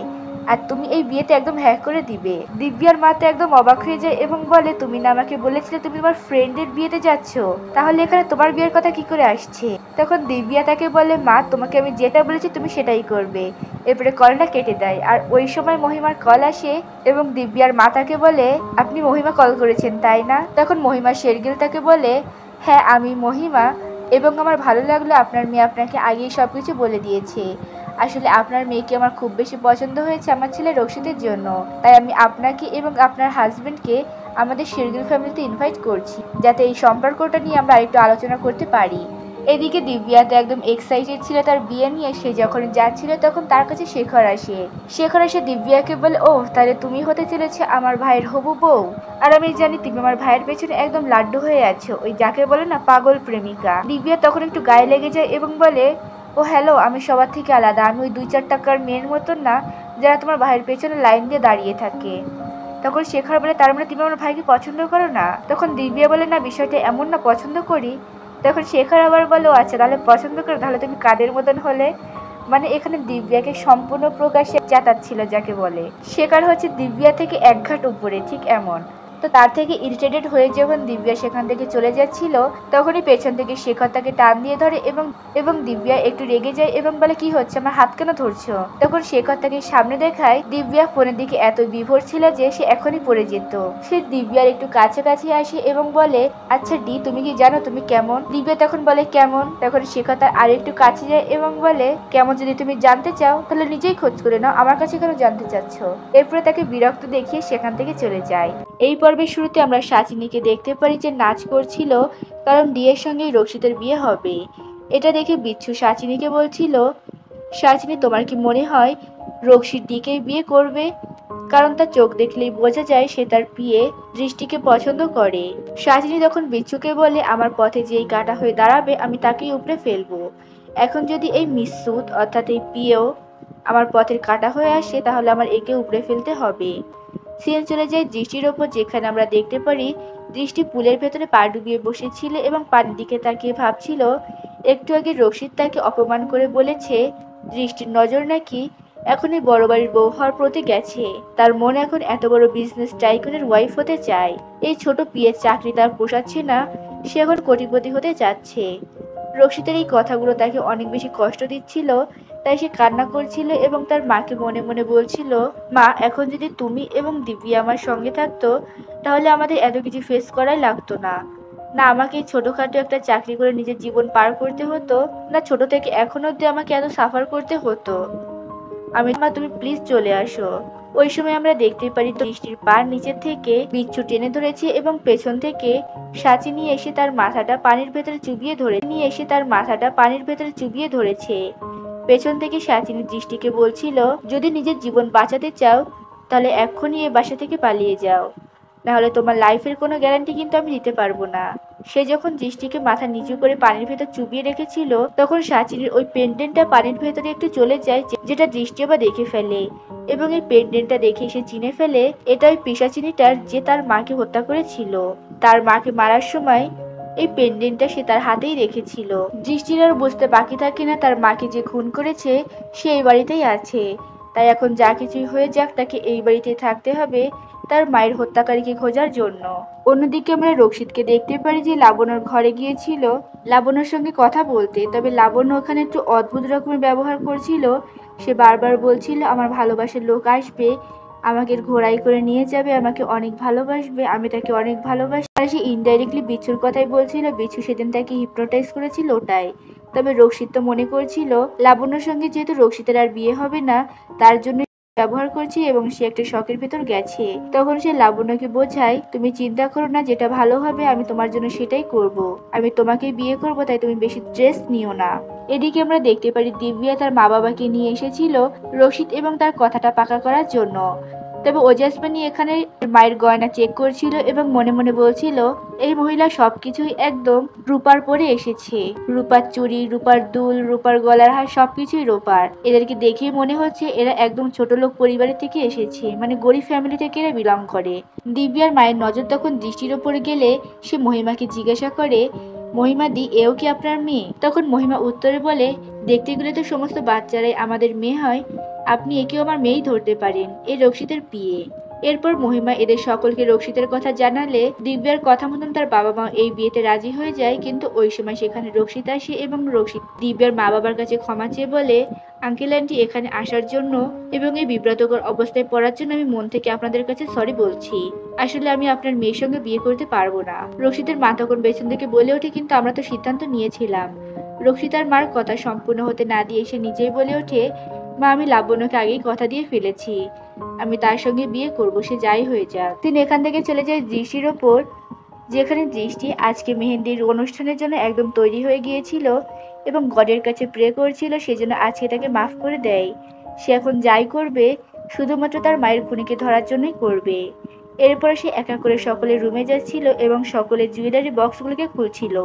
আর তুমি এই বিয়েতে একদম হ্যাক করে দিবে। দিব্যার মা তো একদম অবাক হয়ে যায় এবং বলে, তুমি না আমাকে বলেছিলে তুমি তোমার ফ্রেন্ডের বিয়েতে যাচ্ছ, তাহলে এখানে তোমার বিয়ের কথা কি করে আসছে? তখন দিব্যা তাকে বলে, মা তোমাকে আমি যেটা বলেছি তুমি সেটাই করবে। এরপরে কলটা কেটে দেয়। আর ওই সময় মহিমার কল আসে এবং দিব্যার মা তাকে বলে, আপনি মহিমা কল করেছেন তাই না? তখন মহিমা শেরগিল তাকে বলে, হ্যাঁ আমি মহিমা, এবং আমার ভালো লাগলো আপনার মেয়ে আপনাকে আগেই সবকিছু বলে দিয়েছে। আসলে আপনার মেয়েকে আমার খুব বেশি পছন্দ হয়েছে আমার ছেলে রক্ষিতের জন্য, তাই আমি আপনাকে এবং আপনার হাজবেন্ডকে আমাদের শেরগিল ফ্যামিলিতে ইনভাইট করছি, যাতে এই সম্পর্কটা নিয়ে আমরা আরেকটু আলোচনা করতে পারি। এদিকে দিব্যা তো একদম এক্সাইটেড ছিল তার বিয়ে নিয়ে। সে যখন যাচ্ছিল তখন তার কাছে শেখর এসে দিব্যাকে বলে, ও তাহলে তুমি হতে চলেছে আমার ভাইয়ের হবু বউ। আর আমি জানি তুমি আমার ভাইয়ের পেছনে একদম লাড্ডু হয়ে আছো, ওই যাকে বলে না পাগল প্রেমিকা। দিব্যা তখন একটু গায়ে লেগে যায় এবং বলে, ও হ্যালো, আমি সবার থেকে আলাদা, আমি ওই 2-4 টাকার মেয়ের মতন না যারা তোমার ভাইয়ের পেছনে লাইন দিয়ে দাঁড়িয়ে থাকে। তখন শেখর বলে, তার মানে তুমি আমার ভাইকে পছন্দ করো না? তখন দিব্যা বলে, না বিষয়টা এমন না, পছন্দ করি। তখন শেখর আবার বলে, ও আচ্ছা তাহলে পছন্দ করো, তাহলে তুমি কাদের মতন হলে? মানে এখানে দিব্যাকে সম্পূর্ণ প্রকাশ্যে চেঁচাচ্ছিল যাকে বলে। শেখর হচ্ছে দিব্যা থেকে এক ঘাট উপরে, ঠিক এমন। তো তার থেকে ইরিটেটেড হয়ে যখন দিব্যা সেখান থেকে চলে যাচ্ছিল, তখনই পেছন থেকে শেখর তাকে টান দিয়ে ধরে এবং দিব্যা একটু রেগে যায় এবং বলে, কি হচ্ছে, আমার হাত কেন ধরছো? তখন শেখর তাকে সামনে দেখায়। দিব্যা ফোনের দিকে এত বিভোর ছিল যে সে এখনই পড়ে যেত। সে দিব্যার একটু কাছাকাছি আসে এবং বলে, আচ্ছা ডি, তুমি কি জানো তুমি কেমন? দিব্যা তখন বলে, কেমন? তখন শেখর তার আর একটু কাছে যায় এবং বলে, কেমন যদি তুমি জানতে চাও তাহলে নিজেই খোঁজ করে নাও, আমার কাছে কেন জানতে চাচ্ছ? এরপরে তাকে বিরক্ত দেখিয়ে সেখান থেকে চলে যায়। এই পর্বের শুরুতে আমরা সাচিনীকে দেখতে পারি যে নাচ করছিল, কারণ ডিয়ের সঙ্গেই রক্ষিতের বিয়ে হবে। এটা দেখে বিচ্ছু সাচিনীকে বলছিল, সাচিনী তোমার কি মনে হয় রক্ষিত ডিকেই বিয়ে করবে? কারণ তার চোখ দেখলেই বোঝা যায় সে তার বিয়ে দৃষ্টিকে পছন্দ করে। সাচিনী তখন বিচ্ছুকে বলে, আমার পথে যেই কাটা হয়ে দাঁড়াবে আমি তাকেই উপড়ে ফেলবো। এখন যদি এই মিসুদ অর্থাৎ এই পিও আমার পথের কাটা হয়ে আসে, তাহলে আমার একে উপড়ে ফেলতে হবে। সিন চলে যায় দৃষ্টির ওপর, যেখানে আমরা দেখতে পারি দৃষ্টি পুলের ভেতরে পা ডুবিয়ে বসেছিল এবং পানির দিকে তাকিয়ে ভাবছিল, একটু আগে রক্ষিত তাকে অপমান করে বলেছে দৃষ্টির নজর নাকি এখনই বড় বাড়ির বউ হওয়ার প্রতি গেছে। তার মন এখন এত বড় বিজনেস টাইকুনের ওয়াইফ হতে চায়। এই ছোট পিয়ের চাকরি তার পোষাচ্ছে না, সে এখন কোটিপতি হতে যাচ্ছে। রক্ষিতের এই কথাগুলো তাকে অনেক বেশি কষ্ট দিচ্ছিল, তাই সে কান্না করছিল এবং তার মাকে মনে মনে বলছিল, মা, এখন যদি তুমি এবং দিব্যা আমার সঙ্গে থাকতো তাহলে আমাদের এত কিছু ফেস করাই লাগতো না। না আমাকে ছোটখাটো একটা চাকরি করে নিজের জীবন পার করতে হতো, না ছোট থেকে এখন অব্দি আমাকে এত সাফার করতে হতো। মা তুমি প্লিজ চলে আসো। ওই সময় আমরা দেখতে পারি দৃষ্টির পার নিচের থেকে বিচ্ছু টেনে ধরেছে এবং পেছন থেকে সাচি নিয়ে এসে তার মাথাটা পানির ভেতরে চুবিয়ে ধরেছে। পেছন থেকে সাচিনী দৃষ্টিকে বলছিল, যদি নিজের জীবন বাঁচাতে চাও তাহলে এক্ষুনি এ বাসা থেকে পালিয়ে যাও, নাহলে তোমার লাইফের কোনো গ্যারান্টি কিন্তু আমি দিতে পারবো না। সে যখন দৃষ্টিকে মাথা নিচু করে পানির ভেতর চুবিয়ে রেখেছিল তখন সাচিনীর ওই পেন্ডেন্টটা পানির ভেতরে একটু চলে যায়, যেটা দৃষ্টি আবার দেখে ফেলে এবং এই পেন্ডেন্টটা দেখে সে চিনে ফেলে এটা ওই পিশাচিনীটার, যে তার মাকে হত্যা করেছিল। তার মাকে মারার সময় এই পেন্ডেন্টটা সে তার হাতেই রেখেছিল। দৃষ্টির আর বুঝতে বাকি থাকে না তার মাকে যে খুন করেছে সে এই বাড়িতেই আছে, তাই এখন যা কিছুই হয়ে যাক তাকে এই বাড়িতে থাকতে হবে তার মায়ের হত্যাকারীকে খোঁজার জন্য। অন্যদিকে আমরা রক্ষিতকে দেখতে পারি যে লাবণ্যর ঘরে গিয়েছিল লাবণ্যর সঙ্গে কথা বলতে, তবে লাবণ্য ওখানে একটু অদ্ভুত রকমের ব্যবহার করছিল। সে বারবার বলছিল, আমার ভালোবাসার লোক আসবে, আমাকে ঘোড়ায় করে নিয়ে যাবে, আমাকে অনেক ভালোবাসবে, আমি তাকে অনেক ভালোবাসি। আর সে ইনডাইরেক্টলি বিচ্ছুর কথাই বলছিল, বিচ্ছু সেদিন তাকে হিপনোটাইজ করেছিল ওটাই। তবে রক্ষিত তো মনে করছিল লাবণ্যর সঙ্গে যেহেতু রক্ষিতের আর বিয়ে হবে না তার জন্য ব্যবহার করছি এবং সে একটা শখের ভেতর গেছে। তখন সে লাবণ্যকে বোঝায়, তুমি চিন্তা করো না, যেটা ভালো হবে আমি তোমার জন্য সেটাই করব, আমি তোমাকে বিয়ে করব, তাই তুমি বেশি স্ট্রেস নিও না। এদিকে আমরা দেখতে পারি দিব্যা তার মা বাবাকে নিয়ে এসেছিল রশিদ এবং তার কথাটা পাকা করার জন্য। তবে ওজাসমানি এখানে মায়ের গয়না চেক করছিল এবং মনে মনে বলছিল, এই মহিলা সবকিছুই একদম রূপার পরে এসেছে, রূপার চুড়ি, রূপার দুল, রূপার গলার হার সবকিছুই রূপার। এদেরকে দেখেই মনে হচ্ছে এরা একদম ছোট লোক পরিবারের থেকে এসেছে, মানে গরিব ফ্যামিলি থেকে এরা বিলং করে। দিব্যার মায়ের নজর তখন দৃষ্টির ওপরে গেলে সে মহিমাকে জিজ্ঞাসা করে, মহিমা দি, এও কি আপনার মেয়ে? তখন মহিমা উত্তরে বলে, দেখতে গেলে তো সমস্ত বাচ্চারাই আমাদের মেয়ে হয়, আপনি একেও আমার মেয়েই ধরতে পারেন, এ রক্ষিতের বিয়ে। এরপর মহিমা এদের সকলকে রক্ষিতের কথা জানালে দিব্যার কথা মতন তার বাবা মা এই বিয়েতে রাজি হয়ে যায়। কিন্তু ওই সময় সেখানে রক্ষিত আসে এবং রক্ষিত দিব্যার মা বাবার কাছে ক্ষমা চেয়ে বলে, আঙ্কেল আন্টি, এখানে আসার জন্য এবং এই বিব্রতকর অবস্থায় পড়ার জন্য আমি মন থেকে আপনাদের কাছে সরি বলছি। আসলে আমি আপনার মেয়ের সঙ্গে বিয়ে করতে পারবো না। রক্ষিতের মা তখন পেছন থেকে বলে ওঠে, কিন্তু আমরা তো সিদ্ধান্ত নিয়েছিলাম। রক্ষিতার মার কথা সম্পূর্ণ হতে না দিয়ে সে নিজেই বলে ওঠে, মা, আমি লাবণ্যকে আগেই কথা দিয়ে ফেলেছি, আমি তার সঙ্গে বিয়ে করব, সে যাই হয়ে যাক। তিনি এখান থেকে চলে যায় দৃষ্টির ওপর, যেখানে দৃষ্টি আজকে মেহেন্দির অনুষ্ঠানের জন্য একদম তৈরি হয়ে গিয়েছিল এবং গডের কাছে প্রে করছিল সেজন্য আজকে তাকে মাফ করে দেয়। সে এখন যাই করবে শুধুমাত্র তার মায়ের খুনিকে ধরার জন্যই করবে। এরপর সে একা করে সকলের রুমে যাচ্ছিল এবং সকলের জুয়েলারি বক্সগুলোকে খুলছিল।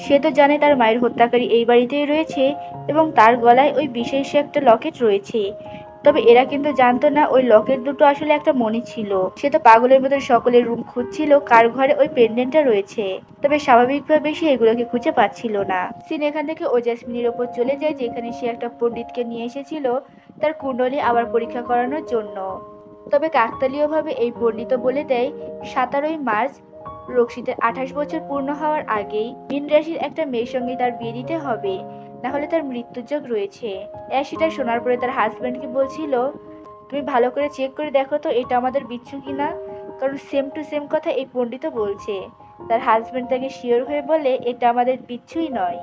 সে তো জানে তার মায়ের হত্যাকারী এই বাড়িতেই রয়েছে এবং তার গলায় ওই বিশেষ একটা লকেট রয়েছে। তবে এরা কিন্তু জানতো না ওই লকেট দুটো আসলে একটা মণি ছিল। সে তো পাগলের মতো সকলের রুম খুঁজছিল কার ঘরে ওই পেন্ডেন্টটা রয়েছে, তবে স্বাভাবিকভাবে সে এগুলোকে খুঁজে পাচ্ছিল না। সিন এখান থেকে ওজাসমিনের ওপর চলে যায়, যেখানে সে একটা পণ্ডিতকে নিয়ে এসেছিল তার কুণ্ডলী আবার পরীক্ষা করানোর জন্য। তবে কাকতালীয়ভাবে এই পণ্ডিত বলে দেয় 17ই মার্চ রক্ষিতের 28 বছর পূর্ণ হওয়ার আগেই মীন রাশির একটা মেয়ের সঙ্গে তার বিয়ে দিতে হবে, না হলে তার মৃত্যুযোগ রয়েছে। সেটা শোনার পরে তার হাজব্যান্ডকে বলছিল, তুমি ভালো করে চেক করে দেখো তো এটা আমাদের বিচ্ছু কিনা, কারণ সেম টু সেম কথা এই পণ্ডিত বলছে। তার হাজব্যান্ড তাকে শিওর হয়ে বলে, এটা আমাদের বিচ্ছুই নয়,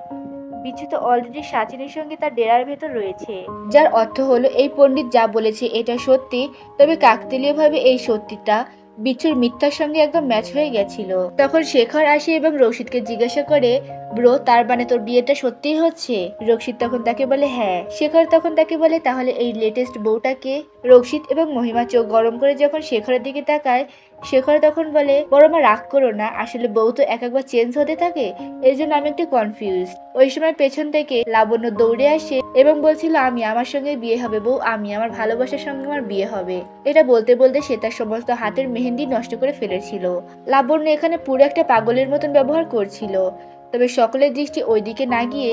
বিচ্ছু তো অলরেডি সাচিনের সঙ্গে তার ডেরার ভেতর রয়েছে। যার অর্থ হলো এই পণ্ডিত যা বলেছে এটা সত্যি, তবে কাকতালীয়ভাবে এই সত্যিটা বিচ্ছুর মিথ্যার সঙ্গে একদম ম্যাচ হয়ে গেছিল। তখন শেখর আসে এবং রশিদকে জিজ্ঞাসা করে, ব্রো, তার মানে তোর বিয়েটা সত্যিই হচ্ছে? রশিদ তখন তাকে বলে হ্যাঁ। শেখর তখন তাকে বলে, তাহলে এই লেটেস্ট বউটাকে? রশিদ এবং মহিমা চোখ গরম করে যখন শেখরের দিকে তাকায়, শেখর তখন বলে, বড় মা রাগ করো না, আসলে বউ তো এক একবার চেঞ্জ হতে থাকে, এর জন্য আমি একটু কনফিউজ। ওই সময় পেছন থেকে লাবণ্য দৌড়ে আসে এবং বলছিল, আমার সঙ্গে বিয়ে হবে বউ, আমার ভালোবাসার সঙ্গে আমার বিয়ে হবে। এটা বলতে বলতে সে তার সমস্ত হাতের মেহেন্দি নষ্ট করে ফেলেছিল। লাবণ্য এখানে পুরো একটা পাগলের মতন ব্যবহার করছিল। তবে সকলের দৃষ্টি ওই দিকে না গিয়ে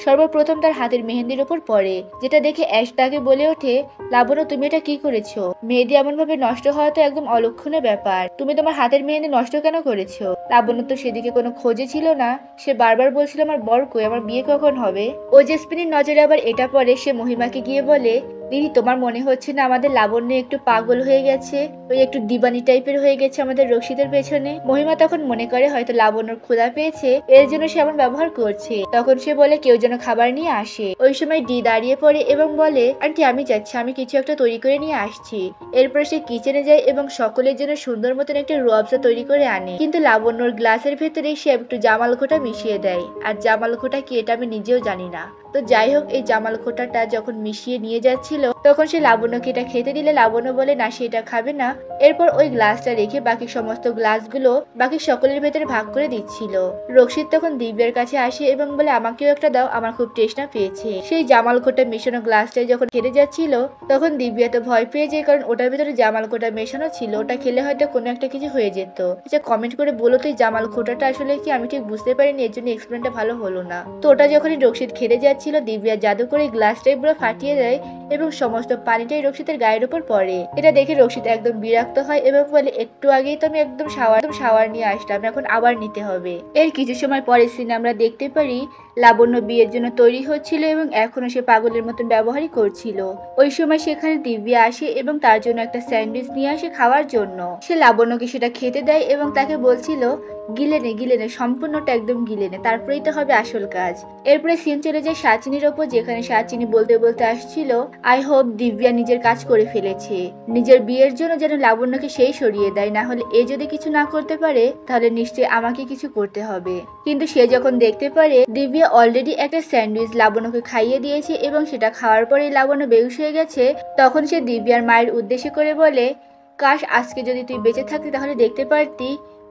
সর্বপ্রথম তার হাতের মেহেন্দির ওপর পড়ে, যেটা দেখে অ্যাশ তাকে বলে ওঠে, লাবণ্য, তুমি এটা কি করেছো? মেহেন্দি এমন ভাবে নষ্ট হওয়া তো একদম অলক্ষণীয় ব্যাপার, তুমি তোমার হাতের মেহেন্দি নষ্ট কেন করেছো? লাবণ্য তো সেদিকে কোনো খোঁজে ছিল না, সে বারবার বলছিল, আমার বর কই, আমার বিয়ে কখন হবে? ওজাসমিনের নজরে আবার এটা পড়ে, সে মহিমাকে গিয়ে বলে, দিদি তোমার মনে হচ্ছে না আমাদের লাবণ্য একটু পাগল হয়ে গেছে, ওই একটু দিবানি টাইপের হয়ে গেছে আমাদের রক্ষিতের পেছনে? মহিমা তখন মনে করে হয়তো লাবণ্যর ক্ষুধা পেয়েছে, এর জন্য সে এমন ব্যবহার করছে। তখন সে বলে কেউ যেন খাবার নিয়ে আসে। ওই সময় ডি দাঁড়িয়ে পড়ে এবং বলে আন্টি আমি যাচ্ছি, আমি কিছু একটা তৈরি করে নিয়ে আসছি। এরপর সে কিচেনে যায় এবং সকলের জন্য সুন্দর মতন একটা রুয়াবজা তৈরি করে আনে। কিন্তু লাবণ্যর গ্লাসের ভেতরে সে একটু জামাল খোটা মিশিয়ে দেয়, আর জামাল খোটা কি এটা আমি নিজেও জানি না। তো যাই হোক, এই জামাল খোটাটা যখন মিশিয়ে নিয়ে যাচ্ছিল তখন সে লাবণ্যকে এটা খেতে দিলে লাবণ্য বলে না সে এটা খাবে না। এরপর ওই গ্লাসটা রেখে বাকি সমস্ত গ্লাসগুলো বাকি সকলের ভেতরে ভাগ করে দিচ্ছিল। রক্ষিত তখন দিব্যার কাছে আসে এবং বলে আমাকেও একটা দাও, আমার খুব তৃষ্ণা পেয়েছে। সেই জামাল খোটা মেশানো গ্লাসটাই যখন খেতে যাচ্ছিল তখন দিব্যা তো ভয় পেয়ে যায়, কারণ ওটার ভেতরে জামাল খোটা মেশানো ছিল, ওটা খেলে হয়তো কোনো একটা কিছু হয়ে যেত। আচ্ছা কমেন্ট করে বলো তো এই জামাল খোটাটা আসলে কি? আমি ঠিক বুঝতে পারিনি, এর জন্য এক্সপ্লেনটা ভালো হলো না। তো ওটা যখনই রক্ষিত খেতে যাচ্ছিল দিব্যা জাদু করে গ্লাসটাই পুরো ফাটিয়ে দেয় এবং সমস্ত পানিটাই রক্ষিতের গায়ের উপর পড়ে। এটা দেখে রক্ষিত একদম বিরক্ত হয় এবং বলে একটু আগেই তো আমি একদম শাওয়ার নিয়ে আসলাম, এখন আবার নিতে হবে। এর কিছু সময় পরে সিনে আমরা দেখতে পারি লাবণ্য বিয়ের জন্য তৈরি হচ্ছিল এবং এখনো সে পাগলের মতন ব্যবহারই করছিল। ওই সময় সেখানে দিব্যা আসে এবং তার জন্য একটা স্যান্ডউইচ নিয়ে আসে খাওয়ার জন্য। সে লাবণ্যকে সেটা খেতে দেয় এবং তাকে বলছিল গিলে নে সম্পূর্ণটা একদম গিলে নে, তারপরেই তো হবে আসল কাজ। এরপরে সিন চলে যায় সাচিনীর ওপর, যেখানে সাচিনী বলতে বলতে আসছিল আই হোপ দিব্যা নিজের কাজ করে ফেলেছে, নিজের বিয়ের জন্য যেন লাবণ্যকে সেই সরিয়ে দেয়, না হলে এ যদি কিছু না করতে পারে তাহলে নিশ্চয়ই আমাকে কিছু করতে হবে। কিন্তু সে যখন দেখতে পারে দিব্যা অলরেডি একটা স্যান্ডউইচ লাবণ্যকে খাইয়ে দিয়েছে এবং সেটা খাওয়ার পরেই লাবণ্য বেহুশ হয়ে গেছে, তখন সে দিব্যার মায়ের উদ্দেশ্য করে বলে কাশ আজকে যদি তুই বেঁচে থাকতি তাহলে দেখতে পারতি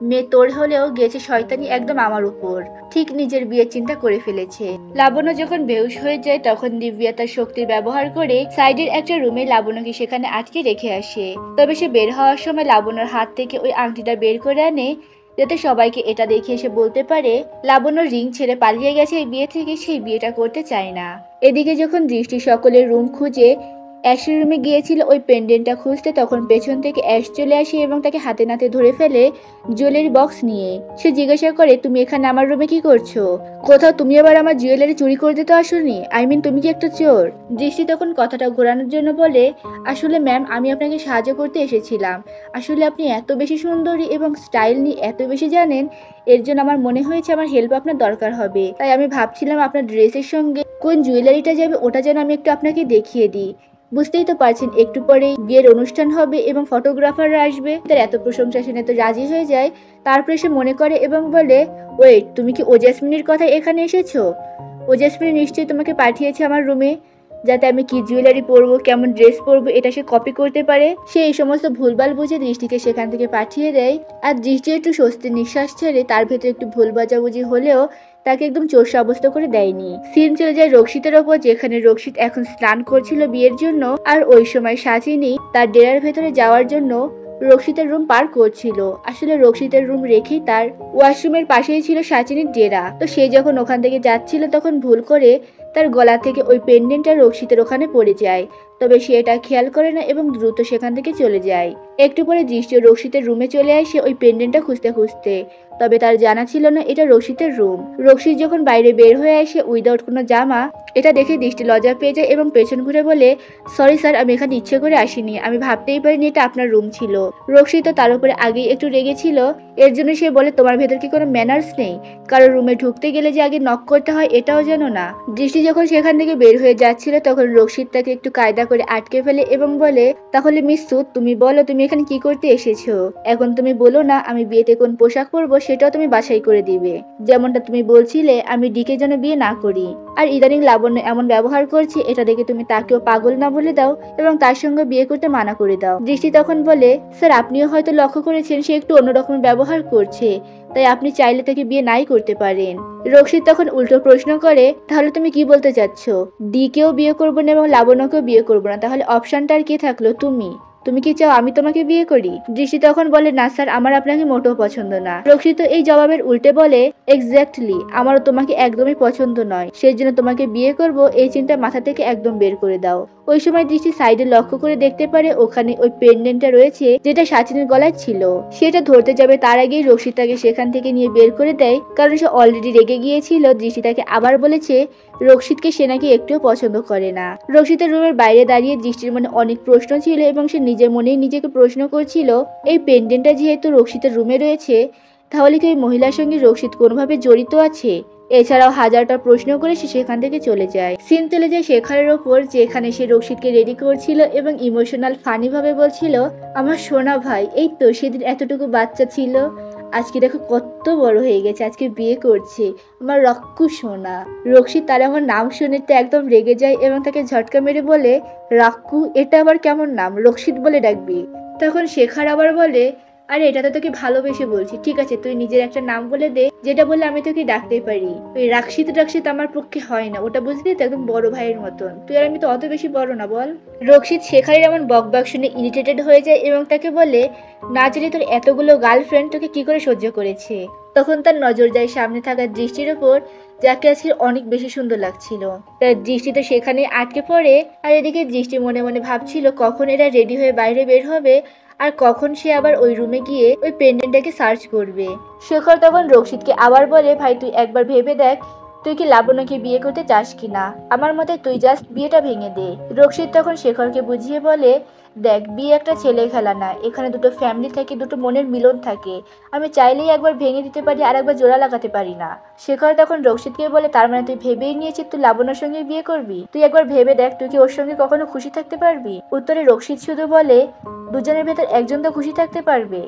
মেয়ে তোর হলেও গেছে শয়তানি একদম আমার উপর, ঠিক নিজের বিয়ের চিন্তা করে ফেলেছে। লাবণ্য যখন বেহুশ হয়ে যায় তখন দিব্যা তার শক্তির ব্যবহার করে সাইডের একটা রুমে লাবণ্যকে সেখানে আটকে রেখে আসে। তবে সে বের হওয়ার সময় লাবণ্যর হাত থেকে ওই আংটিটা বের করে আনে, যাতে সবাইকে এটা দেখে এসে বলতে পারে লাবণ্য রিং ছেড়ে পালিয়ে গেছে এই বিয়ে থেকে, সেই বিয়েটা করতে চায় না। এদিকে যখন দৃষ্টি সকলের রুম খুঁজে অ্যাশের রুমে গিয়েছিল ওই পেন্ডেন্টটা খুঁজতে, তখন পেছন থেকে অ্যাশ চলে আসে এবং তাকে হাতে নাতে ধরে ফেলে জুয়েলারি বক্স নিয়ে। সে জিজ্ঞাসা করে তুমি এখানে আমার রুমে কি করছো? কোথাও তুমি আবার আমার জুয়েলারি চুরি করতে তো আসোনি? তুমি কি একটা চোর? দৃষ্টি তখন কথাটা ঘোরানোর জন্য বলে আসলে ম্যাম আমি আপনাকে সাহায্য করতে এসেছিলাম, আসলে আপনি এত বেশি সুন্দরী এবং স্টাইল নিয়ে এত বেশি জানেন, এর জন্য আমার মনে হয়েছে আমার হেল্প আপনার দরকার হবে, তাই আমি ভাবছিলাম আপনার ড্রেসের সঙ্গে কোন জুয়েলারিটা যাবে ওটা যেন আমি একটু আপনাকে দেখিয়ে দিই। বুঝতেই তো পারছেন একটু পরেই বিয়ের অনুষ্ঠান হবে এবং ফটোগ্রাফাররা আসবে। তার এত প্রশংসা শুনে তো রাজি হয়ে যায়। তারপরে সে মনে করে এবং বলে ওয়েট, তুমি কি ওজাসমিনের কথা এখানে এসেছো? ওজাসমিন নিশ্চয়ই তোমাকে পাঠিয়েছে আমার রুমে, যাতে আমি কি জুয়েলারি পরবো কেমন ড্রেস পরবো এটা সে কপি করতে পারে। সে এই সমস্ত ভুলভাল বুঝে দৃষ্টিকে সেখান থেকে পাঠিয়ে দেয়। আর দৃষ্টি একটু স্বস্তির নিঃশ্বাস ছেড়ে, তার ভেতরে একটু ভুল বাজাবুজি হলেও তাকে একদম চোর সাব্যস্ত করে দেয়নি। সিন চলে যায় রক্ষিতের ওপর, যেখানে রক্ষিত এখন স্নান করছিল বিয়ের জন্য, আর ওই সময় সাজিনী তার ডেরার ভেতরে যাওয়ার জন্য রক্ষিতের রুম পার করছিল। আসলে রক্ষিতের রুম রেখেই তার ওয়াশরুমের পাশেই ছিল সাচিনীর ডেরা। তো সে যখন ওখান থেকে যাচ্ছিল তখন ভুল করে তার গলা থেকে ওই পেন্ডেন্টটা রক্ষিতের ওখানে পড়ে যায়। তবে সে এটা খেয়াল করে না এবং দ্রুত সেখান থেকে চলে যায়। একটু পরে দৃষ্টি রক্ষিতের রুমে চলে আসে ওই পেন্ডেন্টটা খুঁজতে খুঁজতে। তবে তার জানা ছিল না এটা রক্ষিতের রুম। রক্ষিত যখন বাইরে বের হয়ে আসে উইদাউট কোনো জামা, এটা দেখে দৃষ্টি লজ্জা পেয়ে যায় এবং পেছন ঘুরে বলে সরি স্যার, আমি এখানে ইচ্ছে করে আসিনি, আমি ভাবতেই পারিনি এটা আপনার রুম ছিল। রক্ষিত তার উপরে আগেই একটু রেগেছিল, এর জন্য সে বলে তোমার ভেতর কি কোনো ম্যানার্স নেই? কারো রুমে ঢুকতে গেলে যে আগে নক করতে হয় এটাও জানো না? দৃষ্টি যখন সেখান থেকে বের হয়ে যাচ্ছিল তখন রক্ষিত তাকে একটু কায়দা করে আটকে ফেলে এবং বলে তাহলে মিস সুদ তুমি বলো তুমি এখানে কি করতে এসেছো? এখন তুমি বলো না আমি বিয়েতে কোন পোশাক পরবো সেটাও তুমি বাছাই করে দিবে, যেমনটা তুমি বলছিলে আমি ডিকে যেন বিয়ে না করি। আর ইদানিং লাবণ্য এমন ব্যবহার করছে এটা দেখে তুমি তাকেও পাগল না বলে দাও এবং তার সঙ্গে বিয়ে করতে মানা করে দাও। দৃষ্টি তখন বলে স্যার আপনিও হয়তো লক্ষ্য করেছেন সে একটু অন্যরকম ব্যবহার করছে, তাই আপনি চাইলে তাকে বিয়ে নাই করতে পারেন। রক্ষিত তখন উল্টো প্রশ্ন করে তাহলে তুমি কি বলতে চাচ্ছ? ডিকেও বিয়ে করবো না এবং লাবণ্যকেও বিয়ে করবো না, তাহলে অপশনটা আর কি থাকলো? তুমি তুমি কি চাও আমি তোমাকে বিয়ে করি? দৃষ্টি তখন বলে, না স্যার, আমার আপনাকে মোটেও পছন্দ না। রক্ষিত এই জবাবের উল্টে বলে, এক্স্যাক্টলি, আমারও তোমাকে একদমই পছন্দ নয়, সেই জন্য তোমাকে বিয়ে করব এই চিন্তা মাথা থেকে একদম বের করে দাও। ওই সময় দৃষ্টি সাইডে লক্ষ্য করে দেখতে পারে ওখানে ওই পেন্ডেন্টটা রয়েছে যেটা সাচিনের গলায় ছিল। সেটা ধরতে যাবে তার আগেই রক্ষিত তাকে সেখান থেকে নিয়ে বের করে দেয়, কারণ সে অলরেডি রেগে গিয়েছিল। দৃষ্টি তাকে আবার বলেছে রক্ষিতকে সে নাকি একটুও পছন্দ করে না। রক্ষিতের রুমের বাইরে দাঁড়িয়ে দৃষ্টির মনে অনেক প্রশ্ন ছিল এবং সে নিজের মনেই নিজেকে প্রশ্ন করছিল, এই পেন্ডেন্টটা যেহেতু রক্ষিতের রুমে রয়েছে, তাহলে কি ওই মহিলার সঙ্গে রক্ষিত কোনোভাবে জড়িত আছে? এছাড়াও হাজারটা প্রশ্ন করে সে সেখান থেকে চলে যায়। সিন চলে যায় শেখরের ওপর, যেখানে সে রক্ষিতকে রেডি করছিল এবং ইমোশনাল ফানি ভাবে বলছিল, আমার সোনা ভাই, এই তো সেদিন এতটুকু বাচ্চা ছিল, আজকে দেখো কত বড় হয়ে গেছে, আজকে বিয়ে করছে, আমার রক্কু সোনা। রক্ষিত তার আমার নাম শুনে তো একদম রেগে যায় এবং তাকে ঝটকা মেরে বলে, রাক্কু, এটা আবার কেমন নাম, রক্ষিত বলে ডাকবি? তখন শেখর আবার বলে, আরে এটা তো তোকে ভালোবেসে বলছি, ঠিক আছে তুই নিজের একটা নাম বলে দে, যেটা বললে আমি তোকে ডাকতে পারি। ওই রাক্ষিত আমার পক্ষে হয় না, ওটা বুঝলি তো, একদম বড় ভাইয়ের মতন, তুই আর আমি তো অত বেশি বড় না, বল। রক্ষিত শেখরের এমন বকবক শুনে ইরিটেটেড হয়ে যায় এবং তাকে বলে, না জানি তোর এতগুলো গার্লফ্রেন্ড তোকে কি করে সহ্য করেছে। তখন তার নজর যায় সামনে থাকা দৃষ্টির উপর, যাকে আজকে অনেক বেশি সুন্দর লাগছিল। তার দৃষ্টি তো সেখানে আটকে পড়ে, আর এদিকে দৃষ্টি মনে মনে ভাবছিল কখন এরা রেডি হয়ে বাইরে বের হবে আর কখন সে আবার ওই রুমে গিয়ে ওই পেন্ডেন্টটাকে সার্চ করবে। শেখর তখন রক্ষিতকে আবার বলে, ভাই তুই একবার ভেবে দেখ, তুই কি লাবণ্যকে বিয়ে করতে চাস কিনা? আমার মতে তুই জাস্ট বিয়েটা ভেঙে দে। রক্ষিত তখন শেখরকে বুঝিয়ে বলে, দেখ, বিয়ে একটা ছেলে খেলা না, এখানে দুটো ফ্যামিলি থাকে, দুটো মনের মিলন থাকে, আমি চাইলেই একবার ভেঙে দিতে পারি আর একবার জোড়া লাগাতে পারি না। শেখর তখন রক্ষিতকে বলে, তার মানে তুই ভেবেই নিয়েছিস তুই লাবণ্যর সঙ্গে বিয়ে করবি? তুই একবার ভেবে দেখ, তুই কি ওর সঙ্গে কখনো খুশি থাকতে পারবি? উত্তরে রক্ষিত শুধু বলে, দুজনের ভেতর একজন তো খুশি থাকতে পারবে,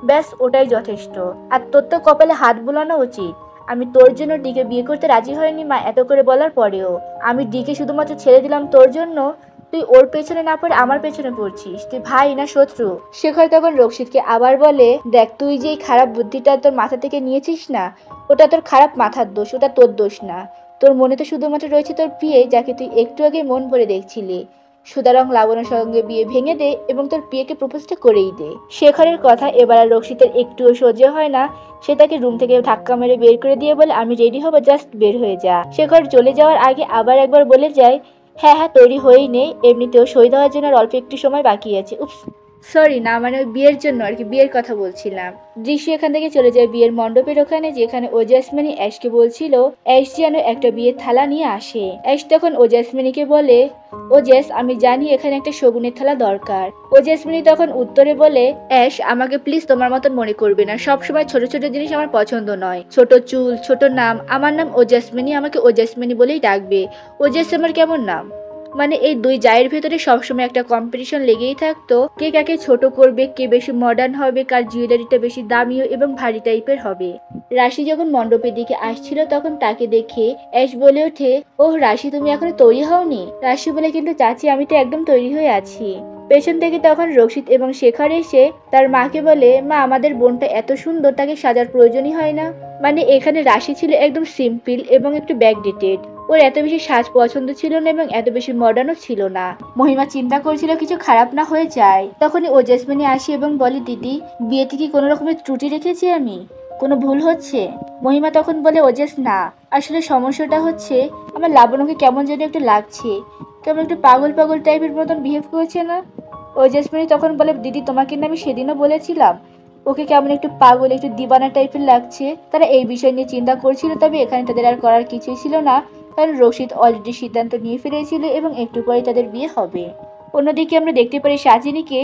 ব্যাস ওটাই যথেষ্ট। আর তোর তো কপালে হাত বোলানো উচিত, আমি তোর জন্য ডিকে বিয়ে করতে রাজি হয়নি মা এত করে বলার পরেও। আমি ডিকে শুধুমাত্র ছেড়ে দিলাম তোর জন্য, তুই ওর পেছনে না পড়ে আমার পেছনে পড়ছিস, তুই ভাই না শত্রু? শেখর তখন রক্ষিতকে আবার বলে, দেখ, তুই যেই খারাপ বুদ্ধিটা তোর মাথা থেকে নিয়েছিস না, ওটা তোর খারাপ মাথার দোষ, ওটা তোর দোষ না। তোর মনে তো শুধুমাত্র রয়েছে তোর প্রিয়ে, যাকে তুই একটু আগে মন ভরে দেখছিলি। সুতরাং লাবণ্যর সঙ্গে বিয়ে ভেঙে দে এবং তোর প্রিয়কে প্রপোজটা করেই দে। শেখরের কথা এবার আর রক্ষিতের একটুও সহ্য হয় না। সে তাকে রুম থেকে ধাক্কা মেরে বের করে দিয়ে বলে, আমি রেডি হবো, জাস্ট বের হয়ে যা। শেখর চলে যাওয়ার আগে আবার একবার বলে যায়, হ্যাঁ হ্যাঁ, তৈরি হয়েই নেই, এমনিতেও সই দেওয়ার জন্য আর অল্প একটু সময় বাকি আছে। উপস, সরি, না মানে ওই বিয়ের জন্য আর কি, বিয়ের কথা বলছিলাম। দৃশ্য এখান থেকে চলে যায় বিয়ের মণ্ডপের ওখানে, যেখানে ওজাসমিনী অ্যাশকে বলছিল অ্যাশ যেন একটা বিয়ের থালা নিয়ে আসে। অ্যাশ তখন ওজাসমিনীকে বলে, ওজাস, আমি জানি এখানে একটা শগুনের থালা দরকার। ওজাসমিনী তখন উত্তরে বলে, অ্যাশ, আমাকে প্লিজ তোমার মতন মনে করবে না, সবসময় ছোট ছোট জিনিস আমার পছন্দ নয়, ছোট চুল, ছোট নাম, আমার নাম ওজাসমিনী, আমাকে ওজাসমিনী বলেই ডাকবে। ওজাস আমার কেমন নাম? মানে এই দুই জায়ের ভেতরে সবসময় একটা কম্পিটিশন লেগেই থাকতো, কে কাকে ছোট করবে, কে বেশি মডার্ন হবে, কার জুয়েলারিটা বেশি দামি এবং ভারী টাইপের হবে। রাশি যখন মণ্ডপের দিকে আসছিল তখন তাকে দেখে অ্যাশ বলে ওঠে, ওহ রাশি, তুমি এখনো তৈরি হওনি? রাশি বলে, কিন্তু চাচি, আমি তো একদম তৈরি হয়ে আছি। পেছন থেকে তখন রক্ষিত এবং শেখর এসে তার মাকে বলে, মা, আমাদের বোনটা এত সুন্দর, তাকে সাজার প্রয়োজনই হয় না। মানে এখানে রাশি ছিল একদম সিম্পল এবং একটু ব্যাকডেটেড, ওর এত বেশি সাজ পছন্দ ছিল না এবং এত বেশি মডার্নও ছিল না। মহিমা চিন্তা করছিল কিছু খারাপ না হয়ে যায়। তখনই ওজাসমিনী আসে এবং বলে, দিদি, বিয়েতে কি কোনো রকমের ত্রুটি রেখেছি আমি? কোনো ভুল হচ্ছে? মহিমা তখন বলে, ওজাস, না, আসলে সমস্যাটা হচ্ছে আমার লাবণ্যকে কেমন যেন একটু লাগছে, কেমন একটু পাগল পাগল টাইপের মতন বিহেভ করছে না? ওজাসমিনী তখন বলে, দিদি, তোমাকে না আমি সেদিনও বলেছিলাম ওকে কেমন একটু পাগল, একটু দিবানা টাইপের লাগছে। তারা এই বিষয় নিয়ে চিন্তা করছিল, তবে এখানে তাদের আর করার কিছুই ছিল না, কারণ রশিদ অলরেডি সিদ্ধান্ত নিয়ে ফেলেছিল এবং একটু পরে তাদের বিয়ে হবে। অন্যদিকে আমরা দেখতে পারি সাজিনীকে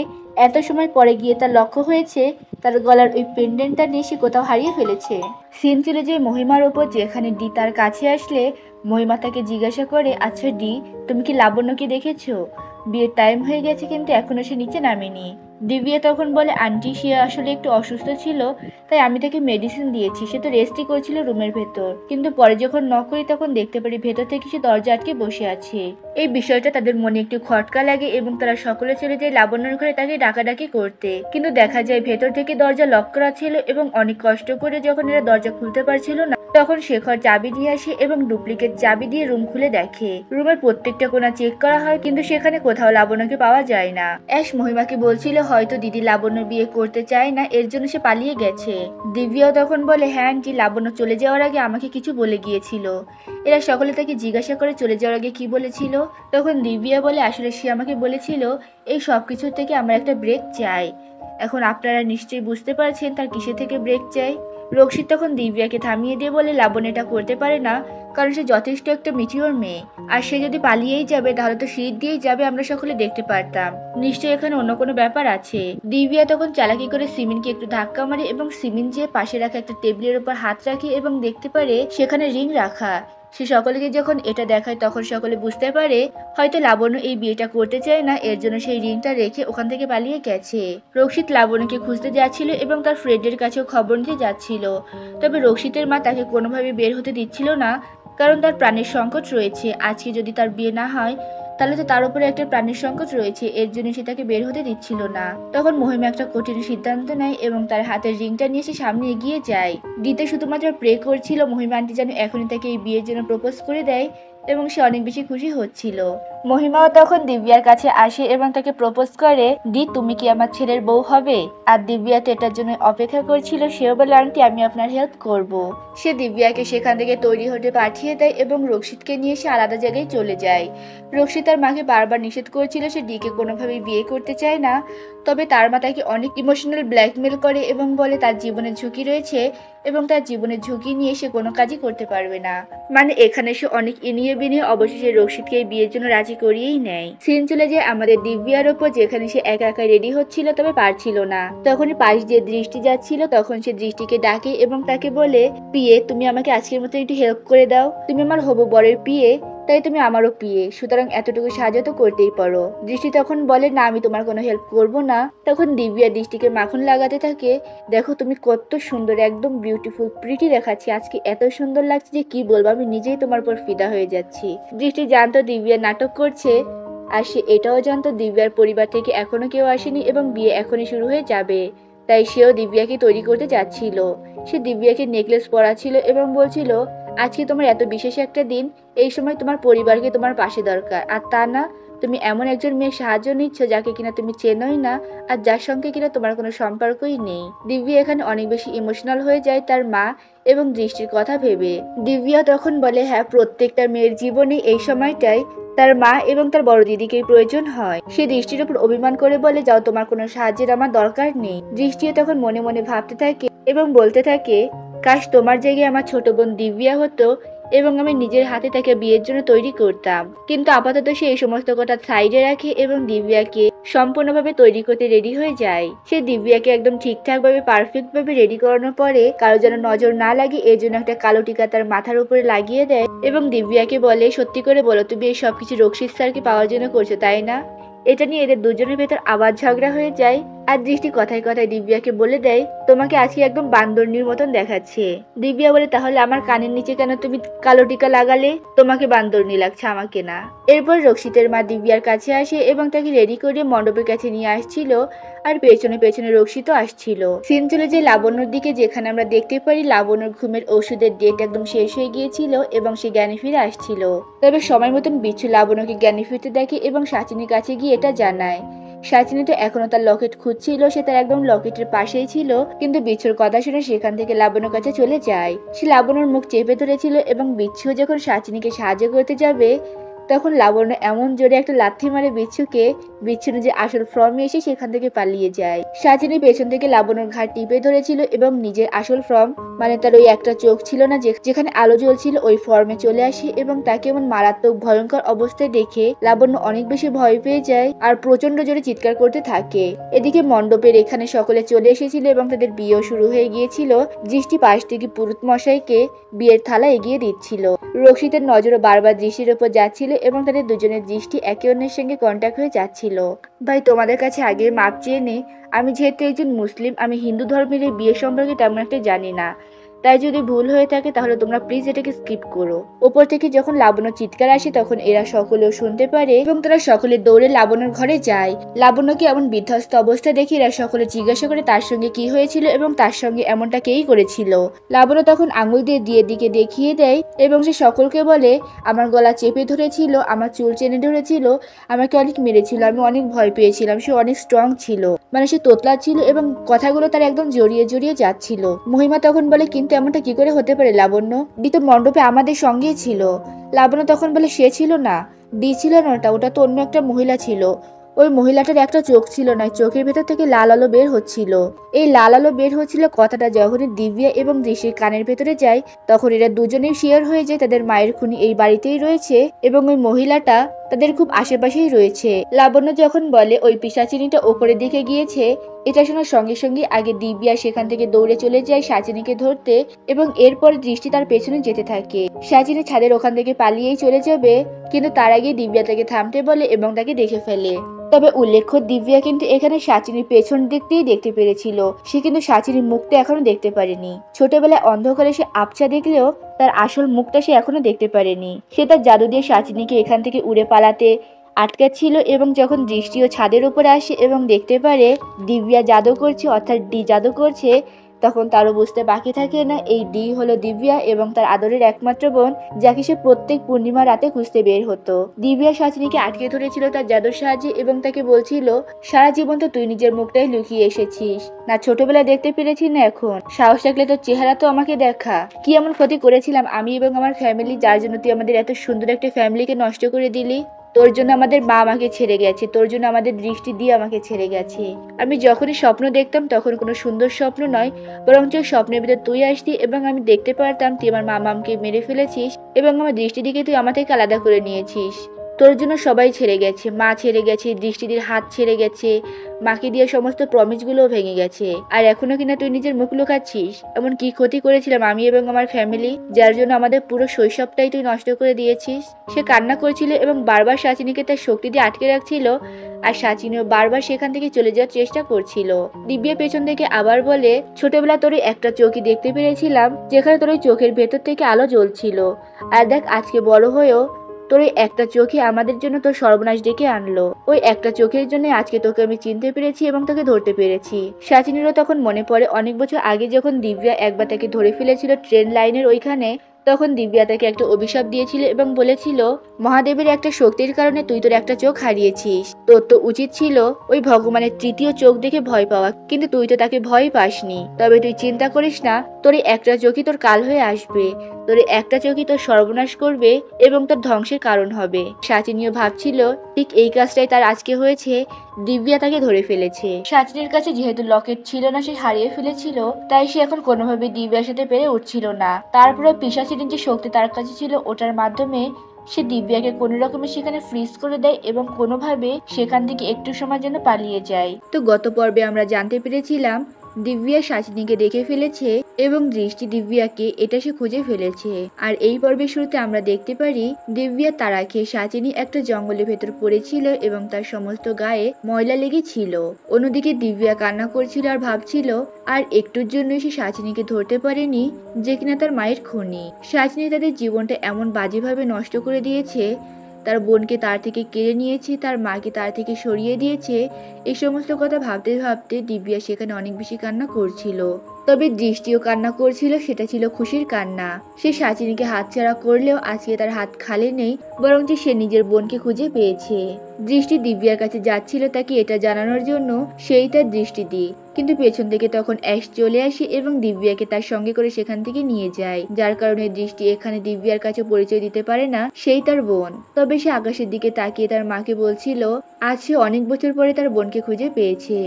এত সময় পরে গিয়ে তার লক্ষ্য হয়েছে তার গলার ওই পেন্ডেন্টটা নিয়ে সে কোথাও হারিয়ে ফেলেছে। সিন ছিল যে মহিমার ওপর, যেখানে ডি তার কাছে আসলে মহিমা তাকে জিজ্ঞাসা করে, আচ্ছা ডি, তুমি কি লাবণ্যকে দেখেছো? বিয়ের টাইম হয়ে গেছে কিন্তু এখনো সে নিচে নামেনি। দিব্যা তখন বলে, আন্টি সে আসলে একটু অসুস্থ ছিল, তাই আমি তাকে মেডিসিন দিয়েছি। সে তো রেস্টই করছিল রুমের ভেতর, কিন্তু পরে যখন নক করি তখন দেখতে পারি ভেতর থেকে সে দরজা আটকে বসে আছে। এই বিষয়টা তাদের মনে একটু খটকা লাগে এবং তারা সকলে চলে যায় লাবণ্যর ঘরে তাকে ডাকাডাকি করতে, কিন্তু দেখা যায় ভেতর থেকে দরজা লক করা ছিল এবং অনেক কষ্ট করে যখন এরা দরজা খুলতে পারছিল না তখন শেখর চাবি দিয়ে আসে এবং ডুপ্লিকেট চাবি দিয়ে রুম খুলে দেখে। রুমের প্রত্যেকটা কোণা চেক করা হয়, কিন্তু সেখানে কোথাও লাবণ্যকে পাওয়া যায় না। অ্যাশ মহিমাকে বলছিল হয়তো দিদি লাবণ্য বিয়ে করতে চায় না, এর জন্য সে পালিয়ে গেছে। দিব্যাও তখন বলে, হ্যাঁ আন্টি, লাবণ্য চলে যাওয়ার আগে আমাকে কিছু বলে গিয়েছিল। এরা সকলে তাকে জিজ্ঞাসা করে চলে যাওয়ার আগে কি বলেছিল। তখন দিব্যা বলে, আসলে সে আমাকে বলেছিল এই সব কিছুর থেকে আমার একটা ব্রেক চাই। এখন আপনারা নিশ্চয়ই বুঝতে পারছেন তার কিসে থেকে ব্রেক চাই। রক্ষিত তখন দিব্যাকে থামিয়ে দিয়ে বলে, লাবণ্য এটা করতে পারে না, কারণ সে যথেষ্ট একটা মিটিওর মেয়ে, আর সে যদি পালিয়েই যাবে তাহলে তো সিঁড়ি দিয়েই যাবে, আমরা সকলে দেখতে পারতাম। নিশ্চয়ই এখানে অন্য কোনো ব্যাপার আছে। দিব্যা তখন চালাকি করে সিমিনকে একটু ধাক্কা মারে এবং সিমিন যে পাশে রাখা একটা টেবিলের উপর হাত রাখে এবং দেখতে পারে সেখানে রিং রাখা। সে সকলকে যখন এটা দেখায় তখন সকলে বুঝতে পারে হয়তো লাবণ্য এই বিয়েটা করতে চায় না, এর জন্য সেই রিংটা রেখে ওখান থেকে পালিয়ে গেছে। রক্ষিত লাবণ্যকে খুঁজতে যাচ্ছিল এবং তার ফ্রেন্ডের কাছেও খবর নিতে যাচ্ছিল, তবে রক্ষিতের মা তাকে কোনোভাবে বের হতে দিচ্ছিল না, কারণ তার প্রাণের সংকট রয়েছে। আজকে যদি তার বিয়ে না হয় তাহলে তো তার উপরে একটা প্রাণের সংকট রয়েছে, এর জন্য সে তাকে বের হতে দিচ্ছিল না। তখন মহিমা একটা কঠিন সিদ্ধান্ত নেয় এবং তার হাতের রিংটা নিয়ে সে সামনে এগিয়ে যায়। দিতে শুধুমাত্র প্রে করছিল মহিমা আন্টি যেন এখনই তাকে এই বিয়ের জন্য প্রপোজ করে দেয়, এবং সে অনেক বেশি খুশি হচ্ছিল। মহিমাও তখন দিব্যার কাছে আসে এবং তাকে প্রপোজ করে, দি তুমি কি আমার ছেলের বউ হবে? আর দিব্যা তো এটার জন্য অপেক্ষা করছিল। সেও বলে, আন্টি আমি আপনার হেল্প করব। সে দিব্যাকে সেখান থেকে তৈরি হতে পাঠিয়ে দেয় এবং রক্ষিতকে নিয়ে সে আলাদা জায়গায় চলে যায়। রক্ষিত তার মাকে বারবার নিষেধ করেছিল সে ডিকে কোনোভাবেই বিয়ে করতে চায় না, তবে তার মা তাকে অনেক ইমোশনাল ব্ল্যাকমেল করে এবং বলে তার জীবনের ঝুঁকি রয়েছে এবং তার জীবনের ঝুঁকি নিয়ে সে কোনো কাজই করতে পারবে না। মানে এখানে সে অনেক ইনিয়ে বিনিয়ে অবশেষে রক্ষিতকে এই বিয়ের জন্য রাজি করিয়েই নেয়। সিন চলে যায় আমাদের দিব্যার ওপর, যেখানে সে একা একা রেডি হচ্ছিল তবে পারছিল না। তখনই পাশ দিয়ে দৃষ্টি যাচ্ছিল, তখন সে দৃষ্টিকে ডাকে এবং তাকে বলে, পিয়ে তুমি আমাকে আজকের মতো একটু হেল্প করে দাও। তুমি আমার হবু বরের পিয়ে, তাই তুমি আমারও পিয়ে, সুতরাং এতটুকু সাহায্য তো করতেই পারো। দৃষ্টি তখন বলে, না আমি তোমার কোনো হেল্প করব না। তখন দিব্যা দৃষ্টিকে মাখন লাগাতে থাকে, দেখো তুমি কত সুন্দর, একদম বিউটিফুল প্রিটি দেখাচ্ছি আজকে, এত সুন্দর লাগছে যে কি বলবো, আমি নিজেই তোমার উপর ফিদা হয়ে যাচ্ছি। দৃষ্টি জানতো দিব্যা নাটক করছে, আর সে এটাও জানতো দিব্যার পরিবার থেকে এখনো কেউ আসেনি এবং বিয়ে এখনই শুরু হয়ে যাবে, তাই সেও দিব্যাকে তৈরি করতে যাচ্ছিল। সে দিব্যাকে নেকলেস পরাচ্ছিল এবং বলছিল, আজকে তোমার এত বিশেষ একটা দিন, এই সময় তোমার পরিবারকে তোমার পাশে দরকার, আর তা না তুমি এমন একজন মেয়ের সাহায্য নিচ্ছ যাকে কিনা তুমি চেনোই না আর যার সঙ্গে কিনা তোমার কোনো সম্পর্কই নেই। দিব্যা এখানে অনেক বেশি ইমোশনাল হয়ে যায় তার মা এবং দৃষ্টির কথা ভেবে। দিব্যা তখন বলে, হ্যাঁ প্রত্যেকটা মেয়ের জীবনে এই সময়টাই তার মা এবং তার বড় দিদিকে প্রয়োজন হয়। সে দৃষ্টির উপর অভিমান করে বলে, যাও তোমার কোনো সাহায্যের আমার দরকার নেই। দৃষ্টিও তখন মনে মনে ভাবতে থাকে এবং বলতে থাকে, কাশ তোমার জায়গায় আমার ছোট বোন দিব্যা হতো এবং আমি নিজের হাতে তাকে বিয়ের জন্য তৈরি করতাম। কিন্তু আপাতত সে এই সমস্ত কথা সাইডে রাখে এবং দিব্যাকে সম্পূর্ণভাবে তৈরি করতে রেডি হয়ে যায়। সে দিব্যাকে একদম ঠিকঠাক ভাবে পারফেক্ট ভাবে রেডি করানোর পরে কারো যেন নজর না লাগে এর জন্য একটা কালো টিকা তার মাথার উপরে লাগিয়ে দেয় এবং দিব্যাকে বলে, সত্যি করে বলো তুমি এই সবকিছু রক্ষিত স্যারকে পাওয়ার জন্য করছো তাই না? এটা নিয়ে এদের দুজনের ভেতর আবার ঝগড়া হয়ে যায়। আর দৃষ্টি কথায় কথায় দিব্যাকে বলে দেয়, তোমাকে আজকে একদম বান্দরনির মতন দেখাচ্ছে। দিব্যা বলে, তাহলে আমার কানের নিচে কেন তুমি কালো টিকা লাগালে? তোমাকে বান্দরনি লাগছে, আমাকে না। এরপর রক্ষিতের মা দিব্যার কাছে আসে এবং তাকে রেডি করে মণ্ডপের কাছে নিয়ে আসছিল, আর পেছনে পেছনে রক্ষিত আসছিল। সিন চলে যায় লাবণ্যর দিকে, যেখানে আমরা দেখতে পারি লাবণ্যর ঘুমের ওষুধের ডেট একদম শেষ হয়ে গিয়েছিল এবং সে জ্ঞানে ফিরে আসছিল। তবে সময় মতন বিচ্ছু লাবণ্যকে জ্ঞানে ফিরতে দেখে এবং সাচিনীর কাছে গিয়ে এটা জানায়। সাচিনী তো এখনো তার লকেট খুঁজছিল, সে তার একদম লকেটের পাশেই ছিল, কিন্তু বিচ্ছুর কথা শুনে সেখান থেকে লাবণ্যর কাছে চলে যায়। সে লাবণ্যর মুখ চেপে ধরেছিল এবং বিচ্ছু যখন সাচিনীকে সাহায্য করতে যাবে তখন লাবণ্য এমন জোরে একটা লাথি মারে বিচ্ছুকে, বিচ্ছু যে আসল ফর্মে এসে সেখান থেকে পালিয়ে যায়। সাচিনী পেছন থেকে লাবণ্যর ঘাট টিপে ধরেছিল এবং নিজের আসল ফর্ম, মানে তার ওই একটা চোখ ছিল না যেখানে আলো জ্বলছিল, ওই ফর্মে চলে আসে এবং তাকে এমন মারাত্মক ভয়ঙ্কর অবস্থায় দেখে লাবণ্য অনেক বেশি ভয় পেয়ে যায় আর প্রচন্ড জোরে চিৎকার করতে থাকে। এদিকে মণ্ডপের এখানে সকলে চলে এসেছিল এবং তাদের বিয়েও শুরু হয়ে গিয়েছিল। দৃষ্টি পাশ থেকে পুরুত মশাইকে বিয়ের থালা এগিয়ে দিচ্ছিল। রক্ষিতের নজরও বারবার দৃষ্টির উপর যাচ্ছিল এবং তাদের দুজনের দৃষ্টি একে অন্যের সঙ্গে কন্ট্যাক্ট হয়ে যাচ্ছিল। ভাই, তোমাদের কাছে আগে মাপ চেয়ে নেই, আমি যেহেতু একজন মুসলিম, আমি হিন্দু ধর্মের এই বিয়ে সম্পর্কে তেমন একটা জানি না, তাই যদি ভুল হয়ে থাকে তাহলে তোমরা প্লিজ এটাকে স্কিপ করো। ওপর থেকে যখন লাবণ্য চিৎকার আসে তখন এরা সকলেও শুনতে পারে এবং তারা সকলে দৌড়ে লাবণ্যর ঘরে যায়। লাবণ্যকে এমন বিধ্বস্ত অবস্থা দেখে এরা সকলে জিজ্ঞাসা করে তার সঙ্গে কি হয়েছিল এবং তার সঙ্গে এমনটা কেই করেছিল। লাবণ্য তখন আঙুল দিয়ে দিকে দেখিয়ে দেয় এবং সে সকলকে বলে, আমার গলা চেপে ধরেছিল, আমার চুল চেনে ধরেছিল, আমাকে অনেক মেরেছিল, আমি অনেক ভয় পেয়েছিলাম, সে অনেক স্ট্রং ছিল, মানে সে তোতলা ছিল এবং কথাগুলো তার একদম জড়িয়ে জড়িয়ে যাচ্ছিল। মহিমা তখন বলে, কিন্তু এমনটা কি করে হতে পারে লাবণ্য? ডি তো মণ্ডপে আমাদের সঙ্গেই ছিল। লাবণ্য তখন বলে, সে ছিল না, ডি ছিল না, ওটা তো অন্য একটা মহিলা ছিল। ওই মহিলাটার একটা চোখ ছিল না, চোখের ভেতর থেকে লাল আলো বের হচ্ছিল। এই লাল আলো বের হচ্ছিল কথাটা যখনই দিব্যা এবং দৃষ্টির কানের ভেতরে যায় তখন এরা দুজনেই শিওর হয়ে যায় তাদের মায়ের খুনি এই বাড়িতেই রয়েছে এবং ওই মহিলাটা তাদের খুব আশেপাশেই রয়েছে। লাবণ্য যখন বলে ওই পিশাচিনীটা ওপরের দিকে গিয়েছে, এটা শোনার সঙ্গে সঙ্গে আগে দিব্যা সেখান থেকে দৌড়ে চলে যায় সাচিনীকে ধরতে এবং এরপর দৃষ্টি তার পেছনে যেতে থাকে। সাচিনী ছাদের ওখান থেকে পালিয়েই চলে যাবে, কিন্তু তার আগে দিব্যা তাকে থামতে বলে এবং তাকে দেখে ফেলে। তবে উল্লেখ্য, দিব্যা কিন্তু এখানে সাচিনীর পেছন দিক দিয়ে দেখতে পেরেছিল, সে কিন্তু সাচিনীর মুখটা এখনো দেখতে পারেনি। ছোটবেলায় অন্ধকারে সে আবছা দেখলেও তার আসল মুখটা সে এখনো দেখতে পারেনি। সে তার জাদু দিয়ে সাচিনীকে এখান থেকে উড়ে পালাতে আটকাচ্ছিল এবং যখন দৃষ্টিও ছাদের উপরে আসে এবং দেখতে পারে দিব্যা জাদু করছে, অর্থাৎ ডি জাদু করছে, তখন তারও বুঝতে বাকি থাকে না এই ডি হলো দিব্যা এবং তার আদরের একমাত্র বোন, যাকে সে প্রত্যেক পূর্ণিমা রাতে খুঁজতে বের হতো। দিব্যা সাচিনীকে আটকে ধরেছিল তার জাদুর সাহায্যে এবং তাকে বলছিল, সারা জীবন তো তুই নিজের মুখটাই লুকিয়ে এসেছিস, না ছোটবেলায় দেখতে পেরেছি না এখন, সাহস থাকলে তোর চেহারা তো আমাকে দেখা, কি এমন ক্ষতি করেছিলাম আমি এবং আমার ফ্যামিলি যার জন্য তুই আমাদের এত সুন্দর একটা ফ্যামিলিকে নষ্ট করে দিলি? তোর জন্য আমাদের মা আমাকে ছেড়ে গেছে, তোর জন্য আমাদের দৃষ্টি দিয়ে আমাকে ছেড়ে গেছে। আমি যখনই স্বপ্ন দেখতাম তখন কোনো সুন্দর স্বপ্ন নয়, বরঞ্চ স্বপ্নের ভিতর তুই আসতি এবং আমি দেখতে পারতাম তুই আমার মামাকে মেরে ফেলেছিস এবং আমার দৃষ্টি দিকে তুই আমার থেকে আলাদা করে নিয়েছিস। তোর জন্য সবাই ছেড়ে গেছে, মা ছেড়ে গেছে, দৃষ্টিদির হাত ছেড়ে গেছে, মাকে দিয়ে সমস্ত প্রমিসগুলোও ভেঙে গেছে, আর এখনো কিনা তুই নিজের মুখ লুকাচ্ছিস। এমন কি ক্ষতি করেছিলাম আমি এবং আমার ফ্যামিলি যার জন্য আমাদের পুরো শৈশবটাই তুই নষ্ট করে দিয়েছিস? সে কান্না করছিল এবং বারবার সাচিনীকে তার শক্তি দিয়ে আটকে রাখছিল, আর সাচিনীও বারবার সেখান থেকে চলে যাওয়ার চেষ্টা করছিল। দিব্যা পেছন থেকে আবার বলে, ছোটবেলা তোর একটা চোখই দেখতে পেরেছিলাম যেখানে তোর ওই চোখের ভেতর থেকে আলো জ্বলছিল, আর দেখ আজকে বড় হয়েও তোর ওই একটা চোখে আমাদের জন্য তোর সর্বনাশ ডেকে আনলো। ওই একটা চোখের জন্য আজকে তোকে আমি চিনতে পেরেছি এবং তোকে ধরতে পেরেছি। সাচিনীরও তখন মনে পড়ে অনেক বছর আগে যখন দিব্যা একবার তাকে ধরে ফেলেছিল ট্রেন লাইনের ওইখানে, তখন দিব্যা তাকে একটা অভিশাপ দিয়েছিল এবং বলেছিল, মহাদেবের একটা শক্তির কারণে তুই তোর একটা চোখ হারিয়েছিস, তোর তো উচিত ছিল ওই ভগবানের তৃতীয় চোখ দেখে ভয় পাওয়া, কিন্তু তুই তো তাকে ভয় পাসনি। তবে তুই চিন্তা করিস না, তোর একটা চোখই তোর কাল হয়ে আসবে, তোর একটা চোখই তোর সর্বনাশ করবে এবং তোর ধ্বংসের কারণ হবে। সাচিনীও ভাবছিল ঠিক এই কাজটাই তার আজকে হয়েছে, দিব্যা তাকে ধরে ফেলেছে। সাচিনীর কাছে যেহেতু লকেট ছিল না, সে হারিয়ে ফেলেছিল, তাই সে এখন কোনোভাবে দিব্যার সাথে পেরে উঠছিল না। তারপরে পিশাচিনীর যে শক্তি তার কাছে ছিল ওটার মাধ্যমে সে দিব্যাকে কোনো রকমে সেখানে ফ্রিজ করে দেয় এবং কোনোভাবে সেখান থেকে একটু সময়ের জন্য পালিয়ে যায়। তো গত পর্বে আমরা জানতে পেরেছিলাম দিব্যা সাচিনীকে দেখে ফেলেছে এবং দৃষ্টি দিব্যাকে এটা সে খুঁজে ফেলেছে। আর এই পর্বের শুরুতে আমরা দেখতে পারি দিব্যা তারা খেয়ে সাচিনী একটা জঙ্গলের ভেতর পড়েছিল এবং তার সমস্ত গায়ে ময়লা লেগেছিল। অন্যদিকে দিব্যা কান্না করছিল আর ভাবছিল আর একটুর জন্য সে সাচিনীকে ধরতে পারেনি যে কিনা তার মায়ের খুনি। সাচিনী তাদের জীবনটা এমন বাজেভাবে নষ্ট করে দিয়েছে, তার বোনকে তার থেকে কেড়ে নিয়েছে, তার মাকে তার থেকে সরিয়ে দিয়েছে। এই সমস্ত কথা ভাবতে ভাবতে দিব্যা সেখানে অনেক বেশি কান্না করছিল। তবে দৃষ্টিও কান্না করছিল, সেটা ছিল খুশির কান্না। সে সাচিনীকে হাতছাড়া করলেও আজকে তার হাত খালি নেই, বরঞ্চ সে নিজের বোনকে খুঁজে পেয়েছে। দৃষ্টি দিব্যার কাছে যাচ্ছিল তাকে এটা জানানোর জন্য সেই তার দৃষ্টি দিই, কিন্তু পেছন থেকে তখন অ্যাশ চলে আসে এবং দিব্যাকে তার সঙ্গে করে সেখান থেকে নিয়ে যায়, যার কারণে দৃষ্টি এখানে দিব্যার কাছে পরিচয় দিতে পারে না সেই তার বোন। তবে সে আকাশের দিকে তাকিয়ে তার মাকে বলছিল আজ সে অনেক বছর পরে তার বোনকে খুঁজে পেয়েছে।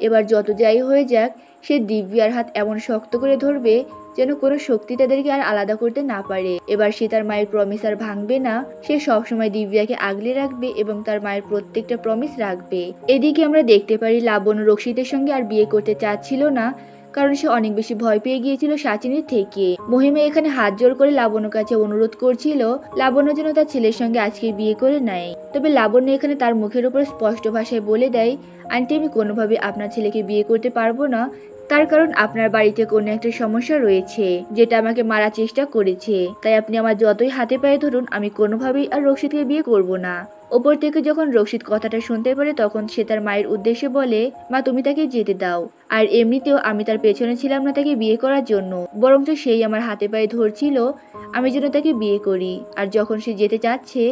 এবার যত যাই হয়ে যাক, সে দিব্যার হাত এমন শক্ত করে ধরবে যেন কোনো শক্তি তাদেরকে আর আলাদা করতে না পারে। এবার সে তার মায়ের প্রমিস আর ভাঙবে না, সে সবসময় দিব্যাকে আগলে রাখবে এবং তার মায়ের প্রত্যেকটা প্রমিস রাখবে। এদিকে আমরা দেখতে পারি লাবণ্য রক্ষিতের সঙ্গে আর বিয়ে করতে চাচ্ছিল না, কারণ সে অনেক বেশি ভয় পেয়ে গিয়েছিল সাচিনীর থেকে। মহিমা এখানে হাত জোড় করে লাবণ্যর কাছে অনুরোধ করছিল লাবণ্য যেন তার ছেলের সঙ্গে আজকে বিয়ে করে নেয়। তবে লাবণ্য এখানে তার মুখের উপর স্পষ্ট ভাষায় বলে দেয়, আন্টি আমি কোনোভাবে আপনার ছেলেকে বিয়ে করতে পারবো না, তার কারণ আপনার বাড়িতে কোনো একটা সমস্যা রয়েছে যেটা আমাকে মারার চেষ্টা করেছে। তাই আপনি আমার যতই হাতে পায়ে ধরুন আমি কোনোভাবেই আর রক্ষিতকে বিয়ে করব না। ওপর থেকে যখন রক্ষিত কথাটা শুনতে পারে তখন সে তার মায়ের উদ্দেশ্যে বলে, মা তুমি তাকে যেতে দাও। আর এমনিতেও আমি তার পেছনে ছিলাম না তাকে বিয়ে করার জন্য, বরঞ্চ সেই আমার হাতে পায়ে ধরছিল আমি যেন তাকে বিয়ে করি। আর যখন সে যেতে চাচ্ছে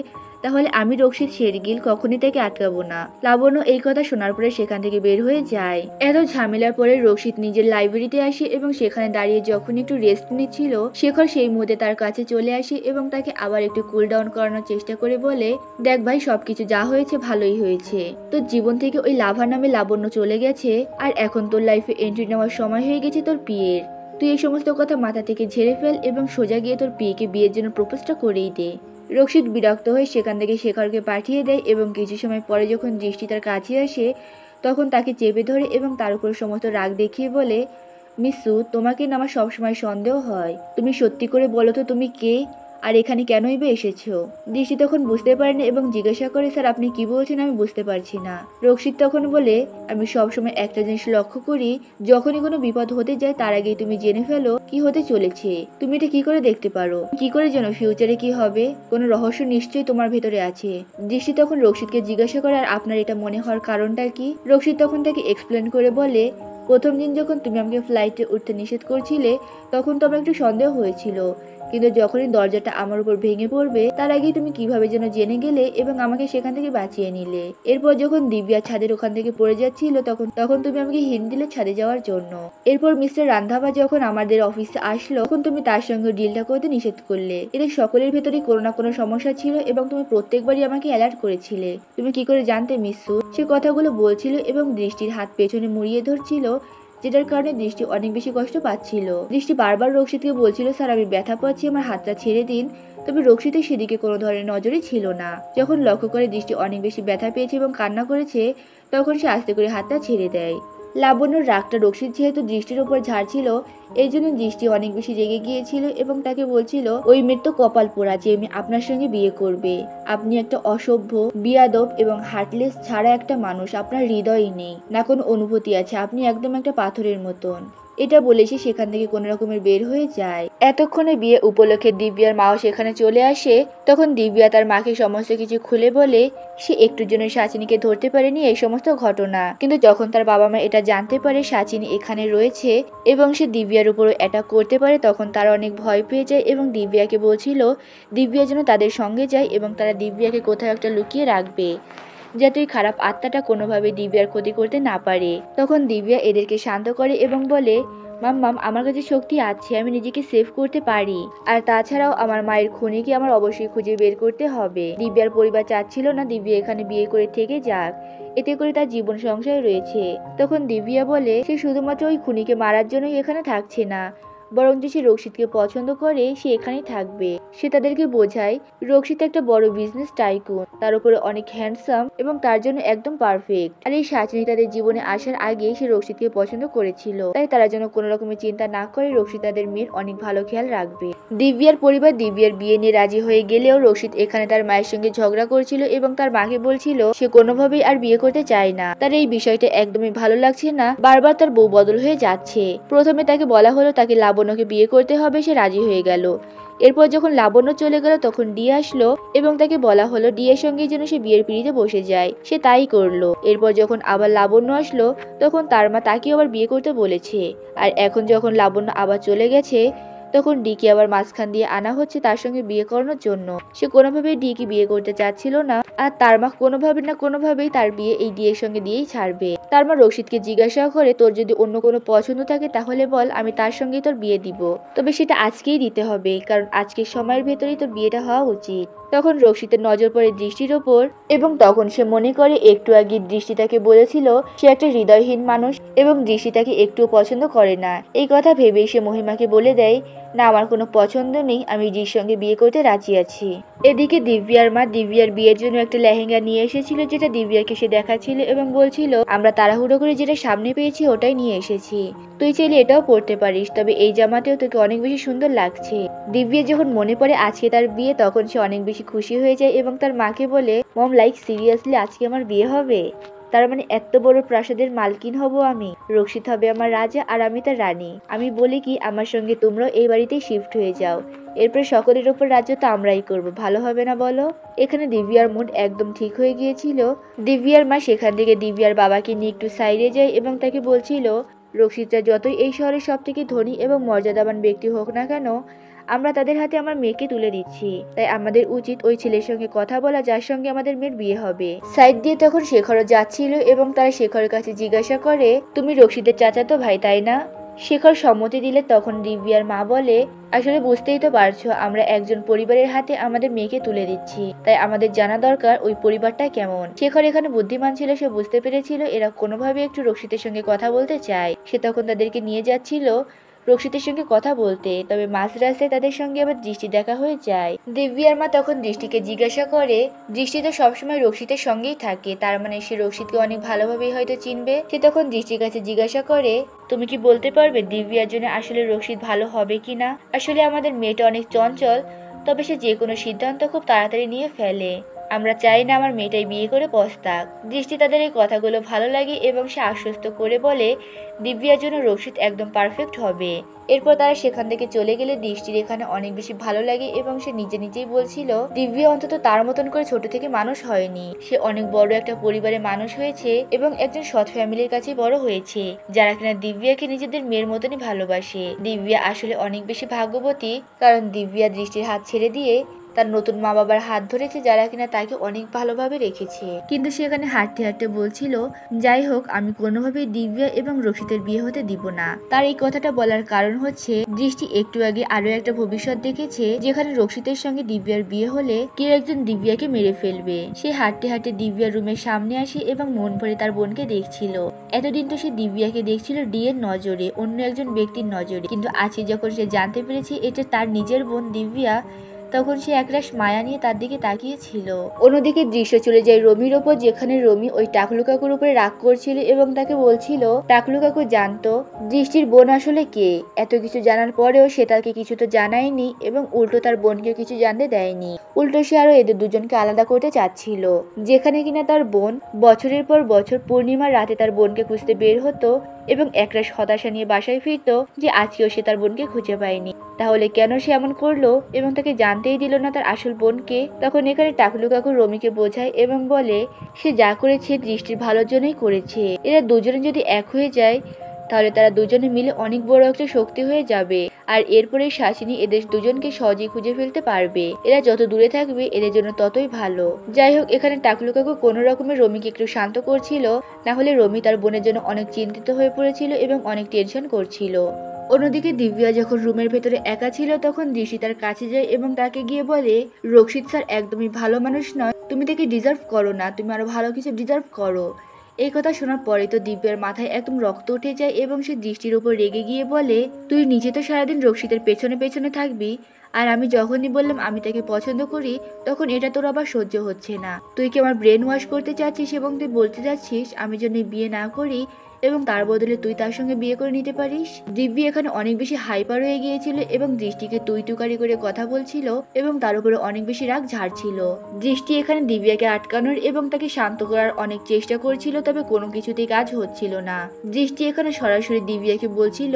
তাহলে আমি রক্ষিত শেরগিল কখনই তাকে আটকাবো না। লাবণ্য এই কথা শোনার পরে সেখান থেকে বের হয়ে যায়। এত ঝামেলার পরে রক্ষিত নিজের লাইব্রেরিতে আসে এবং সেখানে দাঁড়িয়ে যখন একটু রেস্ট নিচ্ছিল শেখর সেই মুহূর্তে তার কাছে চলে আসে এবং তাকে আবার একটু কুল ডাউন করানোর চেষ্টা করে বলে, দেখ ভাই সবকিছু যা হয়েছে ভালোই হয়েছে, তোর জীবন থেকে ওই লাভা নামে লাবণ্য চলে গেছে আর এখন তোর লাইফে এন্ট্রি নেওয়ার সময় হয়ে গেছে তোর বিয়ের। তুই এই সমস্ত কথা মাথা থেকে ঝেড়ে ফেল এবং সোজা গিয়ে তোর বিয়েকে বিয়ের জন্য প্রপোজটা করেই দে। রক্ষিত বিরক্ত হয়ে সেখান থেকে শেখরকে পাঠিয়ে দেয় এবং কিছু সময় পরে যখন দৃষ্টি তার কাছে আসে তখন তাকে চেপে ধরে এবং তার উপর সমস্ত রাগ দেখিয়ে বলে, মিসু তোমাকে না আমার সবসময় সন্দেহ হয়, তুমি সত্যি করে বলো তো তুমি কে আর এখানে কেনই বা এসেছো? দৃষ্টি তখন বুঝতে পারে না এবং জিজ্ঞাসা করে, স্যার আপনি কি বলছেন আমি বুঝতে পারছি না। রক্ষিত তখন বলে, আমি সবসময় একটা জিনিস লক্ষ্য করি, যখনই কোনো বিপদ হতে যায় তার আগেই তুমি জেনে ফেলো কি হতে চলেছে। তুমি এটা কি করে দেখতে পারো? কি করে জানো ফিউচারে কি হবে? কোনো রহস্য নিশ্চয়ই তোমার ভেতরে আছে। দৃষ্টি তখন রক্ষিতকে জিজ্ঞাসা করে, আর আপনার এটা মনে হওয়ার কারণটা কি? রক্ষিত তখন তাকে এক্সপ্লেন করে বলে, প্রথম দিন যখন তুমি আমাকে ফ্লাইটে উঠতে নিষেধ করছিলে তখন তো আমার একটু সন্দেহ হয়েছিল, কিন্তু যখনই দরজাটা আমার উপর ভেঙে পড়বে তার আগেই তুমি কিভাবে যেন জেনে গেলে এবং আমাকে সেখান থেকে বাঁচিয়ে নিলে। এরপর যখন দিব্যা ছাদের ওখান থেকে পড়ে যাচ্ছিল তখন তুমি আমাকে হিন্ট দিলে ছাদে যাওয়ার জন্য। এরপর মিস্টার রান্ধাবা যখন আমাদের অফিসে আসলো তখন তুমি তার সঙ্গে ডিলটা করতে নিষেধ করলে। এদের সকলের ভেতরেই কোনো না কোনো সমস্যা ছিল এবং তুমি প্রত্যেকবারই আমাকে অ্যালার্ট করেছিলে। তুমি কি করে জানতে মিসু? সে কথাগুলো বলছিল এবং দৃষ্টির হাত পেছনে মুড়িয়ে ধরছিল, যেটার কারণে দৃষ্টি অনেক বেশি কষ্ট পাচ্ছিল। দৃষ্টি বারবার রক্ষিতকে বলছিল, স্যার আমি ব্যথা পাচ্ছি, আমার হাতটা ছেড়ে দিন। তবে রক্ষিতের সেদিকে কোনো ধরনের নজরই ছিল না। যখন লক্ষ্য করে দৃষ্টি অনেক বেশি ব্যথা পেয়েছে এবং কান্না করেছে তখন সে আস্তে করে হাতটা ছেড়ে দেয়। লাবণ্যর রাগটা রক্ষিত যেহেতু দৃষ্টির উপর ঝাড়ছিল এই জন্য দৃষ্টি অনেক বেশি রেগে গিয়েছিল এবং তাকে বলছিল, ওই মেয়ের তো কপাল পোড়া যে আমি আপনার সঙ্গে বিয়ে করবে। আপনি একটা অসভ্য, বিয়াদব এবং হার্টলেস ছাড়া একটা মানুষ, আপনার হৃদয়ই নেই, না কোনো অনুভূতি আছে, আপনি একদম একটা পাথরের মতন। এটা বলে সে সেখান থেকে কোনো রকমের বের হয়ে যায়। এতক্ষণে বিয়ে উপলক্ষে দিব্যার মাও সেখানে চলে আসে। তখন দিব্যা তার মাকে সমস্ত কিছু খুলে বলে সে একটুর জন্য সাচিনীকে ধরতে পারেনি এই সমস্ত ঘটনা, কিন্তু যখন তার বাবা মা এটা জানতে পারে সাচিনী এখানে রয়েছে এবং সে দিব্যার উপর অ্যাটাক করতে পারে তখন তারা অনেক ভয় পেয়ে যায় এবং দিব্যাকে বলছিল দিব্যা যেন তাদের সঙ্গে যায় এবং তারা দিব্যাকে কোথাও একটা লুকিয়ে রাখবে যাতে ওই খারাপ আত্মাটা কোনোভাবে দিব্যার ক্ষতি করতে না পারে। তখন দিব্যা এদেরকে শান্ত করে এবং বলে, মাম্মাম আমার কাছে শক্তি আছে, আমি নিজেকে সেভ করতে পারি, আর তাছাড়াও আমার মায়ের খুনিকে আমার অবশ্যই খুঁজে বের করতে হবে। দিব্যার পরিবার চাচ্ছিল না দিব্যা এখানে বিয়ে করে থেকে যাক, এতে করে তার জীবন সংশয় রয়েছে। তখন দিব্যা বলে সে শুধুমাত্র ওই খুনিকে মারার জন্যই এখানে থাকছে না, বরং যে সে রক্ষিতকে পছন্দ করে সে এখানেই থাকবে। সে তাদেরকে বোঝায় রক্ষিত একটা বড় বিজনেস টাইকুন, তার উপরে অনেক হ্যান্ডসাম এবং তার জন্য একদম পারফেক্ট। আর এই সাচিনী তাদের জীবনে আসার আগে সে রক্ষিতকে পছন্দ করেছিল, তাই তারা যেন কোনো রকমের চিন্তা না করে রক্ষিত তাদের মেয়ের অনেক ভালো খেয়াল রাখবে। দিব্যার পরিবার দিব্যার বিয়ে নিয়ে রাজি হয়ে গেলেও রক্ষিত এখানে তার মায়ের সঙ্গে ঝগড়া করছিল এবং তার মাকে বলছিল সে কোনোভাবেই আর বিয়ে করতে চায় না, তার এই বিষয়টা একদমই ভালো লাগছে না, বারবার তার বউ বদল হয়ে যাচ্ছে। প্রথমে তাকে বলা হলো তাকে লাবণ্যকে বিয়ে করতে হবে, সে রাজি হয়ে গেল। এরপর যখন লাবণ্য চলে গেল তখন ডি আসলো এবং তাকে বলা হলো ডিয়ের সঙ্গে যেন সে বিয়ের পিড়িতে বসে যায়, সে তাই করলো। এরপর যখন আবার লাবণ্য আসলো তখন তার মা তাকে আবার বিয়ে করতে বলেছে। আর এখন যখন লাবণ্য আবার চলে গেছে তখন ডিকে আবার মাঝখান দিয়ে আনা হচ্ছে তার সঙ্গে বিয়ে করানোর জন্য। সে কোনোভাবেই ডিকে বিয়ে করতে চাচ্ছিল না, আর তার মা কোনোভাবে না কোনোভাবেই তার বিয়ে এই ডিয়ের সঙ্গে দিয়েই ছাড়বে। তার মা রক্ষিতকে জিজ্ঞাসা করে, তোর যদি অন্য কোনো পছন্দ থাকে তাহলে বল, আমি তার সঙ্গেই তোর বিয়ে দিব, তবে সেটা আজকেই দিতে হবে কারণ আজকের সময়ের ভেতরেই তোর বিয়েটা হওয়া উচিত। তখন রক্ষিতের নজর পড়ে দৃষ্টির ওপর এবং তখন সে মনে করে একটু আগে দৃষ্টি তাকে বলেছিল সে একটা হৃদয়হীন মানুষ এবং দৃষ্টি তাকে একটুও পছন্দ করে না। এই কথা ভেবেই সে মহিমাকে বলে দেয়, না আমার কোনো পছন্দ নেই, আমি জির সঙ্গে বিয়ে করতে রাজি আছি। এদিকে দিব্যার মা দিব্যার বিয়ের জন্য একটা লেহেঙ্গা নিয়ে এসেছিল, যেটা দিব্যাকে সে দেখাচ্ছিল এবং বলছিল আমরা তাড়াহুড়ো করে যেটা সামনে পেয়েছি ওটাই নিয়ে এসেছি, তুই চাইলে এটাও পরতে পারিস, তবে এই জামাতেও তোকে অনেক বেশি সুন্দর লাগছে। দিব্যা যখন মনে পড়ে আজকে তার বিয়ে তখন সে অনেক বেশি খুশি হয়ে যায় এবং তার মাকে বলে, মম লাইক সিরিয়াসলি আজকে আমার বিয়ে হবে? তার মানে এত বড় প্রাসাদের মালকিন হব আমি, রক্ষিত হবে আমার রাজা আর আমি তার রানী। আমি বলি কি আমার সঙ্গে তোমরাও এই বাড়িতেই শিফট হয়ে যাও, এরপর সকলের ওপর রাজ্য তো আমরাই করব, ভালো হবে না বলো? এখানে দিব্যার মুড একদম ঠিক হয়ে গিয়েছিল। দিব্যার মা সেখান থেকে দিব্যার বাবাকে নিয়ে একটু সাইডে যায় এবং তাকে বলছিল, রক্ষিতরা যতই এই শহরের সব থেকে ধনী এবং মর্যাদাবান ব্যক্তি হোক না কেন, আমরা তাদের হাতে আমার মেয়েকে তুলে দিচ্ছি, তাই আমাদের উচিত ওই ছেলের সঙ্গে কথা বলা যার সঙ্গে আমাদের মেয়ের বিয়ে হবে। সাইড দিয়ে তখন শেখরও যাচ্ছিল এবং তারা শেখরের কাছে জিজ্ঞাসা করে, তুমি রক্ষিতের চাচাতো ভাই তাই না? শেখর সম্মতি দিলে তখন দিব্যার মা বলে, আসলে বুঝতেই তো পারছো আমরা একজন পরিবারের হাতে আমাদের মেয়েকে তুলে দিচ্ছি, তাই আমাদের জানা দরকার ওই পরিবারটা কেমন। শেখর এখানে বুদ্ধিমান ছিল, সে বুঝতে পেরেছিল এরা কোনোভাবে একটু রক্ষিতের সঙ্গে কথা বলতে চায়। সে তখন তাদেরকে নিয়ে যাচ্ছিল রক্ষিতের সঙ্গে কথা বলতে, তবে মাঝ রাস্তায় তাদের সঙ্গে আবার দৃষ্টি দেখা হয়ে যায়। দিব্যার মা তখন দৃষ্টিকে জিজ্ঞাসা করে, দৃষ্টি তো সবসময় রক্ষিতের সঙ্গেই থাকে, তার মানে সে রক্ষিতকে অনেক ভালোভাবেই হয়তো চিনবে। সে তখন দৃষ্টির কাছে জিজ্ঞাসা করে, তুমি কি বলতে পারবে দিব্যার জন্য আসলে রক্ষিত ভালো হবে কিনা? আসলে আমাদের মেয়েটা অনেক চঞ্চল, তবে সে যে কোনো সিদ্ধান্ত খুব তাড়াতাড়ি নিয়ে ফেলে, আমরা চাই না আমার মেয়েটাই বিয়ে করে পস্তাক। দৃষ্টি তাদের এই কথাগুলো ভালো লাগে এবং সে আশ্বস্ত করে বলে, দিব্যার জন্য রক্ষিত একদম পারফেক্ট হবে। এরপর তারা সেখান থেকে চলে গেলে দৃষ্টির এখানে অনেক বেশি ভালো লাগে এবং সে নিজে নিজেই বলছিল, দিব্যা অন্তত তার মতন করে ছোট থেকে মানুষ হয়নি, সে অনেক বড় একটা পরিবারে মানুষ হয়েছে এবং একজন সৎ ফ্যামিলির কাছে বড় হয়েছে, যারা কিনা দিব্যাকে নিজেদের মেয়ের মতনই ভালোবাসে। দিব্যা আসলে অনেক বেশি ভাগ্যবতী, কারণ দিব্যা দৃষ্টির হাত ছেড়ে দিয়ে তার নতুন মা বাবার হাত ধরেছে, যারা কিনা তাকে অনেক ভালোভাবে রেখেছে। কিন্তু সেখানে হাঁটতে হাঁটতে বলছিল, যাই হোক আমি কোনোভাবেই দিব্যা এবং রক্ষিতের বিয়ে হতে দিব না। তার এই কথাটা বলার কারণ হচ্ছে, দৃষ্টি একটু আগে আরো একটা ভবিষ্যৎ দেখেছে যেখানে রক্ষিতের সঙ্গে দিব্যার বিয়ে হলে কেউ একজন দিব্যাকে মেরে ফেলবে। সে হাঁটতে হাঁটতে দিব্যার রুমের সামনে আসে এবং মন ভরে তার বোনকে দেখছিল। এতদিন তো সে দিব্যাকে দেখছিল ডিয়ের নজরে, অন্য একজন ব্যক্তির নজরে, কিন্তু আজকে যখন সে জানতে পেরেছে এটা তার নিজের বোন দিব্যা, তখন সে একরাশ মায়া নিয়ে তার দিকে তাকিয়েছিল। অন্যদিকে দৃশ্য চলে যায় রমির ওপর, যেখানে রমি ওই টাকলু কাকুর উপরে রাগ করছিল এবং তাকে বলছিল, টাকলু কাকু জানতো দৃষ্টির বোন আসলে কে? এত কিছু জানার পরেও সে তাকে কিছু তো জানায়নি এবং উল্টো তার বোনকেও কিছু জানতে দেয়নি। উল্টো সে আরো এদের দুজনকে আলাদা করতে চাচ্ছিল, যেখানে কিনা তার বোন বছরের পর বছর পূর্ণিমার রাতে তার বোনকে খুঁজতে বের হতো এবং একরাশ হতাশা নিয়ে বাসায় ফিরতো যে আজকেও সে তার বোনকে খুঁজে পায়নি। তাহলে কেন সে এমন করলো এবং তাকে জানতেই দিল না তার আসল বোনকে? তখন এখানে টাকলু কাকু রমিকে বোঝায় এবং বলে, সে যা করেছে দৃষ্টির ভালোর জন্যই করেছে, এরা দুজনে যদি এক হয়ে যায় তাহলে তারা দুজনে মিলে অনেক বড় একটা শক্তি হয়ে যাবে, আর এরপরে শাসিনী এদের দুজনকে সহজেই খুঁজে ফেলতে পারবে। এরা যত দূরে থাকবে এদের জন্য ততই ভালো। যাই হোক এখানে টাকলু কাকু কোনো রকমের রমিকে একটু শান্ত করছিল, না হলে রমি তার বোনের জন্য অনেক চিন্তিত হয়ে পড়েছিল এবং অনেক টেনশন করছিল। অন্যদিকে দিব্যা যখন রুমের ভেতরে একা ছিল তখন দৃষ্টি তার কাছে যায় এবং তাকে গিয়ে বলে, রক্ষিত স্যার একদমই ভালো মানুষ নয়, তুমি তাকে ডিজার্ভ করো না, তুমি আরো ভালো কিছু ডিজার্ভ করো। এই কথা শোনার পরে তো দিব্যার মাথায় একদম রক্ত উঠে যায় এবং সে দৃষ্টির উপর রেগে গিয়ে বলে, তুই নিজে তো সারাদিন রক্ষিতের পেছনে পেছনে থাকবি, আর আমি যখনই বললাম আমি তাকে পছন্দ করি তখন এটা তোর আবার সহ্য হচ্ছে না। তুই কি আমার ব্রেন ওয়াশ করতে চাচ্ছিস এবং তুই বলতে চাচ্ছিস আমি যদি বিয়ে না করি এবং তার বদলে তুই তার সঙ্গে বিয়ে করে নিতে পারিস? দিব্যি এখানে অনেক বেশি হাইপার হয়ে গিয়েছিল এবং দৃষ্টিকে তুই তুকারি করে কথা বলছিল এবং তার উপরে অনেক বেশি রাগ ঝাড়ছিল। দৃষ্টি এখানে দিব্যাকে আটকানোর এবং তাকে শান্ত করার অনেক চেষ্টা করছিল, তবে কোনো কিছুতেই কাজ হচ্ছিল না। দৃষ্টি এখানে সরাসরি দিব্যাকে বলছিল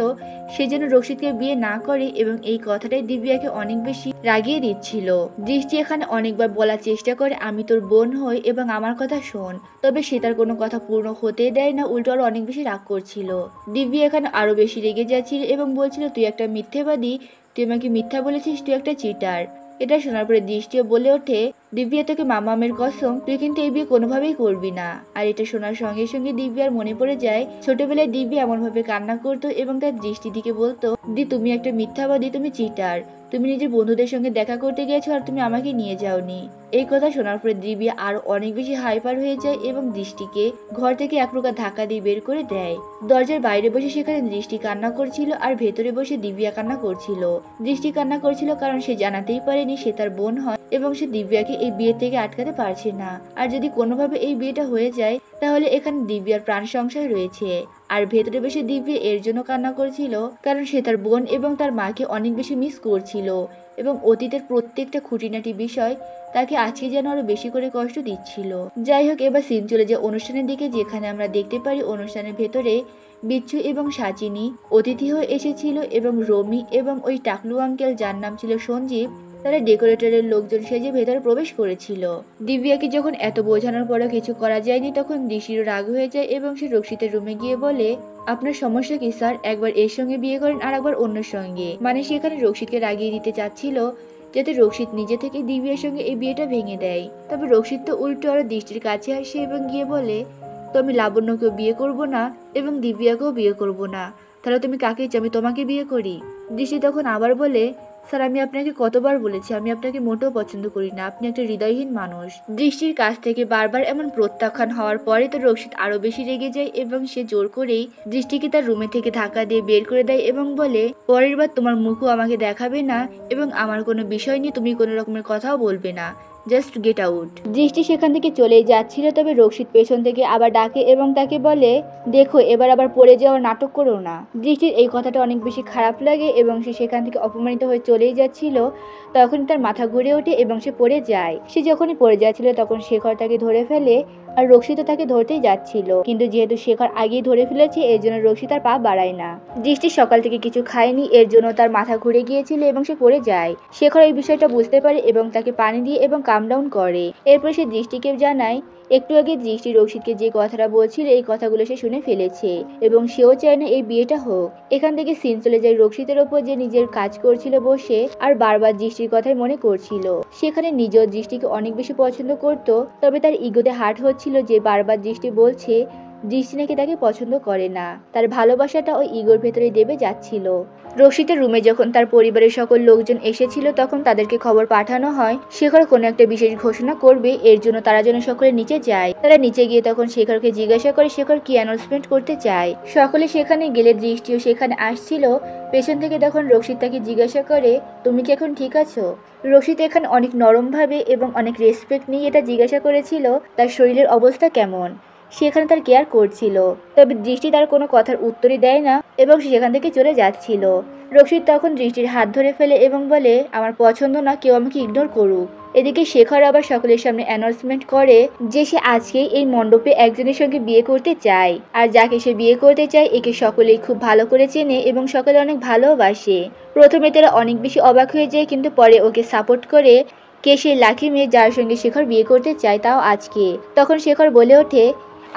সে যেন রক্ষিতকে বিয়ে না করে এবং এই কথাটাই দিব্যাকে অনেক বেশি রাগিয়ে দিচ্ছিল। দৃষ্টি এখানে অনেকবার বলার চেষ্টা করে আমি তোর বোন হই এবং আমার কথা শোন, তবে সে তার কোনো কথা পূর্ণ হতে দেয় না, উল্টো আরো অনেক বেশি রাগ করছিল। দিব্যি এখানে আরো বেশি রেগে যাচ্ছিল এবং বলছিল তুই একটা মিথ্যাবাদী, তুই আমাকে মিথ্যা বলেছিস, তুই একটা চিটার। এটা শোনার পরে দৃষ্টিও বলে ওঠে, দিব্যা তোকে মামামের কসম, তুই কিন্তু এই বিয়ে কোনোভাবেই করবি না। আর এটা শোনার সঙ্গে সঙ্গে দিব্যার মনে পড়ে যায় ছোটবেলায় দিব্যা এমন ভাবে কান্না করতো এবং তার দৃষ্টি দিকে বলতো, দি তুমি একটা মিথ্যাবাদী, তুমি চিটার, তুমি নিজের বন্ধুদের সঙ্গে দেখা করতে গিয়েছো আর তুমি আমাকে নিয়ে যাওনি। এই কথা শোনার পরে দিব্যা আরো অনেক বেশি হাইপার হয়ে যায় এবং দৃষ্টিকে ঘর থেকে এক প্রকার ধাক্কা দিয়ে বের করে দেয়। দরজার বাইরে বসে সেখানে দৃষ্টি কান্না করছিল আর ভেতরে বসে দিব্যা কান্না করছিল। দৃষ্টি কান্না করছিল কারণ সে জানাতেই পারেনি সে তার বোন হয় এবং সে দিব্যাকে এই বিয়ে থেকে আটকাতে পারছে না। আর যদি কোনোভাবে এই বিয়েটা হয়ে যায় তাহলে এখানে দিব্যার প্রাণ সংশয় রয়েছে। আর ভেতরে বসে দিব্যা এর জন্য কান্না করছিল কারণ সে তার বোন এবং তার মাকে অনেক বেশি মিস করছিল এবং অতীতের প্রত্যেকটা খুঁটিনাটি বিষয় তাকে আজকে যেন আরো বেশি করে কষ্ট দিচ্ছিল। যাই হোক, এবার সিন চলে যায় অনুষ্ঠানের দিকে, যেখানে আমরা দেখতে পারি অনুষ্ঠানের ভেতরে বিচ্ছু এবং সাচিনী অতিথি হয়ে এসেছিল এবং রমি এবং ওই টাকলু আঙ্কেল যার নাম ছিল সঞ্জীব, তারা ডেকোরেটরের লোকজন সেজে ভেতরে প্রবেশ করেছিল। দিব্যাকে যখন এত বোঝানোর পরও কিছু করা যায়নি তখন দিশিরও রাগ হয়ে যায় এবং সে রক্ষিতের রুমে গিয়ে বলে, আপনার সমস্যা কি স্যার? একবার এর সঙ্গে বিয়ে করেন আর একবার অন্য সঙ্গে। মানে সেখানে রক্ষিতকে রাগিয়ে দিতে চাচ্ছিল যাতে রক্ষিত নিজে থেকে দিব্যার সঙ্গে এই বিয়েটা ভেঙে দেয়। তবে রক্ষিত তো উল্টো আরো দৃষ্টির কাছে আসে এবং গিয়ে বলে, তো আমি লাবণ্যকেও বিয়ে করব না এবং দিব্যাকেও বিয়ে করব না, তাহলে তুমি কাকে চাও আমি তোমাকে বিয়ে করি? দৃষ্টি তখন আবার বলে, স্যার আমি আপনাকে কতবার বলেছি আমি আপনাকে মোটেও পছন্দ করি না, আপনি একটা হৃদয়হীন মানুষ। দৃষ্টির কাছ থেকে বারবার এমন প্রত্যাখ্যান হওয়ার পরে তো রক্ষিত আরো বেশি রেগে যায় এবং সে জোর করেই দৃষ্টিকে তার রুমে থেকে ধাক্কা দিয়ে বের করে দেয় এবং বলে, পরের বার তোমার মুখও আমাকে দেখাবে না এবং আমার কোনো বিষয় নিয়ে তুমি কোনো রকমের কথাও বলবে না, জাস্ট গেট আউট। দৃষ্টি সেখান থেকে চলেই যাচ্ছিল, তবে রক্ষিত পেছন থেকে আবার ডাকে এবং তাকে বলে, দেখো এবার আবার পড়ে যাওয়ার নাটক করো না। দৃষ্টির এই কথাটা অনেক বেশি খারাপ লাগে এবং সে সেখান থেকে অপমানিত হয়ে চলেই যাচ্ছিল। তখন তার মাথা ঘুরে ওঠে এবং সে পড়ে যায়। সে যখনই পড়ে যাচ্ছিল তখন শেখর তাকে ধরে ফেলে আর রক্ষিত তাকে ধরতেই যাচ্ছিল, কিন্তু যেহেতু শেখর আগেই ধরে ফেলেছে এর জন্য রক্ষিত তার পা বাড়ায় না। দৃষ্টি সকাল থেকে কিছু খায়নি, এর জন্য তার মাথা ঘুরে গিয়েছিল এবং সে পড়ে যায়। শেখর এই বিষয়টা বুঝতে পারে এবং তাকে পানি দিয়ে এবং কাম ডাউন করে। এরপর সে দৃষ্টিকে জানায় একটু আগে দৃষ্টি রক্ষিতকে যে কথাটা বলছিল এই কথাগুলো সে শুনে ফেলেছে এবং সেও চায় না এই বিয়েটা হোক। এখান থেকে সিন চলে যায় রক্ষিতের ওপর, যে নিজের কাজ করছিল বসে আর বারবার দৃষ্টির কথাই মনে করছিল। সেখানে নিজেও দৃষ্টিকে অনেক বেশি পছন্দ করত, তবে তার ইগোতে হার্ট হচ্ছিল যে বারবার দৃষ্টি বলছে দৃষ্টি নাকি তাকে পছন্দ করে না। তার ভালোবাসাটা ওই ইগোর ভেতরে দেবে যাচ্ছিল। রক্ষিতের রুমে যখন তার পরিবারের সকল লোকজন এসেছিল তখন তাদেরকে খবর পাঠানো হয় শেখর কোনো একটা বিশেষ ঘোষণা করবে, এর জন্য তারা যেন সকলে নিচে যায়। তারা নিচে গিয়ে তখন শেখরকে জিজ্ঞাসা করে শেখর কি অ্যানাউন্সমেন্ট করতে চায়। সকলে সেখানে গেলে দৃষ্টিও সেখানে আসছিল। পেছন থেকে তখন রক্ষিত তাকে জিজ্ঞাসা করে, তুমি কি এখন ঠিক আছো? রক্ষিত এখানে অনেক নরমভাবে এবং অনেক রেসপেক্ট নিয়ে এটা জিজ্ঞাসা করেছিল তার শরীরের অবস্থা কেমন। সেখানে তার কেয়ার করছিল, তবে দৃষ্টি তার কোনো কথার উত্তরই দেয় না এবং সেখান থেকে চলে যাচ্ছিল। রক্ষিত তখন দৃষ্টির হাত ধরে ফেলে এবং বলে, আমার পছন্দ না কেউ আমাকে ইগনোর করুক। এদিকে শেখর আবার সকলের সামনে অ্যানাউন্সমেন্ট করে যে সে আজকে এই মণ্ডপে একজনের সঙ্গে বিয়ে করতে চায়, আর যাকে সে বিয়ে করতে চায় একে সকলেই খুব ভালো করে চেনে এবং সকলে অনেক ভালোবাসে। প্রথমে তারা অনেক বেশি অবাক হয়ে যায়, কিন্তু পরে ওকে সাপোর্ট করে কে সেই লাকি মেয়ে যার সঙ্গে শেখর বিয়ে করতে চায়, তাও আজকে। তখন শেখর বলে ওঠে,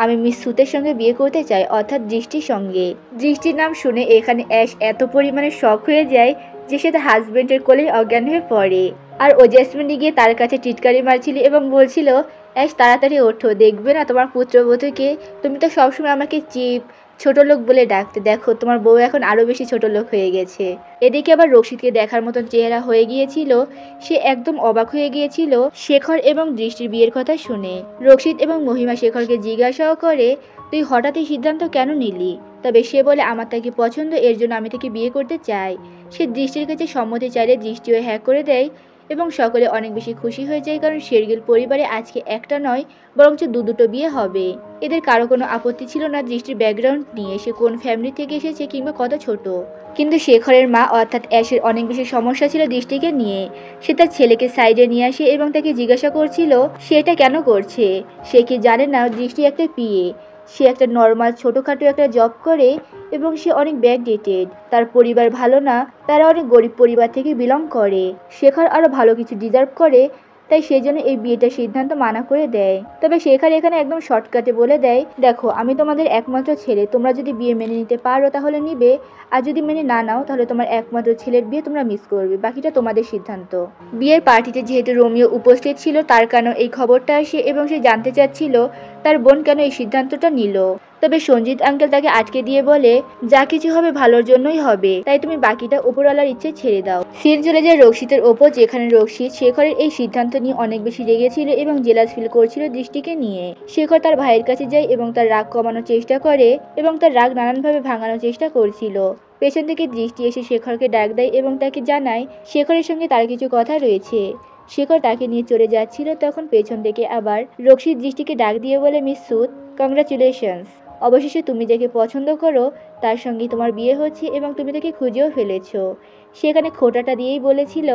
আমি মিস সুতের সঙ্গে বিয়ে করতে চাই, অর্থাৎ দৃষ্টির সঙ্গে। দৃষ্টির নাম শুনে এখানে অ্যাশ এত পরিমাণে শক হয়ে যায় যে সে তার হাজবেন্ডের কোলেই অজ্ঞান হয়ে পড়ে। আর ও জেসমিনে গিয়ে তার কাছে টিটকারি মারছিল এবং বলছিল, অ্যাশ তাড়াতাড়ি ওঠো, দেখবে না তোমার পুত্রবধূকে, তুমি তো সবসময় আমাকে চিপ ছোট লোক বলে ডাকতে, দেখো তোমার বউ এখন আরো বেশি ছোট লোক হয়ে গেছে। এদিকে আবার রক্ষিতকে দেখার মতন চেহারা হয়ে গিয়েছিল, সে একদম অবাক হয়ে গিয়েছিল শেখর এবং দৃষ্টির বিয়ের কথা শুনে। রক্ষিত এবং মহিমা শেখরকে জিজ্ঞাসাও করে, তুই হঠাৎই সিদ্ধান্ত কেন নিলি? তবে সে বলে, আমার তাকে পছন্দ, এর জন্য আমি তাকে বিয়ে করতে চাই। সে দৃষ্টির কাছে সম্মতি চাইলে দৃষ্টিও হ্যাক করে দেয় এবং সকলে অনেক বেশি খুশি হয়ে যায়, কারণ শেরগিল পরিবারে আজকে একটা নয় বরঞ্চ দুটো বিয়ে হবে। এদের কারো কোনো আপত্তি ছিল না দৃষ্টির ব্যাকগ্রাউন্ড নিয়ে, সে কোন ফ্যামিলি থেকে এসেছে কিংবা কত ছোট। কিন্তু শেখরের মা অর্থাৎ অ্যাশের অনেক বেশি সমস্যা ছিল দৃষ্টিকে নিয়ে। সে তার ছেলেকে সাইডে নিয়ে আসে এবং তাকে জিজ্ঞাসা করছিল সে এটা কেন করছে। সে কি জানে না দৃষ্টি একটা পিএ, সে একটা নর্মাল ছোটোখাটো একটা জব করে এবং সে অনেক ব্যাকডেটেড, তার পরিবার ভালো না, তারা অনেক গরিব পরিবার থেকে বিলং করে। শেখর আরও ভালো কিছু ডিজার্ভ করে, তাই সেজন্য এই বিয়েটার সিদ্ধান্ত মানা করে দেয়। তবে শেখর এখানে একদম শর্টকাটে বলে দেয়, দেখো আমি তোমাদের একমাত্র ছেলে, তোমরা যদি বিয়ে মেনে নিতে পারো তাহলে নিবে, আর যদি মেনে না নাও তাহলে তোমার একমাত্র ছেলের বিয়ে তোমরা মিস করবে, বাকিটা তোমাদের সিদ্ধান্ত। বিয়ের পার্টিতে যেহেতু রোমিও উপস্থিত ছিল তার কেন এই খবরটা আসে এবং সে জানতে চাচ্ছিল তার বোন কেন এই সিদ্ধান্তটা নিল। তবে সঞ্জিত আঙ্কেল তাকে আটকে দিয়ে বলে, যা কিছু হবে ভালোর জন্যই হবে, তাই তুমি বাকিটা উপরওয়ালার ইচ্ছে ছেড়ে দাও। সিন চলে যায় রক্ষিতের ওপর, যেখানে রক্ষিত শেখরের এই সিদ্ধান্ত নিয়ে অনেক বেশি রেগেছিল এবং জেলাস ফিল করছিল দৃষ্টিকে নিয়ে। শেখর তার ভাইয়ের কাছে যায় এবং তার রাগ কমানোর চেষ্টা করে এবং তার রাগ নানানভাবে ভাঙানোর চেষ্টা করছিল। পেছন থেকে দৃষ্টি এসে শেখরকে ডাক দেয় এবং তাকে জানায় শেখরের সঙ্গে তার কিছু কথা রয়েছে। শেখর তাকে নিয়ে চলে যাচ্ছিল, তখন পেছন থেকে আবার রক্ষিত দৃষ্টিকে ডাক দিয়ে বলে, মিস সুদ, কংগ্রাচুলেশনস, অবশেষে তুমি যাকে পছন্দ করো তার সঙ্গে তোমার বিয়ে হচ্ছে এবং তুমি তাকে খুঁজেও ফেলেছো। সেখানে খোটাটা দিয়েই বলেছিল,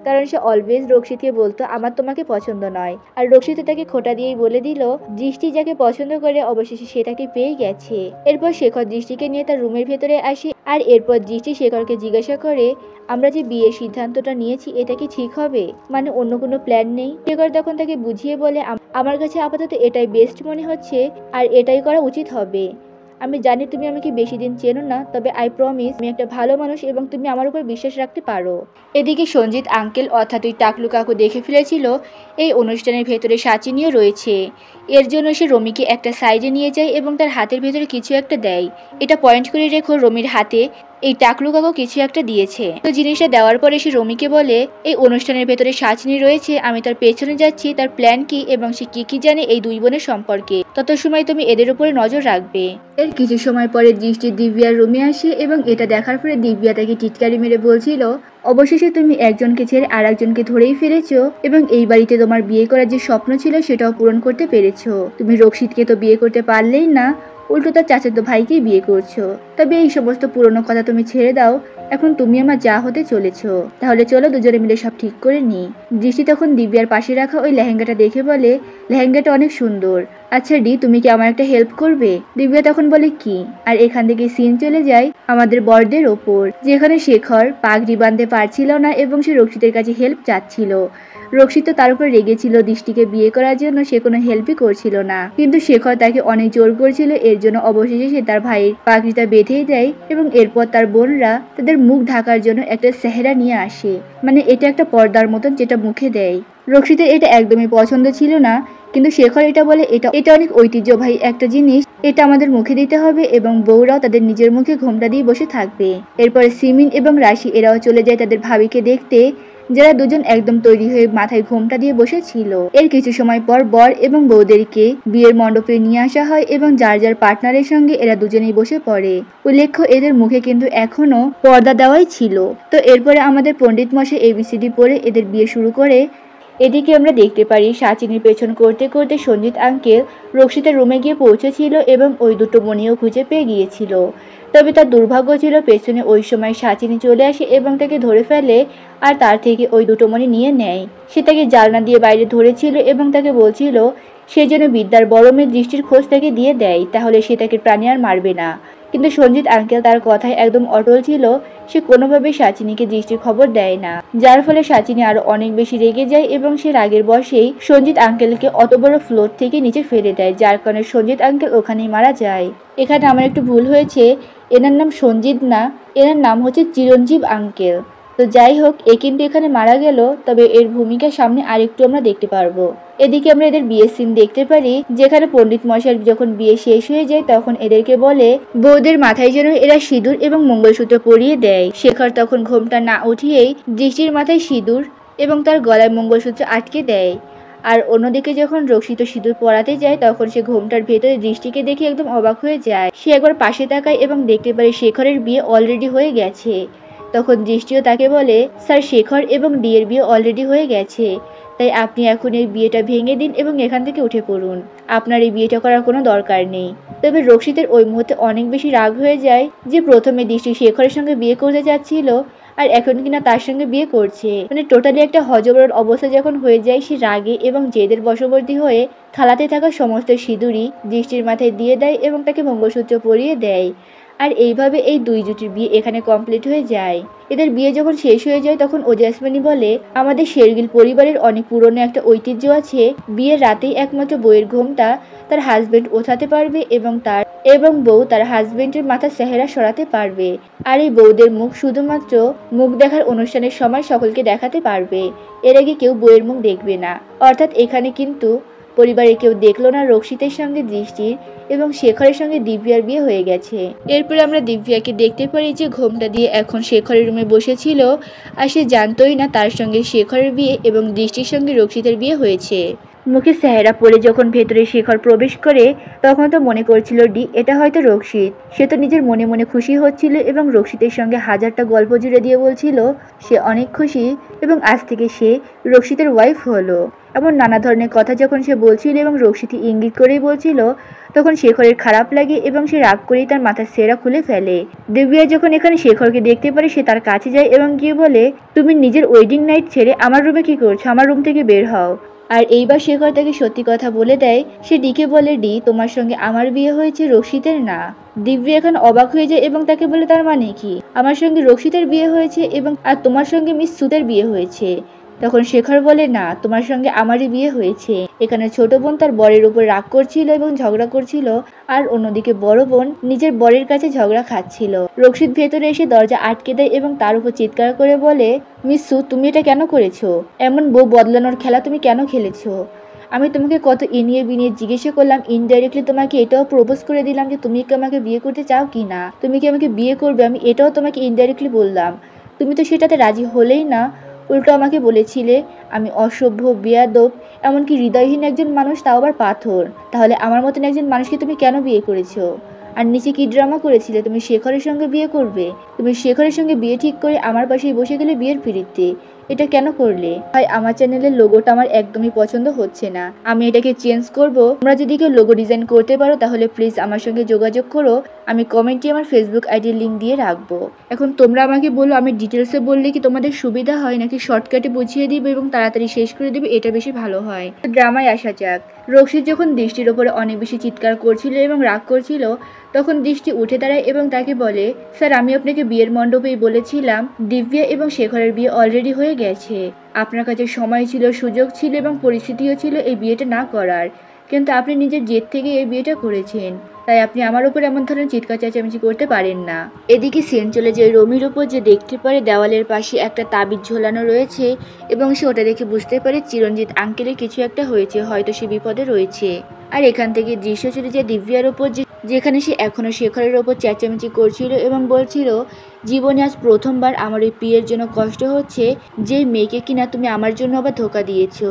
কারণ সে অলওয়েজ রক্ষিতকে বলতো আমার তোমাকে পছন্দ নয়, আর রক্ষিত তাকে খোটা দিয়েই বলে দিল দৃষ্টি যাকে পছন্দ করে অবশেষে সে তাকে পেয়ে গেছে। এরপর শেখর দৃষ্টিকে নিয়ে তার রুমের ভেতরে আসে, আর এরপর দৃষ্টি শেখরকে জিজ্ঞাসা করে, আমরা যে বিয়ের সিদ্ধান্তটা নিয়েছি এটা কি ঠিক হবে, মানে অন্য কোনো প্ল্যান নেই? শেখর তখন তাকে বুঝিয়ে বলে, আমার কাছে আপাতত এটাই বেস্ট মনে হচ্ছে আর এটাই করা উচিত হবে। আমি জানি তুমি আমাকে বেশি দিন চেনো না, তবে আই প্রমিস আমি একটা ভালো মানুষ এবং তুমি আমার উপর বিশ্বাস রাখতে পারো। এদিকে সঞ্জিত আঙ্কেল অর্থাৎ ওই টাকলু কাকু দেখে ফেলেছিল এই অনুষ্ঠানের ভেতরে সাচিনীও রয়েছে। এর জন্য সে রমিকে একটা সাইডে নিয়ে যায় এবং তার হাতের ভেতরে কিছু একটা দেয়। এটা পয়েন্ট করে রেখো, রমির হাতে এই টাকলু কাকু কিছু একটা দিয়েছে। তো জিনিসটা দেওয়ার পরে সে রমিকে বলে, এই অনুষ্ঠানের ভেতরে সাচিনী রয়েছে, আমি তার পেছনে যাচ্ছি, তার প্ল্যান কি এবং সে কি কি জানে এই দুই বোনের সম্পর্কে, তত সময় তুমি এদের উপরে নজর রাখবে। এর কিছু সময় পরে দৃষ্টি দিব্যার রুমে আসে এবং এটা দেখার পরে দিব্যা তাকে টিটকারি মেরে বলছিল, অবশেষে তুমি একজনকে ছেড়ে আর একজনকে ধরেই ফেলেছো এবং এই বাড়িতে তোমার বিয়ে করার যে স্বপ্ন ছিল সেটাও পূরণ করতে পেরেছো। তুমি রক্ষিতকে তো বিয়ে করতে পারলেই না, উল্টো তার চাচাতো ভাইকেই বিয়ে করছো। তবে এই সমস্ত পুরনো কথা তুমি ছেড়ে দাও, এখন তুমি আমার যা হতে চলেছো, তাহলে চলো দুজনে মিলে সব ঠিক করে নি। দৃষ্টি তখন দিব্যার পাশে রাখা ওই লেহেঙ্গাটা দেখে বলে, লেহেঙ্গাটা অনেক সুন্দর, আচ্ছা ডি তুমি কি আমার একটা হেল্প করবে? দিব্যা তখন বলে, কি? আর এখান থেকে সিন চলে যায় আমাদের বরদের ওপর, যেখানে শেখর পাগড়ি বাঁধতে পারছিল না এবং সে রক্ষিতের কাছে হেল্প চাচ্ছিল। রক্ষিত তার উপর রেগেছিল দৃষ্টিকে বিয়ে করার জন্য, সে কোনো হেল্পই করছিল না, কিন্তু শেখর তাকে অনেক জোর করছিল। এর জন্য অবশেষে সে তার ভাইয়ের পাগড়িটা বেঁধেই দেয় এবং এরপর তার বোনরা তাদের মুখ ঢাকার জন্য একটা সেহরা নিয়ে আসে, মানে এটা একটা পর্দার মতন যেটা মুখে দেয়। রক্ষিতের এটা একদমই পছন্দ ছিল না, কিন্তু শেখর এটা বলে এটা অনেক ঐতিহ্যবাহী একটা জিনিস, এটা আমাদের মুখে দিতে হবে এবং বউরাও তাদের নিজের মুখে ঘোমটা দিয়ে বসে থাকবে। এরপরে সিমিন এবং রাশি এরাও চলে যায় তাদের ভাবিকে দেখতে, যারা দুজন একদম তৈরি হয়ে মাথায় ঘোমটা দিয়ে বসেছিল। এর কিছু সময় পর বর এবং বউদেরকে বিয়ের মণ্ডপে নিয়ে আসা হয় এবং যার যার পার্টনারের সঙ্গে এরা দুজনেই বসে পড়ে। উল্লেখ্য এদের মুখে কিন্তু এখনো পর্দা দেওয়াই ছিল। তো এরপরে আমাদের পণ্ডিত মশাই ABCD পড়ে এদের বিয়ে শুরু করে। এদিকে আমরা দেখতে পারি সাচিনীর পেছন করতে করতে সঞ্জিত আঙ্কেল রক্ষিতের রুমে গিয়ে পৌঁছেছিল এবং ওই দুটো মণিও খুঁজে পেয়ে গিয়েছিল। তবে তার দুর্ভাগ্য ছিল পেছনে ওই সময় সাচিনী চলে আসে এবং তাকে ধরে ফেলে আর তার থেকে ওই দুটো মণি নিয়ে নেয়। সে তাকে জালনা দিয়ে বাইরে ধরেছিল এবং তাকে বলছিল সে যেন বিদ্যার বড় মেয়ে দৃষ্টির খোঁজ তাকে দিয়ে দেয়, তাহলে সে তাকে প্রাণী আর মারবে না। কিন্তু সঞ্জিত আঙ্কেল তার কথায় একদম অটল ছিল, সে কোনোভাবেই সাচিনীকে দৃষ্টির খবর দেয় না, যার ফলে সাচিনী আরো অনেক বেশি রেগে যায় এবং সে রাগের বশেই সঞ্জিত আঙ্কেলকে অত বড় ফ্লোর থেকে নিচে ফেলে দেয়, যার কারণে সঞ্জিত আঙ্কেল ওখানেই মারা যায়। এখানে আমার একটু ভুল হয়েছে, এনার নাম সঞ্জিত না, এনার নাম হচ্ছে চিরঞ্জীব আঙ্কেল। তো যাই হোক, এ কিন্তু এখানে মারা গেল, তবে এর ভূমিকা সামনে আরেকটু আমরা দেখতে পারবো। এদিকে আমরা এদের বিয়ের সিন দেখতে পারি, যেখানে পণ্ডিত মশাইয়ের যখন বিয়ে শেষ হয়ে যায় তখন এদেরকে বলে বউদের মাথায় যেন এরা সিঁদুর এবং মঙ্গলসূত্র পরিয়ে দেয়। শেখর তখন ঘোমটা না উঠিয়েই দৃষ্টির মাথায় সিঁদুর এবং তার গলায় মঙ্গলসূত্র আটকে দেয়। আর অন্যদিকে যখন রক্ষিত সিঁদুর পরাতে যায় তখন সে ঘোমটার ভেতরে দৃষ্টিকে দেখে একদম অবাক হয়ে যায়। সে একবার পাশে তাকায় এবং দেখতে পারে শেখরের বিয়ে অলরেডি হয়ে গেছে। তখন দৃষ্টিও তাকে বলে, স্যার শেখর এবং ডিয়ের বিয়ে অলরেডি হয়ে গেছে, তাই আপনি এখন এই বিয়েটা ভেঙে দিন এবং এখান থেকে উঠে পড়ুন, আপনার এই বিয়েটা করার কোনো দরকার নেই। তবে রক্ষিতের ওই মুহূর্তে অনেক বেশি রাগ হয়ে যায় যে প্রথমে দৃষ্টি শেখরের সঙ্গে বিয়ে করতে যাচ্ছিল আর এখন কিনা তার সঙ্গে বিয়ে করছে, মানে টোটালি একটা হজবরল অবস্থা যখন হয়ে যায়, সে রাগে এবং জেদের বশবর্তী হয়ে থালাতে থাকা সমস্ত সিঁদুরই দৃষ্টির মাথায় দিয়ে দেয় এবং তাকে মঙ্গলসূত্র পরিয়ে দেয়। আর এইভাবে এই দুই জুটির বিয়ে এখানে কমপ্লিট হয়ে যায়। এদের বিয়ে যখন শেষ হয়ে যায় তখন ওজাসমানি বলে, আমাদের শেরগিল পরিবারের অনেক পুরনো একটা ঐতিহ্য আছে, বিয়ের রাতেই একমাত্র বউয়ের ঘোমটা তার হাজবেন্ড ওঠাতে পারবে এবং বউ তার হাজবেন্ডের মাথার চেহারা সরাতে পারবে। আর এই বউদের মুখ শুধুমাত্র মুখ দেখার অনুষ্ঠানের সময় সকলকে দেখাতে পারবে, এর আগে কেউ বউয়ের মুখ দেখবে না। অর্থাৎ এখানে কিন্তু পরিবারের কেউ দেখলো না রক্ষিতের সঙ্গে দৃষ্টির এবং শেখরের সঙ্গে দিব্যার বিয়ে হয়ে গেছে। এরপরে আমরা দিব্যাকে দেখতে পারি যে ঘোমটা দিয়ে এখন শেখরের রুমে বসেছিল, আর সে জানতোই না তার সঙ্গে শেখরের বিয়ে এবং দৃষ্টির সঙ্গে রক্ষিতের বিয়ে হয়েছে। মুখে চেহারা পরে যখন ভেতরে শেখর প্রবেশ করে তখন তো মনে করছিল এটা হয়তো রক্ষিত। সে তো নিজের মনে মনে খুশি হচ্ছিল এবং রক্ষিতের সঙ্গে হাজারটা গল্প জুড়ে দিয়ে বলছিল সে অনেক খুশি এবং আজ থেকে সে রক্ষিতের ওয়াইফ হলো। এমন নানা ধরনের কথা যখন সে বলছিল এবং রক্ষিত ইঙ্গিত করেই বলছিল তখন শেখরের খারাপ লাগে এবং সে রাগ করেই তার মাথার সেরা খুলে ফেলে। দিব্যা যখন এখানে শেখরকে দেখতে পারে সে তার কাছে যায় এবং গিয়ে বলে, তুমি নিজের ওয়েডিং নাইট ছেড়ে আমার রুমে কি করছো, আমার রুম থেকে বের হও। আর এইবার শেখর তাকে সত্যি কথা বলে দেয়। সে ডিকে বলে, তোমার সঙ্গে আমার বিয়ে হয়েছে, রক্ষিতের না। দিব্যা এখন অবাক হয়ে যায় এবং তাকে বলে, তার মানে কি, আমার সঙ্গে রক্ষিতের বিয়ে হয়েছে এবং আর তোমার সঙ্গে মিস সুতের বিয়ে হয়েছে? তখন শেখর বলে, না, তোমার সঙ্গে আমারই বিয়ে হয়েছে। এখানে ছোট বোন তার বরের উপর রাগ করছিল এবং ঝগড়া করছিল, আর অন্যদিকে বড় বোন নিজের বরের কাছে ঝগড়া খাচ্ছিল। রক্ষিত ভেতরে এসে দরজা আটকে দেয় এবং তার উপর চিৎকার করে বলে, মিসু, তুমি এটা কেন করেছো? এমন বউ বদলানোর খেলা তুমি কেন খেলেছো? আমি তোমাকে কত ইনিয়ে বিনিয়ে জিজ্ঞেস করলাম, ইনডাইরেক্টলি তোমাকে এটাও প্রপোজ করে দিলাম যে তুমি কি আমাকে বিয়ে করতে চাও কি না, তুমি কি আমাকে বিয়ে করবে, আমি এটাও তোমাকে ইনডাইরেক্টলি বললাম। তুমি তো সেটাতে রাজি হলেই না, উল্টো আমাকে বলেছিলে আমি অসভ্য, বেয়াদব, এমনকি হৃদয়হীন একজন মানুষ, তাও আবার পাথর। তাহলে আমার মতন একজন মানুষকে তুমি কেন বিয়ে করেছো? আর নিচে কি ড্রামা করেছিলে তুমি শেখরের সঙ্গে বিয়ে করবে? তুমি শেখরের সঙ্গে বিয়ে ঠিক করে আমার পাশেই বসে গেলে বিয়ের পিড়িতে। এটা কেন করলে? ভাই, আমার চ্যানেলের লোগোটা আমার একদমই পছন্দ হচ্ছে না, আমি এটাকে চেঞ্জ করব। তোমরা যদি কেউ লোগো ডিজাইন করতে পারো তাহলে প্লিজ আমার সঙ্গে যোগাযোগ করো, আমি কমেন্টে আমার ফেসবুক আইডির লিঙ্ক দিয়ে রাখবো। এখন তোমরা আমাকে বলো, আমি ডিটেলসে বললে কি তোমাদের সুবিধা হয় নাকি শর্টকাটে বুঝিয়ে দিব এবং তাড়াতাড়ি শেষ করে দেবে, এটা বেশি ভালো হয়? ড্রামায় আসা যাক। রক্ষিত যখন দৃষ্টির ওপরে অনেক বেশি চিৎকার করছিল এবং রাগ করছিল তখন দৃষ্টি উঠে দাঁড়ায় এবং তাকে বলে, স্যার, আমি আপনাকে বিয়ের মণ্ডপেই বলেছিলাম দিব্যা এবং শেখরের বিয়ে অলরেডি হয়ে গেছে। আপনার কাছে সময় ছিল, সুযোগ ছিল এবং পরিস্থিতিও ছিল এই বিয়েটা না করার, কিন্তু আপনি নিজের জেদ থেকে এই বিয়েটা করেছেন, তাই আপনি আমার উপর এমন ধরনের চিৎকার চেঁচামেচি করতে পারেন না। এদিকে সেন চলে যায় রমির ওপর, যে দেখতে পারে দেওয়ালের পাশে একটা তাবিজ ঝোলানো রয়েছে এবং সে ওটা দেখে বুঝতে পারে চিরঞ্জিত আঙ্কেলের কিছু একটা হয়েছে, হয়তো সে বিপদে রয়েছে। আর এখান থেকে দৃশ্য চলে যায় দিব্যার ওপর, যেখানে সে এখনো শেখরের ওপর চেঁচামেচি করছিল এবং বলছিল, জীবনে আজ প্রথমবার আমার ওই পিয়ের জন্য কষ্ট হচ্ছে, যে মেয়েকে কিনা তুমি আমার জন্য আবার ধোকা দিয়েছো,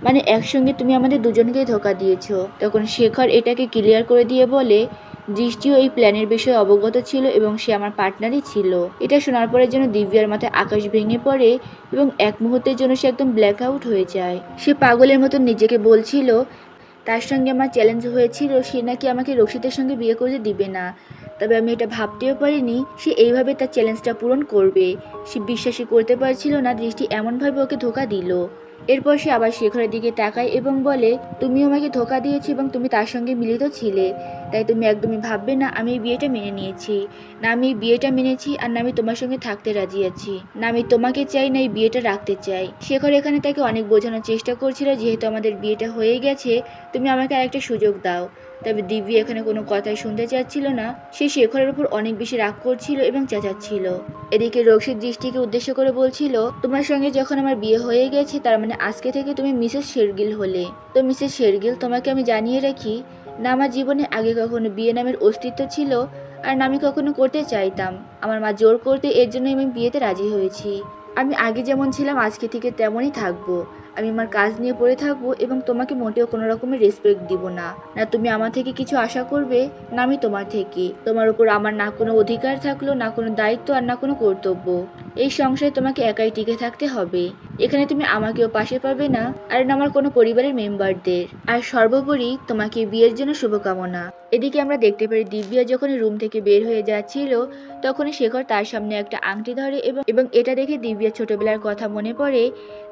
মানে একসঙ্গে তুমি আমাদের দুজনকে ধোকা দিয়েছো। তখন শেখর এটাকে ক্লিয়ার করে দিয়ে বলে, দৃষ্টিও এই প্ল্যানের বিষয়ে অবগত ছিল এবং সে আমার পার্টনারই ছিল। এটা শোনার পরে যেন দিব্যার মাথায় আকাশ ভেঙে পড়ে এবং এক মুহূর্তের জন্য সে একদম ব্ল্যাক আউট হয়ে যায়। সে পাগলের মতো নিজেকে বলছিল তার সঙ্গে আমার চ্যালেঞ্জ হয়েছিল, সে নাকি আমাকে রক্ষিতের সঙ্গে বিয়ে করতে দিবে না, তবে আমি এটা ভাবতেও পারিনি সে এইভাবে তার চ্যালেঞ্জটা পূরণ করবে। সে বিশ্বাসই করতে পারছিল না দৃষ্টি এমনভাবে ওকে ধোকা দিল। এরপর সে আবার শেখরের দিকে তাকায় এবং বলে, তুমি আমাকে ধোকা দিয়েছো এবং তুমি তার সঙ্গে মিলিত ছিলে, তাই তুমি একদমই ভাববে না আমি এই বিয়েটা মেনে নিয়েছি। না আমি এই বিয়েটা মেনেছি, আর না আমি তোমার সঙ্গে থাকতে রাজি আছি, না আমি তোমাকে চাই, না এই বিয়েটা রাখতে চাই। শেখর এখানে তাকে অনেক বোঝানোর চেষ্টা করছিল, যেহেতু আমাদের বিয়েটা হয়ে গেছে তুমি আমাকে আরেকটা সুযোগ দাও। তবে দিব্যা এখানে কোনো কথাই শুনতে চাচ্ছিল না, সে শেখরের উপর অনেক বেশি রাগ করছিল এবং চেঁচাচ্ছিল। এদিকে রক্ষিত দৃষ্টিকে উদ্দেশ্য করে বলছিল, তোমার সঙ্গে যখন আমার বিয়ে হয়ে গেছে তার মানে আজকে থেকে তুমি মিসেস শেরগিল হলে। তো মিসেস শেরগিল, তোমাকে আমি জানিয়ে রাখি, না আমার জীবনে আগে কখনো বিয়ে নামের অস্তিত্ব ছিল, আর না আমি কখনো করতে চাইতাম। আমার মা জোর করতে, এর জন্য আমি বিয়েতে রাজি হয়েছি। আমি আগে যেমন ছিলাম আজকে থেকে তেমনই থাকবো। আমি আমার কাজ নিয়ে পড়ে থাকবো এবং তোমাকে মোটেও কোনো রকমের রেসপেক্ট দিব না। না তুমি আমার থেকে কিছু আশা করবে, না আমি তোমার থেকে। তোমার উপর আমার না কোনো অধিকার থাকলো, না কোনো দায়িত্ব, আর না কোনো কর্তব্য। এই সংসারে তোমাকে একাই টিকে থাকতে হবে। এখানে তুমি আমাকেও পাশে পাবে না, আর না আমার কোনো পরিবারের মেম্বারদের। আর সর্বোপরি তোমাকে বিয়ের জন্য শুভকামনা। এদিকে আমরা দেখতে পারি দিব্যা যখন রুম থেকে বের হয়ে যাচ্ছিল তখনই শেখর তার সামনে একটা আংটি ধরে এবং এটা দেখে দিব্যার ছোটবেলার কথা মনে পড়ে,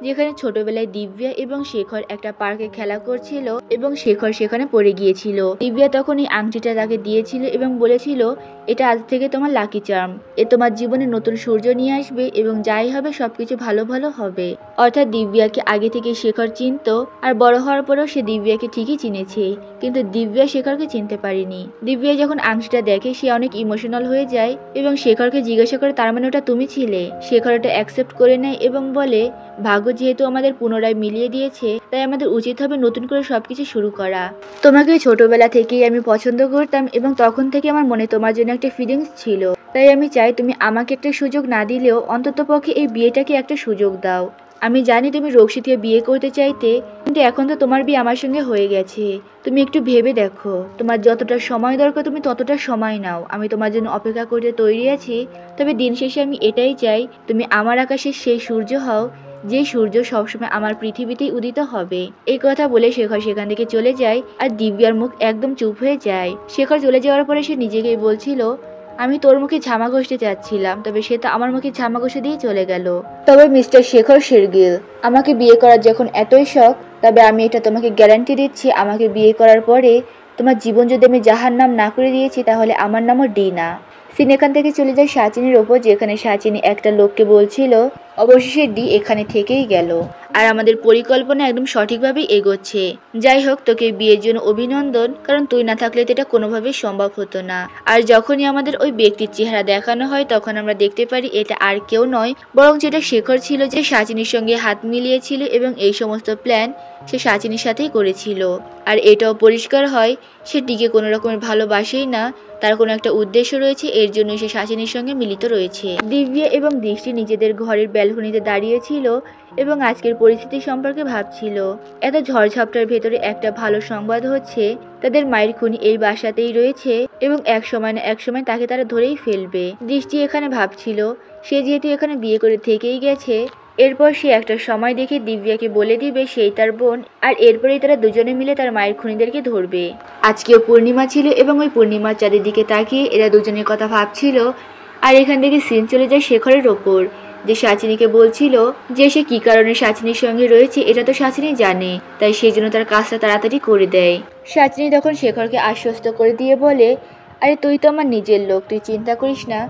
যেখানে ছোটবেলায় দিব্যা এবং শেখর একটা পার্কে খেলা করছিল এবং শেখর সেখানে পড়ে গিয়েছিল। দিব্যা তখন এই আংটিটা তাকে দিয়েছিল এবং বলেছিল, এটা আজ থেকে তোমার লাকি চার্ম, এ তোমার জীবনে নতুন সূর্য নিয়ে আসবে এবং যাই হবে সবকিছু ভালো ভালো হবে। অর্থাৎ দিব্যাকে আগে থেকে শেখর চিনত, আর বড় হওয়ার পরেও সে দিব্যাকে ঠিকই চিনেছে, কিন্তু দিব্যা শেখরকে চিনতে পারেনি। দিব্যা যখন আংটিটা দেখে সে অনেক ইমোশনাল হয়ে যায় এবং শেখরকে জিজ্ঞাসা করে, তার মানে ওটা তুমি ছিলে? শেখর ওটা অ্যাকসেপ্ট করে নেয় এবং বলে, ভাগ্য যেহেতু আমাদের পুনরায় মিলিয়ে দিয়েছে, তাই আমাদের উচিত হবে নতুন করে সবকিছু শুরু করা। তোমাকে ছোটবেলা থেকেই আমি পছন্দ করতাম এবং তখন থেকে আমার মনে তোমার জন্য একটা ফিলিংস ছিল, তাই আমি চাই তুমি আমাকে একটা সুযোগ না দিলেও অন্ততপক্ষে এই বিয়েটাকে একটা সুযোগ দাও। আমি জানি তুমি রক্ষিতকে বিয়ে করতে চাইতে, কিন্তু এখন তো তোমার বিয়ে আমার সঙ্গে হয়ে গেছে। তুমি একটু ভেবে দেখো, তোমার যতটা সময় দরকার তুমি ততটা সময় নাও, আমি তোমার জন্য অপেক্ষা করতে তৈরি আছি। তবে দিন শেষে আমি এটাই চাই, তুমি আমার আকাশের সেই সূর্য হও যে সূর্য সবসময় আমার পৃথিবীতেই উদিত হবে। এই কথা বলে শেখর সেখান থেকে চলে যায় আর দিব্যার মুখ একদম চুপ হয়ে যায়। শেখর চলে যাওয়ার পরে সে নিজেকেই বলছিল, আমি তোর মুখে ঝামা ঘষতে চাচ্ছিলাম, তবে সে তো আমার মুখে ঝামা ঘষে দিয়ে চলে গেল। তবে মিস্টার শেখর শেরগিল, আমাকে বিয়ে করার যখন এতই শখ, তবে আমি এটা তোমাকে গ্যারান্টি দিচ্ছি, আমাকে বিয়ে করার পরে তোমার জীবন যদি আমি জাহার নাম না করে দিয়েছি, তাহলে আমার নামও ডিনা। সিন এখান থেকে চলে যায় সাচিনীর ওপর, যেখানে সাচিনী একটা লোককে বলছিল, অবশেষে ডি এখানে থেকেই গেল আর আমাদের পরিকল্পনা একদম সঠিকভাবেই এগোচ্ছে। যাই হোক, তোকে বিয়ের জন্য অভিনন্দন, কারণ তুই না থাকলে তো এটা কোনোভাবেই সম্ভব হতো না। আর যখনই আমাদের ওই ব্যক্তির চেহারা দেখানো হয়, তখন আমরা দেখতে পারি এটা আর কেউ নয়, বরং যেটা শেখর ছিল, যে সাচিনীর সঙ্গে হাত মিলিয়েছিল এবং এই সমস্ত প্ল্যান সে সাচিনীর সাথেই করেছিল। আর এটাও পরিষ্কার হয় সে ডিকে কোনো রকমের ভালোবাসেই না, তার কোনো একটা উদ্দেশ্য রয়েছে, এর জন্য সে সাচিনীর সঙ্গে মিলিত রয়েছে। দিব্যা এবং দৃষ্টি নিজেদের ঘরের ব্যালকনিতে দাঁড়িয়েছিল এবং আজকের পরিস্থিতি সম্পর্কে ভাবছিল। এত ঝড়ঝাপটার ভেতরে একটা ভালো সংবাদ হচ্ছে, তাদের মায়ের খুনি এই বাসাতেই রয়েছে এবং এক সময় না এক সময় তাকে তারা ধরেই ফেলবে। দৃষ্টি এখানে ভাবছিল, সে যেহেতু এখানে বিয়ে করে থেকেই গেছে, এরপর সে একটা সময় দেখে দিব্যাকে বলে দিবে সেই তার বোন, আর এরপরেই তারা দুজনে মিলে তার মায়ের খুনিদেরকে ধরবে। আজকেও পূর্ণিমা ছিল এবং ওই পূর্ণিমার চাঁদের দিকে তাকিয়ে এরা দুজনের কথা ভাবছিল। আর এখান থেকে সিন চলে যায় শেখরের ওপর, যে সাচিনীকে বলছিল যে সে কি কারণে সাচিনীর সঙ্গে রয়েছে এটা তো সাচিনী জানে, তাই সেই জন্য তার কাজটা তাড়াতাড়ি করে দেয়। সাচিনী তখন শেখরকে আশ্বস্ত করে দিয়ে বলে, আরে তুই তো আমার নিজের লোক, তুই চিন্তা করিস না,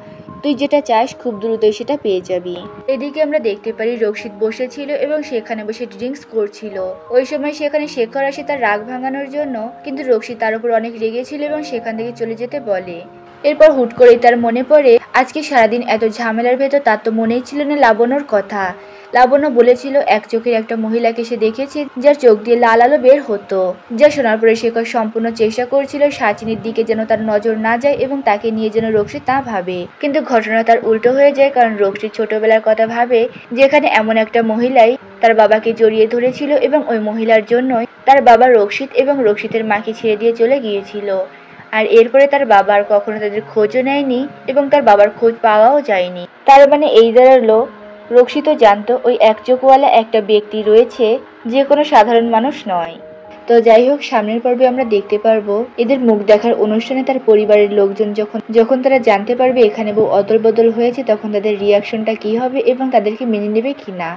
তুই যেটা চাস খুব দ্রুতই সেটা পেয়ে যাবি। এদিকে আমরা দেখতে পারি রক্ষিত বসেছিল এবং সেখানে বসে ড্রিঙ্কস করছিল। ওই সময় সেখানে শেখর আসে তার রাগ ভাঙানোর জন্য, কিন্তু রক্ষিত তার উপর অনেক রেগেছিল এবং সেখান থেকে চলে যেতে বলে। এরপর হুট করেই তার মনে পড়ে আজকে সারাদিন এত ঝামেলার ভেতর তার তো মনেই ছিল না লাবণ্যর কথা। লাবণ্য বলেছিল এক চোখের একটা মহিলাকে সে দেখেছে যার চোখ দিয়ে লাল আলো বের হতো। যা শোনার পরে শেখর সম্পূর্ণ চেষ্টা করছিল সাচিনীর দিকে যেন তার নজর না যায় এবং তাকে নিয়ে যেন রক্ষিত তা ভাবে, কিন্তু ঘটনা তার উল্টো হয়ে যায়, কারণ রক্ষিত ছোটবেলার কথা ভাবে যেখানে এমন একটা মহিলাই তার বাবাকে জড়িয়ে ধরেছিল এবং ওই মহিলার জন্যই তার বাবা রক্ষিত এবং রক্ষিতের মাকে ছেড়ে দিয়ে চলে গিয়েছিল। আর এরপরে তার বাবা আর কখনো তাদের খোঁজও নেয়নি এবং তার বাবার খোঁজ পাওয়াও যায়নি। তার মানে এই দাঁড়ালো রক্ষিতও জানতো ওই এক চোখওয়ালা একটা ব্যক্তি রয়েছে, যে কোনো সাধারণ মানুষ নয়। তো যাই হোক, সামনের পর্বে আমরা দেখতে পারবো এদের মুখ দেখার অনুষ্ঠানে তার পরিবারের লোকজন যখন তারা জানতে পারবে এখানে বউ অদল বদল হয়েছে, তখন তাদের রিয়াকশনটা কি হবে এবং তাদেরকে মেনে নেবে কিনা।